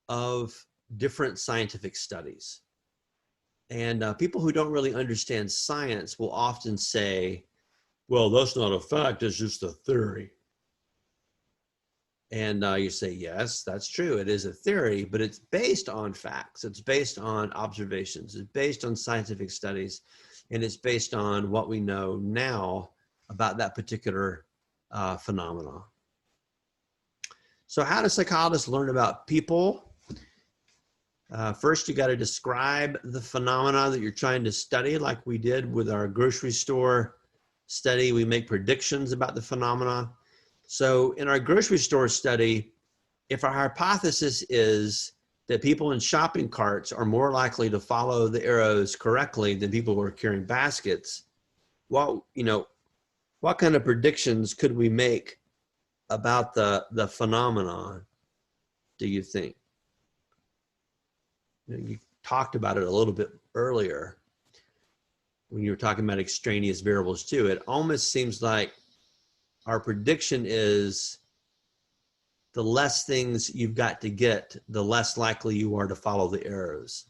of different scientific studies. And people who don't really understand science will often say, well, that's not a fact, it's just a theory. And you say, yes, that's true. It is a theory, but it's based on facts. It's based on observations. It's based on scientific studies. And it's based on what we know now about that particular phenomena. So how do psychologists learn about people? First, you got to describe the phenomena that you're trying to study, like we did with our grocery store study. We make predictions about the phenomena. So in our grocery store study, if our hypothesis is that people in shopping carts are more likely to follow the arrows correctly than people who are carrying baskets, what kind of predictions could we make about the phenomenon, do you think? You talked about it a little bit earlier when you were talking about extraneous variables too. It almost seems like our prediction is the less things you've got to get, the less likely you are to follow the arrows.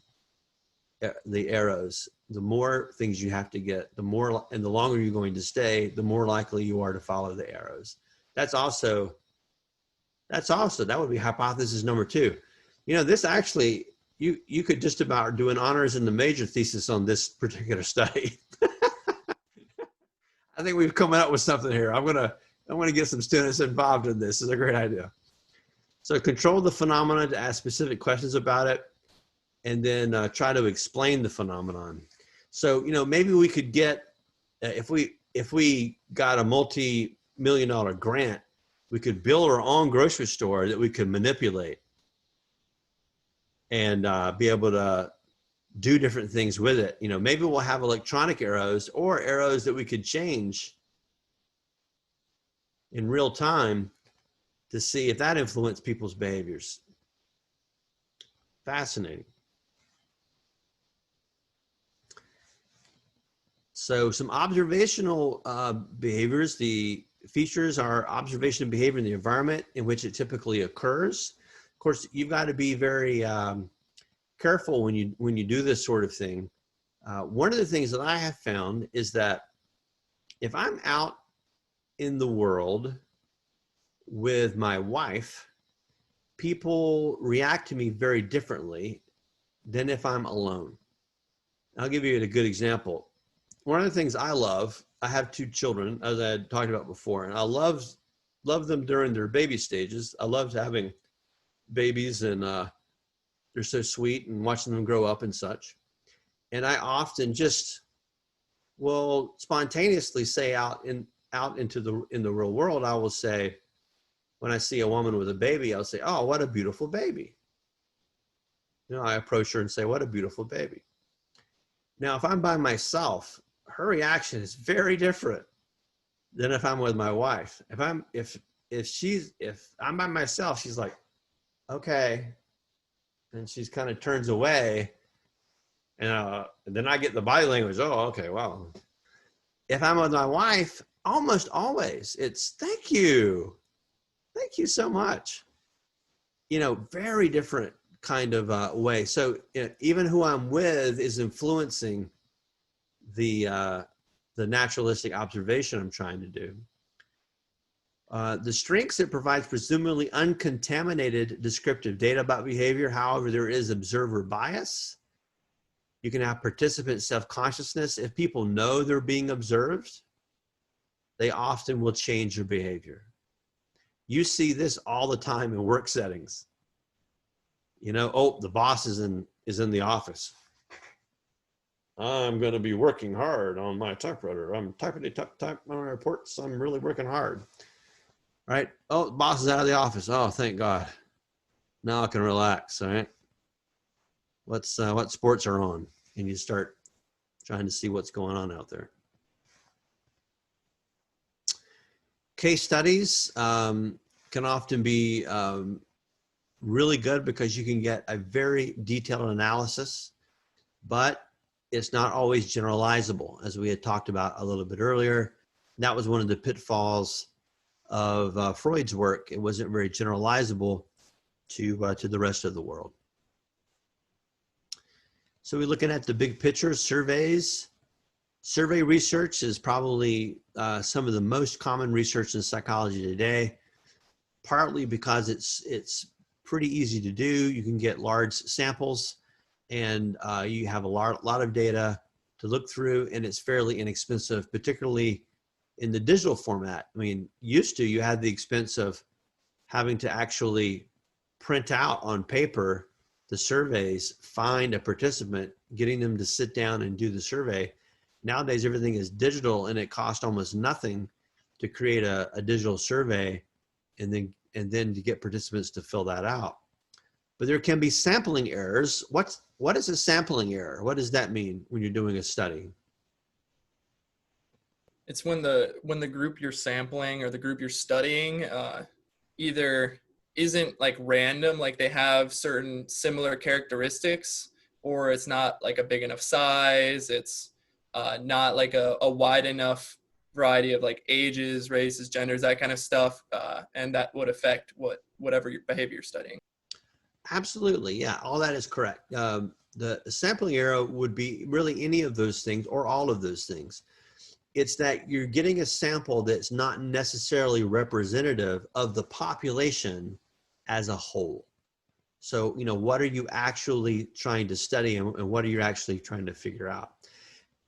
the more things you have to get, the more, and the longer you're going to stay, the more likely you are to follow the arrows. That would be hypothesis number 2. You know, this actually, you could just about do an honors in the major thesis on this particular study. I think we've come up with something here. I'm gonna get some students involved in this. It's a great idea. So control the phenomena to ask specific questions about it, and then try to explain the phenomenon. So, you know, maybe we could get, if we got a multi-million-dollar grant, we could build our own grocery store that we could manipulate and be able to do different things with it. You know, maybe we'll have electronic arrows or arrows that we could change in real time to see if that influenced people's behaviors. Fascinating. So some observational behaviors. The features are observation of behavior in the environment in which it typically occurs. Of course, you've got to be very careful when you do this sort of thing. One of the things that I have found is that if I'm out in the world with my wife, people react to me very differently than if I'm alone. I'll give you a good example. One of the things I love, I have 2 children, as I had talked about before, and I love them during their baby stages. I loved having babies, and they're so sweet, and watching them grow up and such. And I often just will spontaneously say in the real world, I will say, when I see a woman with a baby, I'll say, "Oh, what a beautiful baby." You know, I approach her and say, "What a beautiful baby." Now, if I'm by myself, her reaction is very different than if I'm with my wife. If I'm by myself, she's like, "Okay," and she's kind of turns away, and then I get the body language. Oh, okay, well. If I'm with my wife, almost always it's "Thank you so much." You know, very different kind of way. So even who I'm with is influencing the naturalistic observation I'm trying to do. The strengths, it provides presumably uncontaminated descriptive data about behavior. However, there is observer bias. You can have participant self-consciousness. If people know they're being observed, they often will change their behavior. You see this all the time in work settings. You know, oh, the boss is in the office. I'm going to be working hard on my typewriter. I'm typing my reports. I'm really working hard. Right? Oh, the boss is out of the office. Oh, thank God. Now I can relax. All right. What sports are on? And you start trying to see what's going on out there. Case studies can often be really good because you can get a very detailed analysis, but it's not always generalizable, as we had talked about a little bit earlier. That was one of the pitfalls of Freud's work. It wasn't very generalizable to the rest of the world. So we're looking at the big picture. Surveys. Survey research is probably some of the most common research in psychology today, partly because it's pretty easy to do. You can get large samples, and you have a lot of data to look through, and it's fairly inexpensive, particularly in the digital format. I mean, used to, you had the expense of having to actually print out on paper the surveys, find a participant, getting them to sit down and do the survey. Nowadays, everything is digital, and it costs almost nothing to create a digital survey and then to get participants to fill that out. But there can be sampling errors. What is a sampling error? What does that mean when you're doing a study? It's when the group you're sampling or the group you're studying either isn't like random, like they have certain similar characteristics, or it's not like a big enough size. It's not like a wide enough variety of like ages, races, genders, that kind of stuff, and that would affect whatever your behavior you're studying. Absolutely, yeah, all that is correct. The sampling error would be really any of those things or all of those things. It's that you're getting a sample that's not necessarily representative of the population as a whole. So, you know, what are you actually trying to study and what are you actually trying to figure out?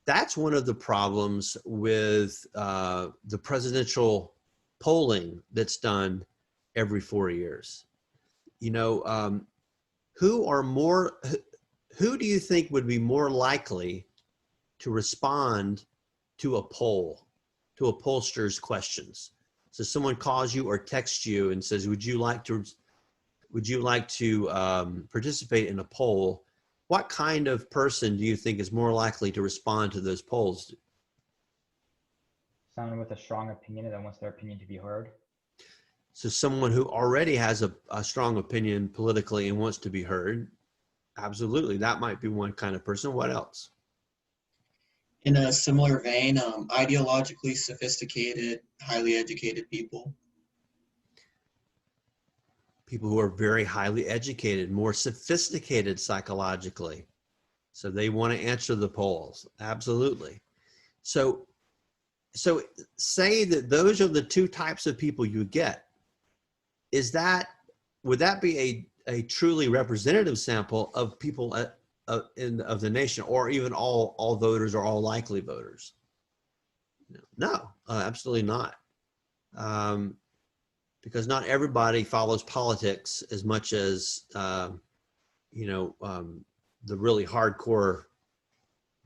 That's one of the problems with the presidential polling that's done every 4 years. You know, who do you think would be more likely to respond to a poll, to a pollster's questions? So someone calls you or texts you and says, would you like to participate in a poll? What kind of person do you think is more likely to respond to those polls? Someone with a strong opinion and wants their opinion to be heard. So someone who already has a strong opinion politically and wants to be heard. Absolutely, that might be one kind of person. What else? In a similar vein, ideologically sophisticated, highly educated people. People who are very highly educated, more sophisticated psychologically. So they want to answer the polls. Absolutely. So say that those are the two types of people you get. Would that be a truly representative sample of people of the nation, or even all voters or all likely voters? No, absolutely not. Because not everybody follows politics as much as, the really hardcore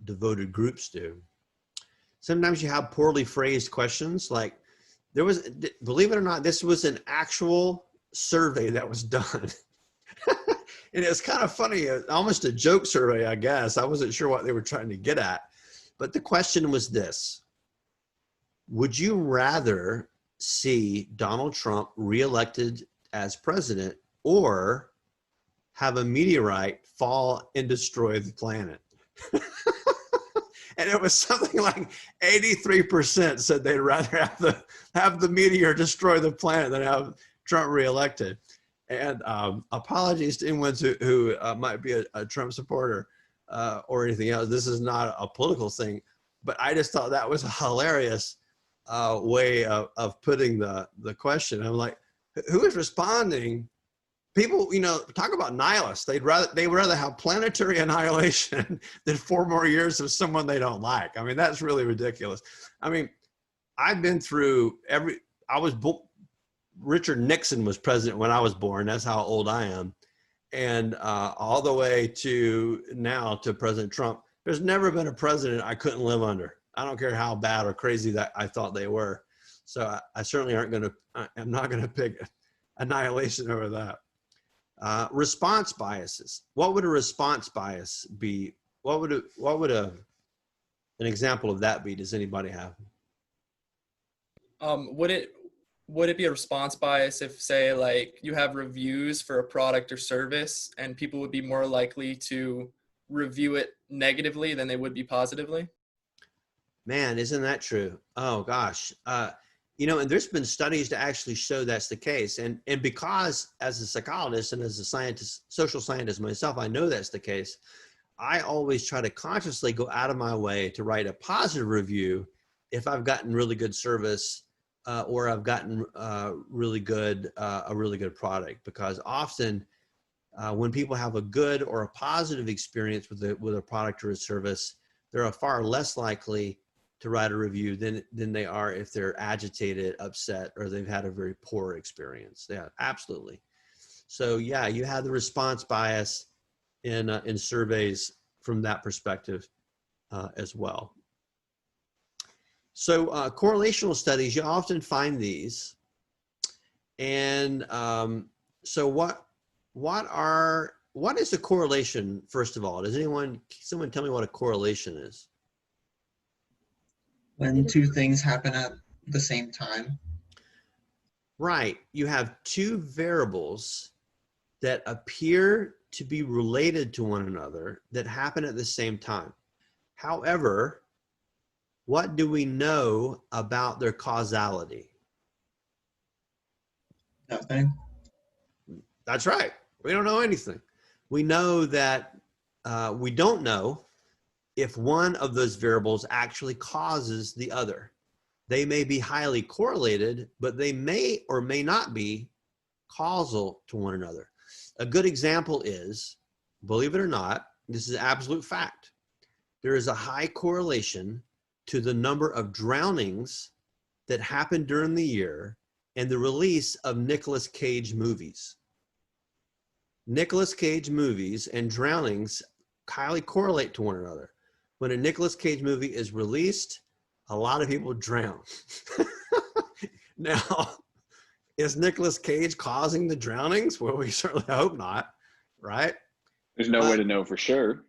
devoted groups do. Sometimes you have poorly phrased questions. Like believe it or not, this was an actual survey that was done. And it's kind of funny, almost a joke survey, I guess. I wasn't sure what they were trying to get at. But the question was this: would you rather see Donald Trump reelected as president or have a meteorite fall and destroy the planet? And it was something like 83% said they'd rather have the meteor destroy the planet than have Trump reelected. And apologies to anyone who might be a Trump supporter or anything else. This is not a political thing, but I just thought that was a hilarious way of putting the question. I'm like, who is responding? People, talk about nihilists. They would rather have planetary annihilation than 4 more years of someone they don't like. I mean, that's really ridiculous. I mean, I've been through Richard Nixon was president when I was born. That's how old I am. And all the way to now to President Trump, there's never been a president I couldn't live under. I don't care how bad or crazy that I thought they were. So I certainly I'm not going to pick annihilation over that. Response biases. What would a response bias be? What would an example of that be? Does anybody have? Would it be a response bias if, say, like you have reviews for a product or service and people would be more likely to review it negatively than they would be positively? Man, isn't that true? Oh gosh. And there's been studies to actually show that's the case. And because as a psychologist and as a scientist, social scientist myself, I know that's the case. I always try to consciously go out of my way to write a positive review if I've gotten really good service or I've gotten a really good product, because often when people have a good or a positive experience with a product or a service, they're far less likely to write a review than they are if they're agitated, upset, or they've had a very poor experience. Yeah, absolutely. So yeah, you have the response bias in surveys from that perspective as well. So correlational studies, you often find these. And so what is a correlation, first of all? Does someone tell me what a correlation is? When two things happen at the same time. Right. You have two variables that appear to be related to one another that happen at the same time. However, what do we know about their causality? Nothing. That's right. We don't know anything. We know that we don't know if one of those variables actually causes the other. They may be highly correlated, but they may or may not be causal to one another. A good example is, believe it or not, this is absolute fact. There is a high correlation to the number of drownings that happen during the year and the release of Nicolas Cage movies. Nicolas Cage movies and drownings highly correlate to one another. When a Nicolas Cage movie is released, a lot of people drown. Now, is Nicolas Cage causing the drownings? Well, we certainly hope not, right? There's no way to know for sure.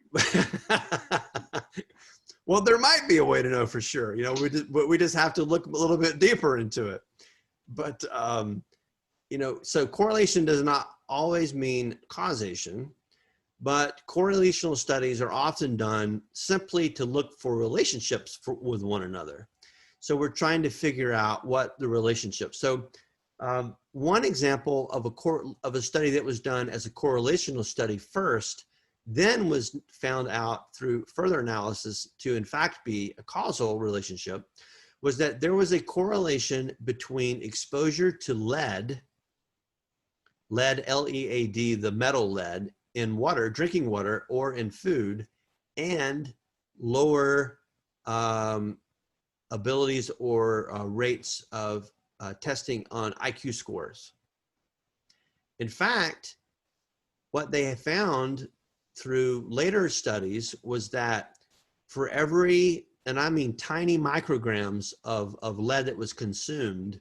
Well, there might be a way to know for sure. You know, we just have to look a little bit deeper into it. But, you know, so correlation does not always mean causation, but correlational studies are often done simply to look for relationships with one another. So we're trying to figure out what the relationship. So one example of a study that was done as a correlational study first, then was found out through further analysis to in fact be a causal relationship, was that there was a correlation between exposure to lead, L-E-A-D, the metal lead, in water, drinking water, or in food, and lower abilities or rates of testing on IQ scores. In fact, what they have found through later studies was that for every, and I mean tiny micrograms of lead that was consumed,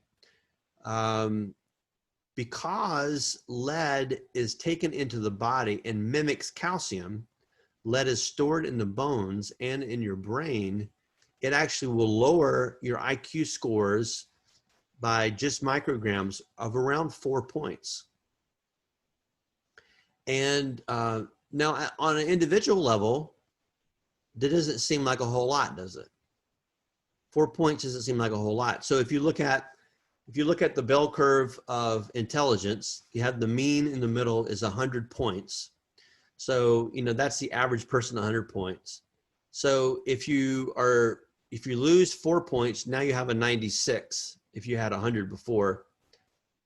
because lead is taken into the body and mimics calcium, lead is stored in the bones and in your brain, it actually will lower your IQ scores by just micrograms of around 4 points. And now on an individual level, that doesn't seem like a whole lot, does it? 4 points doesn't seem like a whole lot. So if you look at the bell curve of intelligence, you have the mean in the middle is 100 points. So, you know, that's the average person, 100 points. So if you lose 4 points, now you have a 96. If you had 100 before,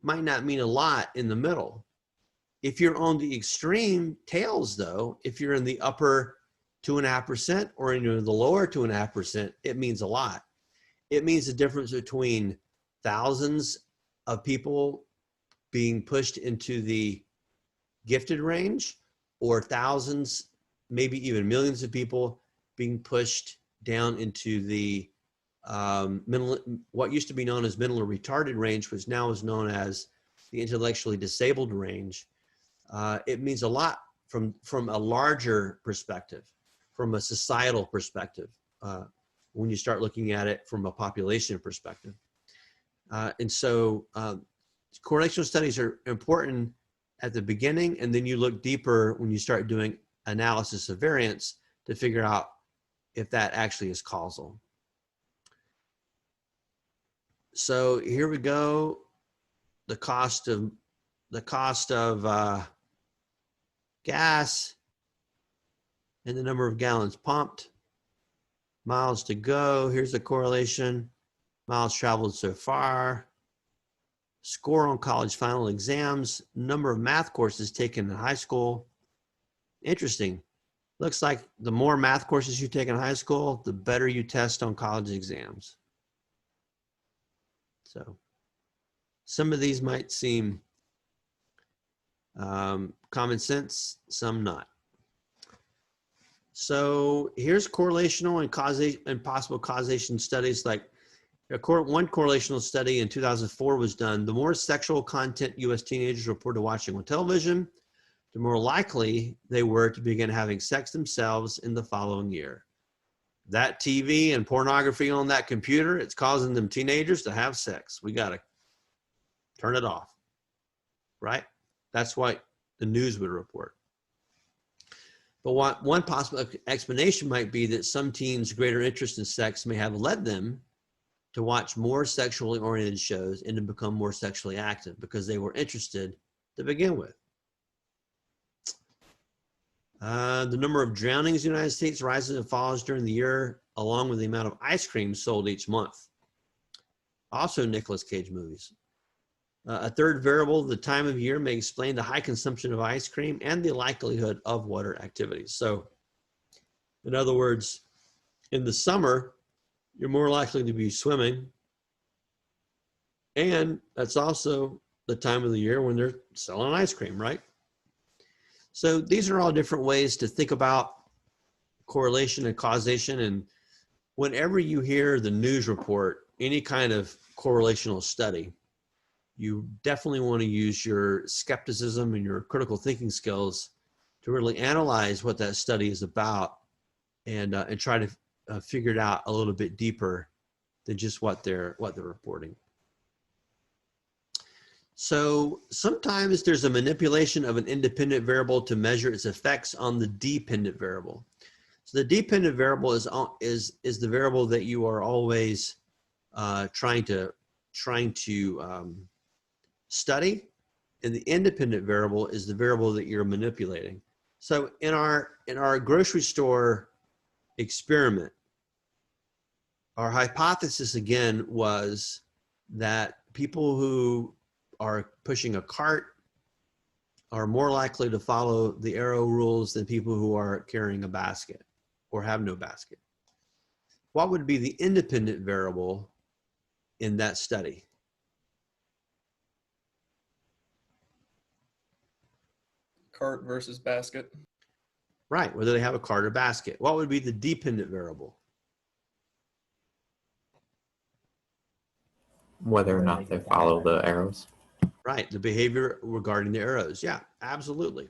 might not mean a lot in the middle. If you're on the extreme tails though, if you're in the upper 2.5% or in the lower 2.5%, it means a lot. It means the difference between thousands of people being pushed into the gifted range, or thousands, maybe even millions of people being pushed down into the what used to be known as mentally retarded range, which now is known as the intellectually disabled range. It means a lot from a larger perspective, from a societal perspective, when you start looking at it from a population perspective. And so correlational studies are important at the beginning, and then you look deeper when you start doing analysis of variance to figure out if that actually is causal. So here we go. The cost of gas and the number of gallons pumped, miles to go. Here's the correlation. Miles traveled so far, score on college final exams, number of math courses taken in high school. Interesting. Looks like the more math courses you take in high school, the better you test on college exams. So some of these might seem common sense, some not. So here's correlational and causation and possible causation studies. Like one correlational study in 2004 was done. The more sexual content U.S. teenagers reported watching on television, the more likely they were to begin having sex themselves in the following year. That TV and pornography on that computer, it's causing them teenagers to have sex. We got to turn it off, right? That's what the news would report. But one possible explanation might be that some teens' greater interest in sex may have led them to watch more sexually oriented shows and to become more sexually active because they were interested to begin with. The number of drownings in the United States rises and falls during the year, along with the amount of ice cream sold each month. Also Nicolas Cage movies. A third variable, the time of year, may explain the high consumption of ice cream and the likelihood of water activities. So, in other words, in the summer, you're more likely to be swimming. And that's also the time of the year when they're selling ice cream, right? So these are all different ways to think about correlation and causation. And whenever you hear the news report, any kind of correlational study, you definitely want to use your skepticism and your critical thinking skills to really analyze what that study is about and try to figure it out a little bit deeper than just what they're reporting. So sometimes there's a manipulation of an independent variable to measure its effects on the dependent variable. So the dependent variable is the variable that you are always trying to study, and the independent variable is the variable that you're manipulating. So in our grocery store experiment, our hypothesis again was that people who are pushing a cart are more likely to follow the arrow rules than people who are carrying a basket or have no basket. What would be the independent variable in that study? Cart versus basket. Right, whether they have a cart or basket. What would be the dependent variable? Whether or not they follow the arrows. Right, the behavior regarding the arrows. Yeah, absolutely.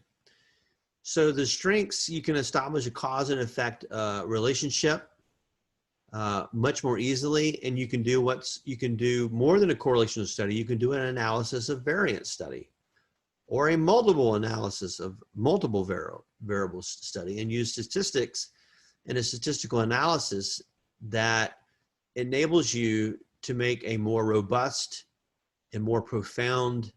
So the strengths, you can establish a cause and effect relationship much more easily, and you can do more than a correlational study. You can do an analysis of variance study, or a multiple analysis of multiple variables study, and use statistics and a statistical analysis that enables you to make a more robust and more profound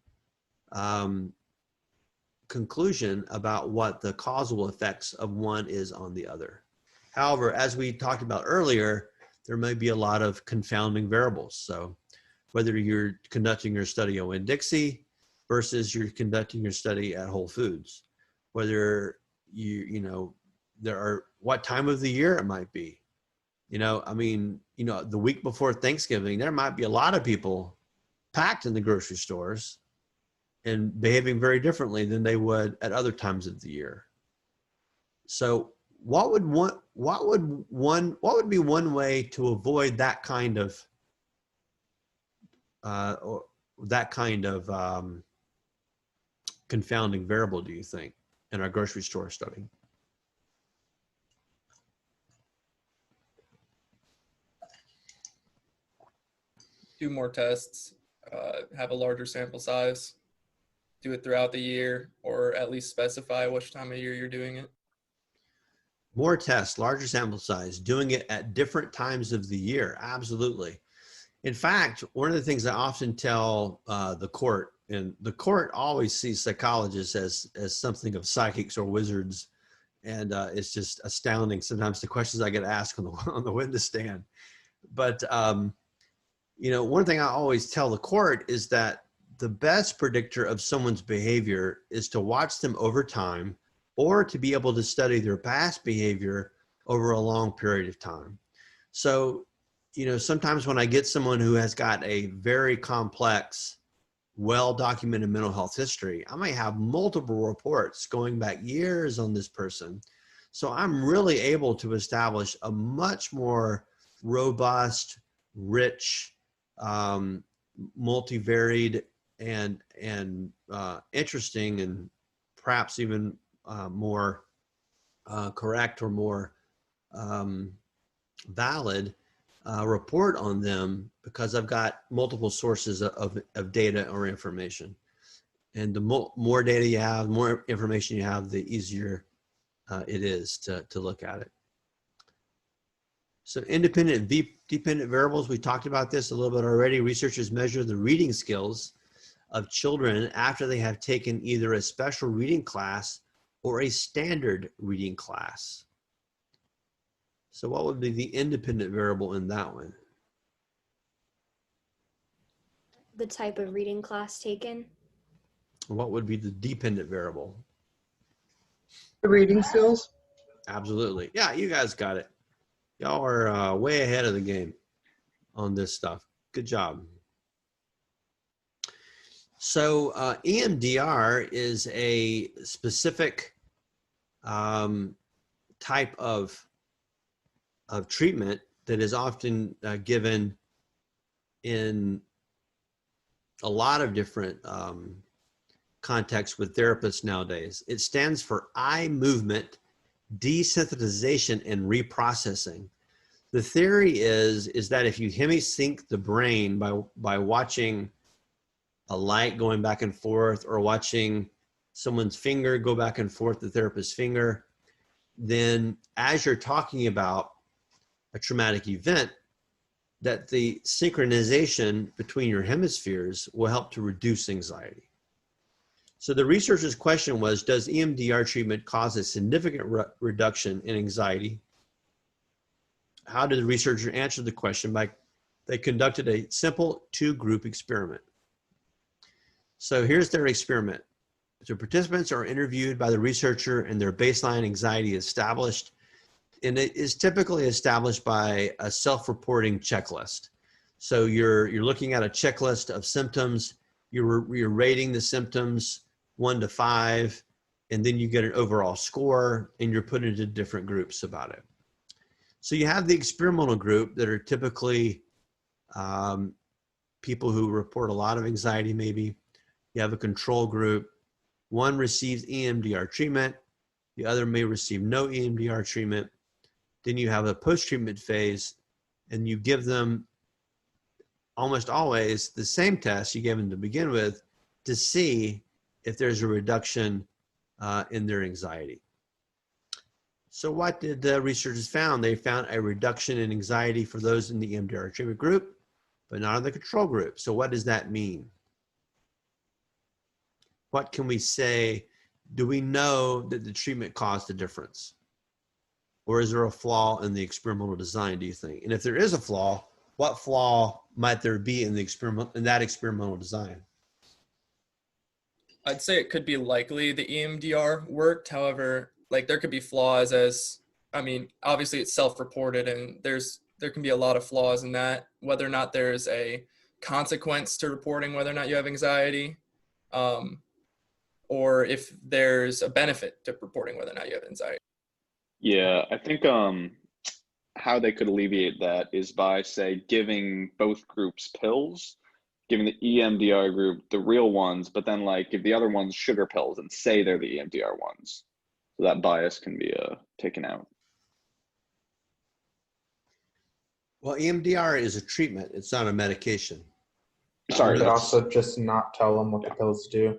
conclusion about what the causal effects of one is on the other. However, as we talked about earlier, there may be a lot of confounding variables. So whether you're conducting your study at Winn-Dixie versus you're conducting your study at Whole Foods, whether there are, what time of the year it might be. The week before Thanksgiving, there might be a lot of people packed in the grocery stores and behaving very differently than they would at other times of the year. So what would be one way to avoid that kind of confounding variable, do you think, in our grocery store study? Do more tests, have a larger sample size, do it throughout the year, or at least specify which time of year you're doing it. More tests, larger sample size, doing it at different times of the year. Absolutely. In fact, one of the things I often tell the court, and the court always sees psychologists as something of psychics or wizards, and it's just astounding sometimes the questions I get asked on the witness stand. But one thing I always tell the court is that the best predictor of someone's behavior is to watch them over time, or to be able to study their past behavior over a long period of time. So, sometimes when I get someone who has got a very complex, well-documented mental health history, I may have multiple reports going back years on this person. So I'm really able to establish a much more robust, rich, multivariate, and interesting, and perhaps even more correct or more valid report on them, because I've got multiple sources of data or information. And the more data you have, more information you have, the easier it is to look at it. So independent, dependent variables, we talked about this a little bit already. Researchers measure the reading skills of children after they have taken either a special reading class or a standard reading class? So what would be the independent variable in that one? The type of reading class taken. What would be the dependent variable? The reading skills. Absolutely. Yeah, you guys got it. Y'all are way ahead of the game on this stuff. Good job. So EMDR is a specific type of treatment that is often given in a lot of different contexts with therapists nowadays. It stands for eye movement desensitization and reprocessing. The theory is that if you hemisync the brain by watching a light going back and forth, or watching someone's finger go back and forth, the therapist's finger, then as you're talking about a traumatic event, that the synchronization between your hemispheres will help to reduce anxiety. So the researcher's question was, does EMDR treatment cause a significant reduction in anxiety? How did the researcher answer the question? They conducted a simple 2-group experiment. So here's their experiment. The participants are interviewed by the researcher and their baseline anxiety is established. And it is typically established by a self-reporting checklist. So you're looking at a checklist of symptoms, you're rating the symptoms 1 to 5, and then you get an overall score, and you're put into different groups about it. So you have the experimental group that are typically people who report a lot of anxiety maybe. You have a control group. One receives EMDR treatment. The other may receive no EMDR treatment. Then you have a post-treatment phase, and you give them almost always the same test you gave them to begin with to see if there's a reduction in their anxiety. So what did the researchers found? They found a reduction in anxiety for those in the EMDR treatment group, but not in the control group. So what does that mean? What can we say? Do we know that the treatment caused a difference? Or is there a flaw in the experimental design, do you think? And if there is a flaw, what flaw might there be in that experimental design? I'd say it could be likely the EMDR worked. However, like there could be flaws obviously it's self-reported and there can be a lot of flaws in that, whether or not there's a consequence to reporting whether or not you have anxiety, or if there's a benefit to reporting whether or not you have anxiety. Yeah, I think how they could alleviate that is by, say, giving both groups pills, giving the EMDR group the real ones, but then like give the other ones sugar pills and say they're the EMDR ones. So that bias can be taken out. Well, EMDR is a treatment. It's not a medication. Sorry. You could also just not tell them what the pills do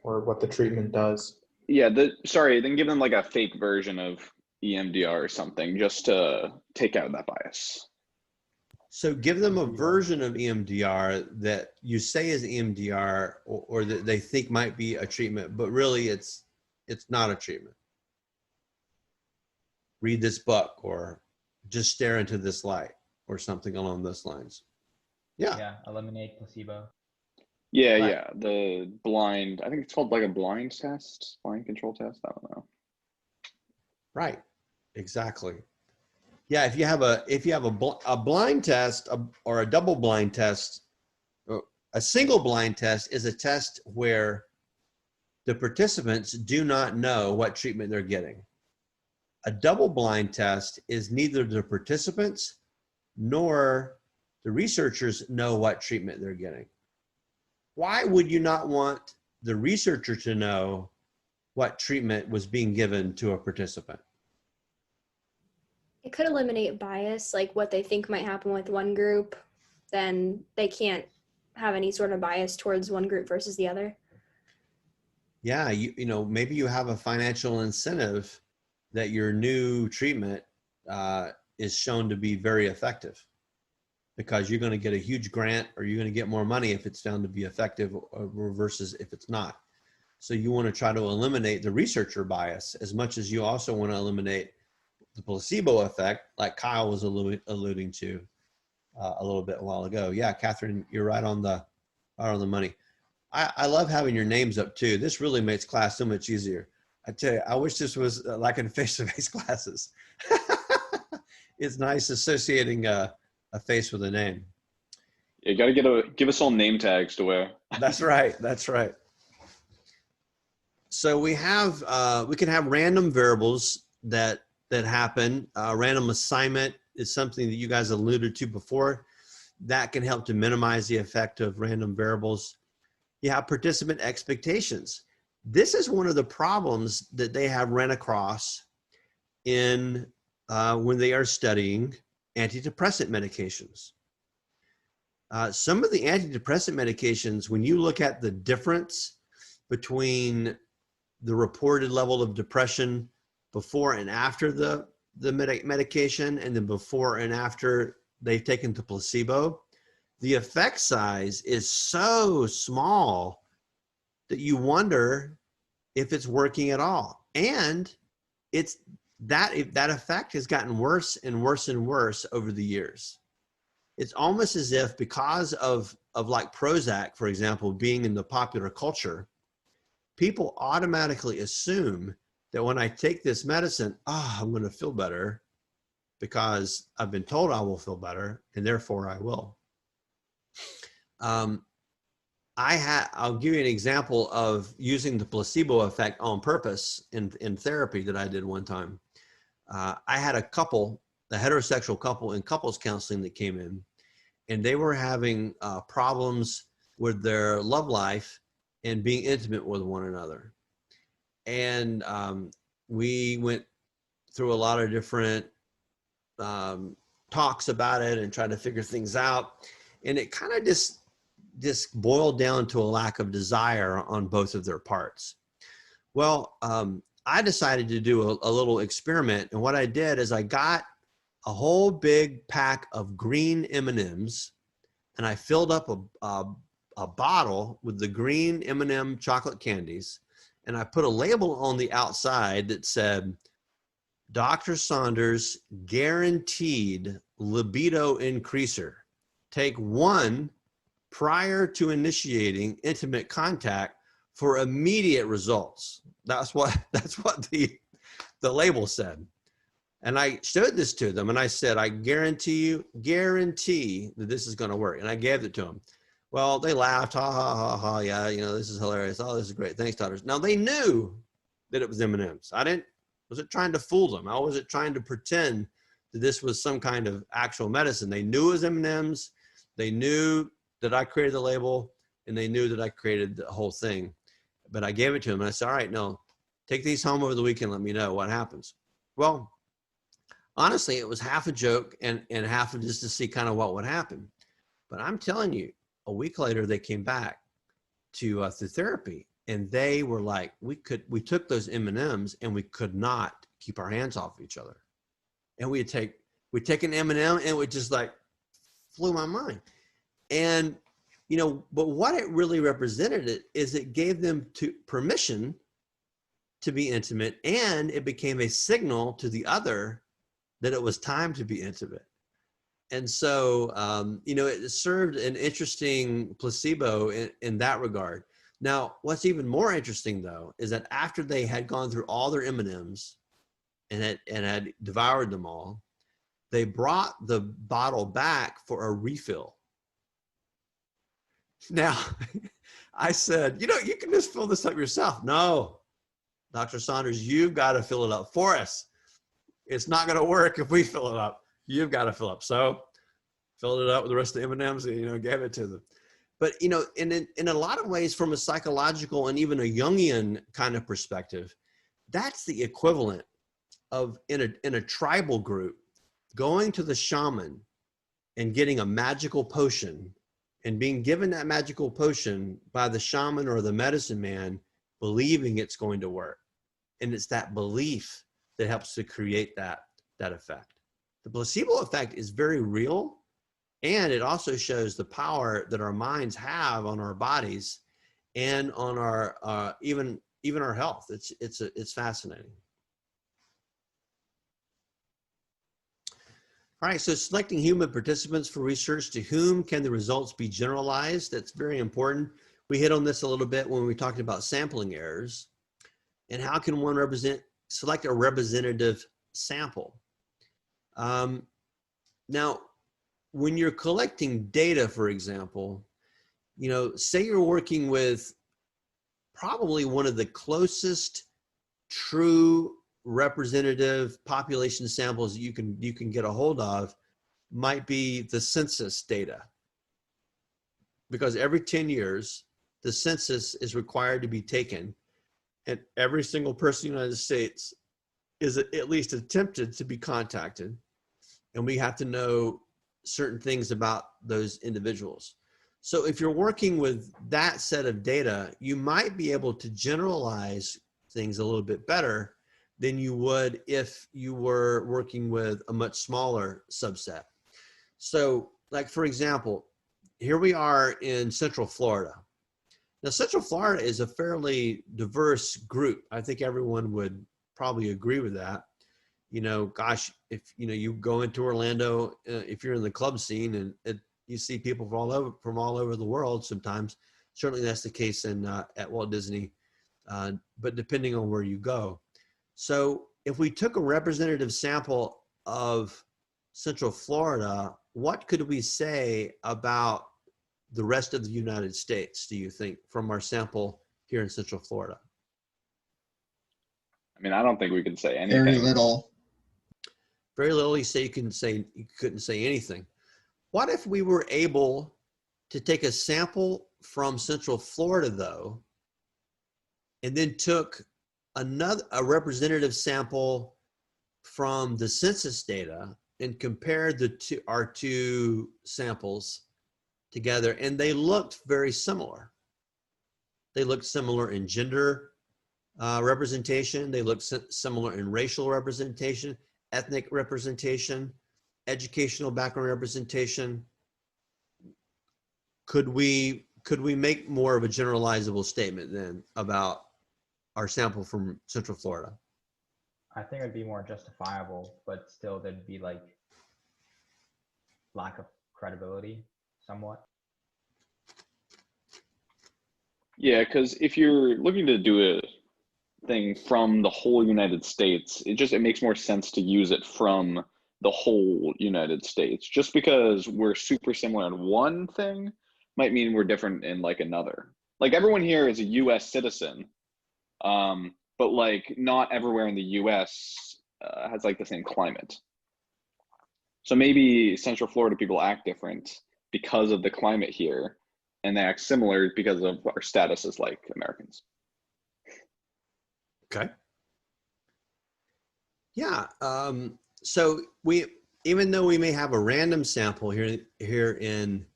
or what the treatment does. Yeah, then give them like a fake version of EMDR or something just to take out that bias. So give them a version of EMDR that you say is EMDR or that they think might be a treatment, but really it's not a treatment. Read this book or just stare into this light or something along those lines. Yeah, eliminate placebo. Yeah, the blind, I think it's called like a blind test, blind control test, I don't know. Right, exactly. Yeah, if you have a blind test or a double blind test, a single blind test is a test where the participants do not know what treatment they're getting. A double blind test is neither the participants nor the researchers know what treatment they're getting. Why would you not want the researcher to know what treatment was being given to a participant? It could eliminate bias, like what they think might happen with one group, then they can't have any sort of bias towards one group versus the other. Yeah, you know, maybe you have a financial incentive that your new treatment is shown to be very effective because you're going to get a huge grant or you're going to get more money if it's found to be effective versus if it's not. So you want to try to eliminate the researcher bias as much as you also want to eliminate the placebo effect, like Kyle was alluding to a little bit a while ago. Yeah, Catherine, you're right on the money. I love having your names up too. This really makes class so much easier. I tell you, I wish this was like in face-to-face classes. It's nice associating a face with a name. You got to give us all name tags to wear. That's right. That's right. So we can have random variables that happen. Random assignment is something that you guys alluded to before. That can help to minimize the effect of random variables. You have participant expectations. This is one of the problems that they have ran across in when they are studying antidepressant medications. Some of the antidepressant medications, when you look at the difference between the reported level of depression before and after the medication, and then before and after they've taken the placebo, the effect size is so small that you wonder if it's working at all. And it's that effect has gotten worse and worse and worse over the years. It's almost as if because of like Prozac, for example, being in the popular culture, people automatically assume that when I take this medicine, I'm going to feel better because I've been told I will feel better, and therefore I will. I'll give you an example of using the placebo effect on purpose in therapy that I did one time. I had a heterosexual couple in couples counseling that came in, and they were having problems with their love life and being intimate with one another. And we went through a lot of different talks about it and tried to figure things out. And it kind of just boiled down to a lack of desire on both of their parts. Well, I decided to do a little experiment. And what I did is I got a whole big pack of green M&Ms, and I filled up a bottle with the green M&M chocolate candies. And I put a label on the outside that said, Dr. Saunders guaranteed libido increaser. Take one prior to initiating intimate contact for immediate results. That's what the label said. And I showed this to them and I said, I guarantee that this is going to work. And I gave it to them. Well, they laughed, ha, ha, ha, ha, yeah, this is hilarious. Oh, this is great. Thanks, daughters. Now, they knew that it was M&Ms. I wasn't trying to fool them. I wasn't trying to pretend that this was some kind of actual medicine. They knew it was M&Ms. They knew that I created the label, and they knew that I created the whole thing. But I gave it to them, and I said, all right, no, take these home over the weekend. Let me know what happens. Well, honestly, it was half a joke and half of just to see kind of what would happen. But I'm telling you, a week later, they came back to therapy, and they were like, we took those M&Ms and we could not keep our hands off each other. And we'd take an M&M and it would just like flew my mind. And, but what it really represented is it gave them permission to be intimate, and it became a signal to the other that it was time to be intimate. And so, it served an interesting placebo in that regard. Now, what's even more interesting, though, is that after they had gone through all their M&Ms and had devoured them all, they brought the bottle back for a refill. Now, I said, you can just fill this up yourself. No, Dr. Saunders, you've got to fill it up for us. It's not going to work if we fill it up. You've got to fill up. So filled it up with the rest of the M&Ms and, gave it to them. But, in a lot of ways, from a psychological and even a Jungian kind of perspective, that's the equivalent of in a tribal group, going to the shaman and getting a magical potion and being given that magical potion by the shaman or the medicine man, believing it's going to work. And it's that belief that helps to create that effect. The placebo effect is very real, and it also shows the power that our minds have on our bodies. and on our even our health. It's fascinating. All right, so selecting human participants for research, to whom can the results be generalized? That's very important. We hit on this a little bit when we talked about sampling errors. And how can one select a representative sample? Now, when you're collecting data, for example, say you're working with probably one of the closest true representative population samples you can get a hold of might be the census data, because every 10 years the census is required to be taken, and every single person in the United States is at least attempted to be contacted, and we have to know certain things about those individuals. So if you're working with that set of data, you might be able to generalize things a little bit better than you would if you were working with a much smaller subset. So, like, for example, here we are in Central Florida. Now, Central Florida is a fairly diverse group. I think everyone would probably agree with that. Gosh, if you go into Orlando, if you're in the club scene, and you see people from all over the world sometimes. Certainly that's the case at Walt Disney, but depending on where you go. So if we took a representative sample of Central Florida, what could we say about the rest of the United States, do you think, from our sample here in Central Florida? I mean, I don't think we can say anything. Very little. Very little. You couldn't say anything. What if we were able to take a sample from Central Florida, though, and then took a representative sample from the census data and compared our two samples together, and they looked very similar. They looked similar in gender representation. They looked similar in racial representation, ethnic representation, educational background representation. Could we make more of a generalizable statement then about our sample from Central Florida? I think it'd be more justifiable, but still there'd be like lack of credibility somewhat. Yeah, because if you're looking to do a thing from the whole United States, it makes more sense to use it from the whole United States. Just because we're super similar in one thing might mean we're different in like another. Like everyone here is a US citizen, but like not everywhere in the US has like the same climate. So maybe Central Florida people act different because of the climate here, and they act similar because of our status as like Americans. Okay. Yeah. So even though we may have a random sample here in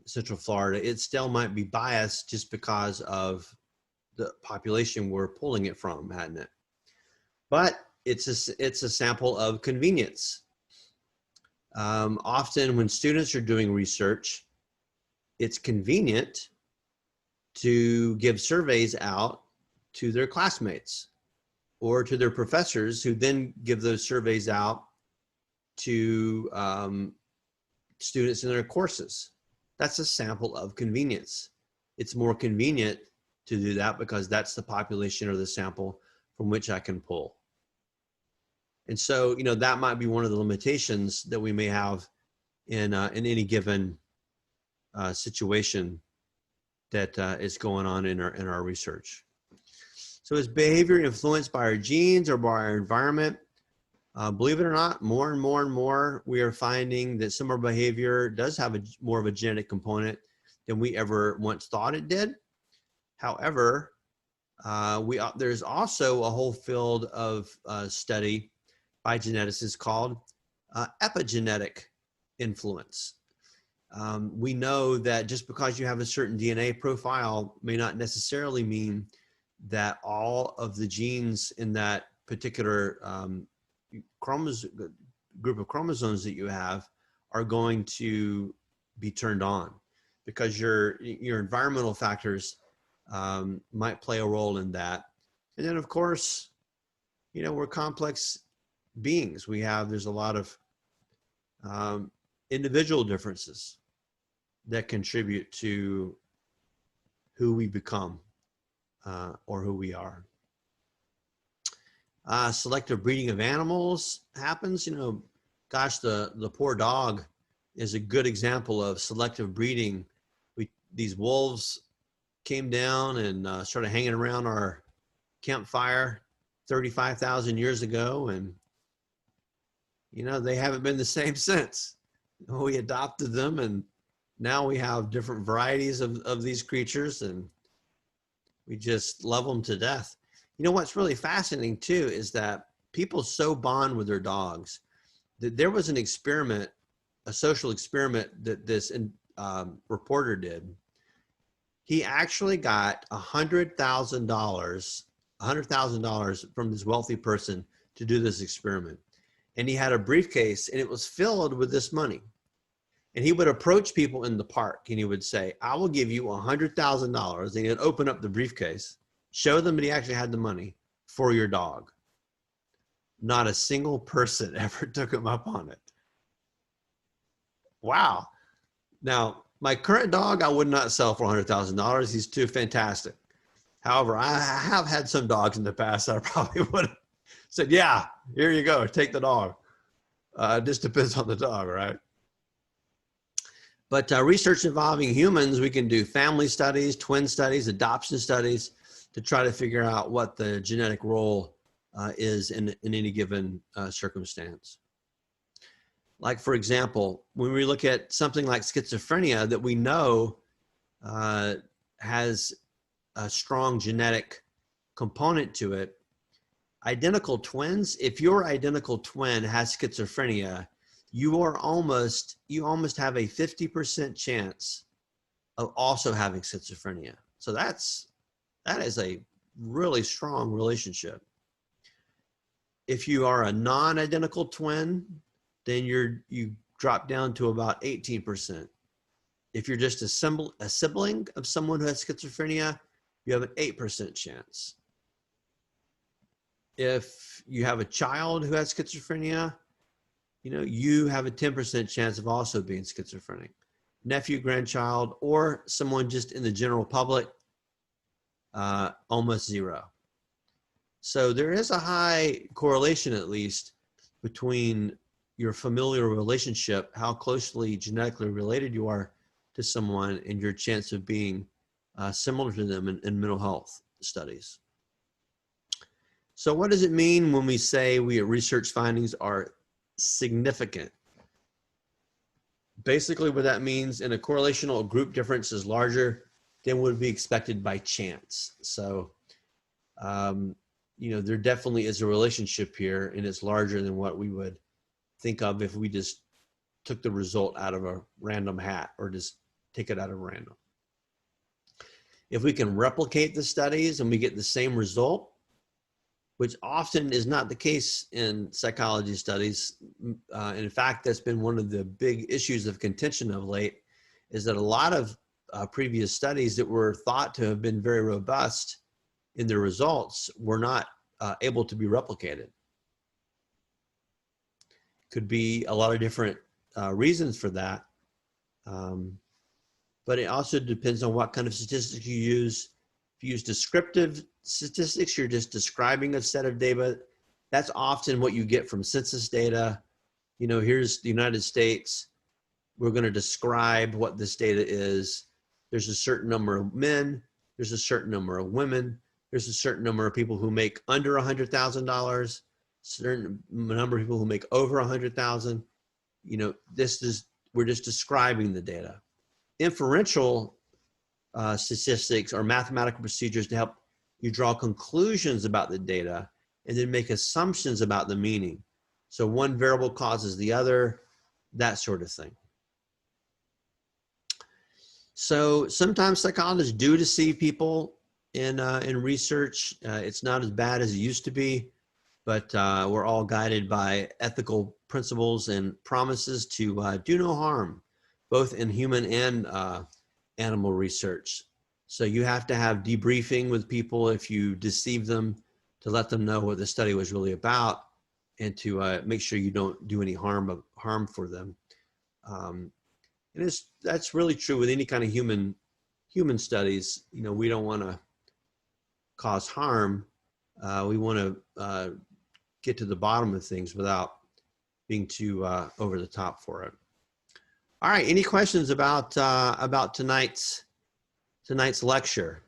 Central Florida, it still might be biased just because of the population we're pulling it from, hadn't it? But it's a sample of convenience. Often when students are doing research, it's convenient to give surveys out to their classmates or to their professors, who then give those surveys out to students in their courses. That's a sample of convenience. It's more convenient to do that because that's the population or the sample from which I can pull. And so, that might be one of the limitations that we may have in any given situation that is going on in our research. So is behavior influenced by our genes or by our environment? Believe it or not, more and more, we are finding that some of our behavior does have more of a genetic component than we ever once thought it did. However, there's also a whole field of study by geneticists called epigenetic influence. We know that just because you have a certain DNA profile may not necessarily mean that all of the genes in that particular group of chromosomes that you have are going to be turned on. because your environmental factors might play a role in that. And then, of course, we're complex beings. There's a lot of individual differences that contribute to who we become or who we are. Selective breeding of animals happens. Gosh, the poor dog is a good example of selective breeding. These wolves came down and started hanging around our campfire 35,000 years ago, and they haven't been the same since. We adopted them, and now we have different varieties of these creatures, and we just love them to death. What's really fascinating too is that people so bond with their dogs that there was an experiment, a social experiment that this reporter did. He actually got $100,000 from this wealthy person to do this experiment. And he had a briefcase and it was filled with this money. And he would approach people in the park and he would say, I will give you $100,000. And he'd open up the briefcase, show them that he actually had the money for your dog. Not a single person ever took him up on it. Wow. Now, my current dog, I would not sell for $100,000. He's too fantastic. However, I have had some dogs in the past that I probably would have said, yeah, here you go, take the dog. It just depends on the dog, right? But research involving humans, we can do family studies, twin studies, adoption studies to try to figure out what the genetic role is in any given circumstance. Like, for example, when we look at something like schizophrenia that we know has a strong genetic component to it, identical twins, if your identical twin has schizophrenia, you almost have a 50% chance of also having schizophrenia. So that is a really strong relationship. If you are a non-identical twin, then you drop down to about 18%. If you're just a sibling of someone who has schizophrenia, you have an 8% chance. If you have a child who has schizophrenia, you have a 10% chance of also being schizophrenic. Nephew, grandchild, or someone just in the general public, almost zero. So there is a high correlation, at least, between your familial relationship, how closely genetically related you are to someone, and your chance of being similar to them in mental health studies. So what does it mean when we say research findings are significant? Basically what that means, in a correlational group difference is larger than would be expected by chance. So, there definitely is a relationship here, and it's larger than what we would think of if we just took the result out of a random hat or just take it out of random. If we can replicate the studies and we get the same result, which often is not the case in psychology studies. In fact, that's been one of the big issues of contention of late, is that a lot of previous studies that were thought to have been very robust in their results were not able to be replicated. Could be a lot of different reasons for that. But it also depends on what kind of statistics you use. If you use descriptive statistics, you're just describing a set of data. That's often what you get from census data. Here's the United States. We're going to describe what this data is. There's a certain number of men. There's a certain number of women. There's a certain number of people who make under $100,000. Certain number of people who make over 100,000. We're just describing the data. Inferential statistics are mathematical procedures to help you draw conclusions about the data and then make assumptions about the meaning. So one variable causes the other, that sort of thing. So sometimes psychologists do deceive people in research. It's not as bad as it used to be, but we're all guided by ethical principles and promises to do no harm, both in human and animal research. So you have to have debriefing with people if you deceive them, to let them know what the study was really about, and to make sure you don't do any harm for them. And that's really true with any kind of human studies. You know, we don't want to cause harm. We want to get to the bottom of things without being too over the top for it. All right, any questions about tonight's lecture?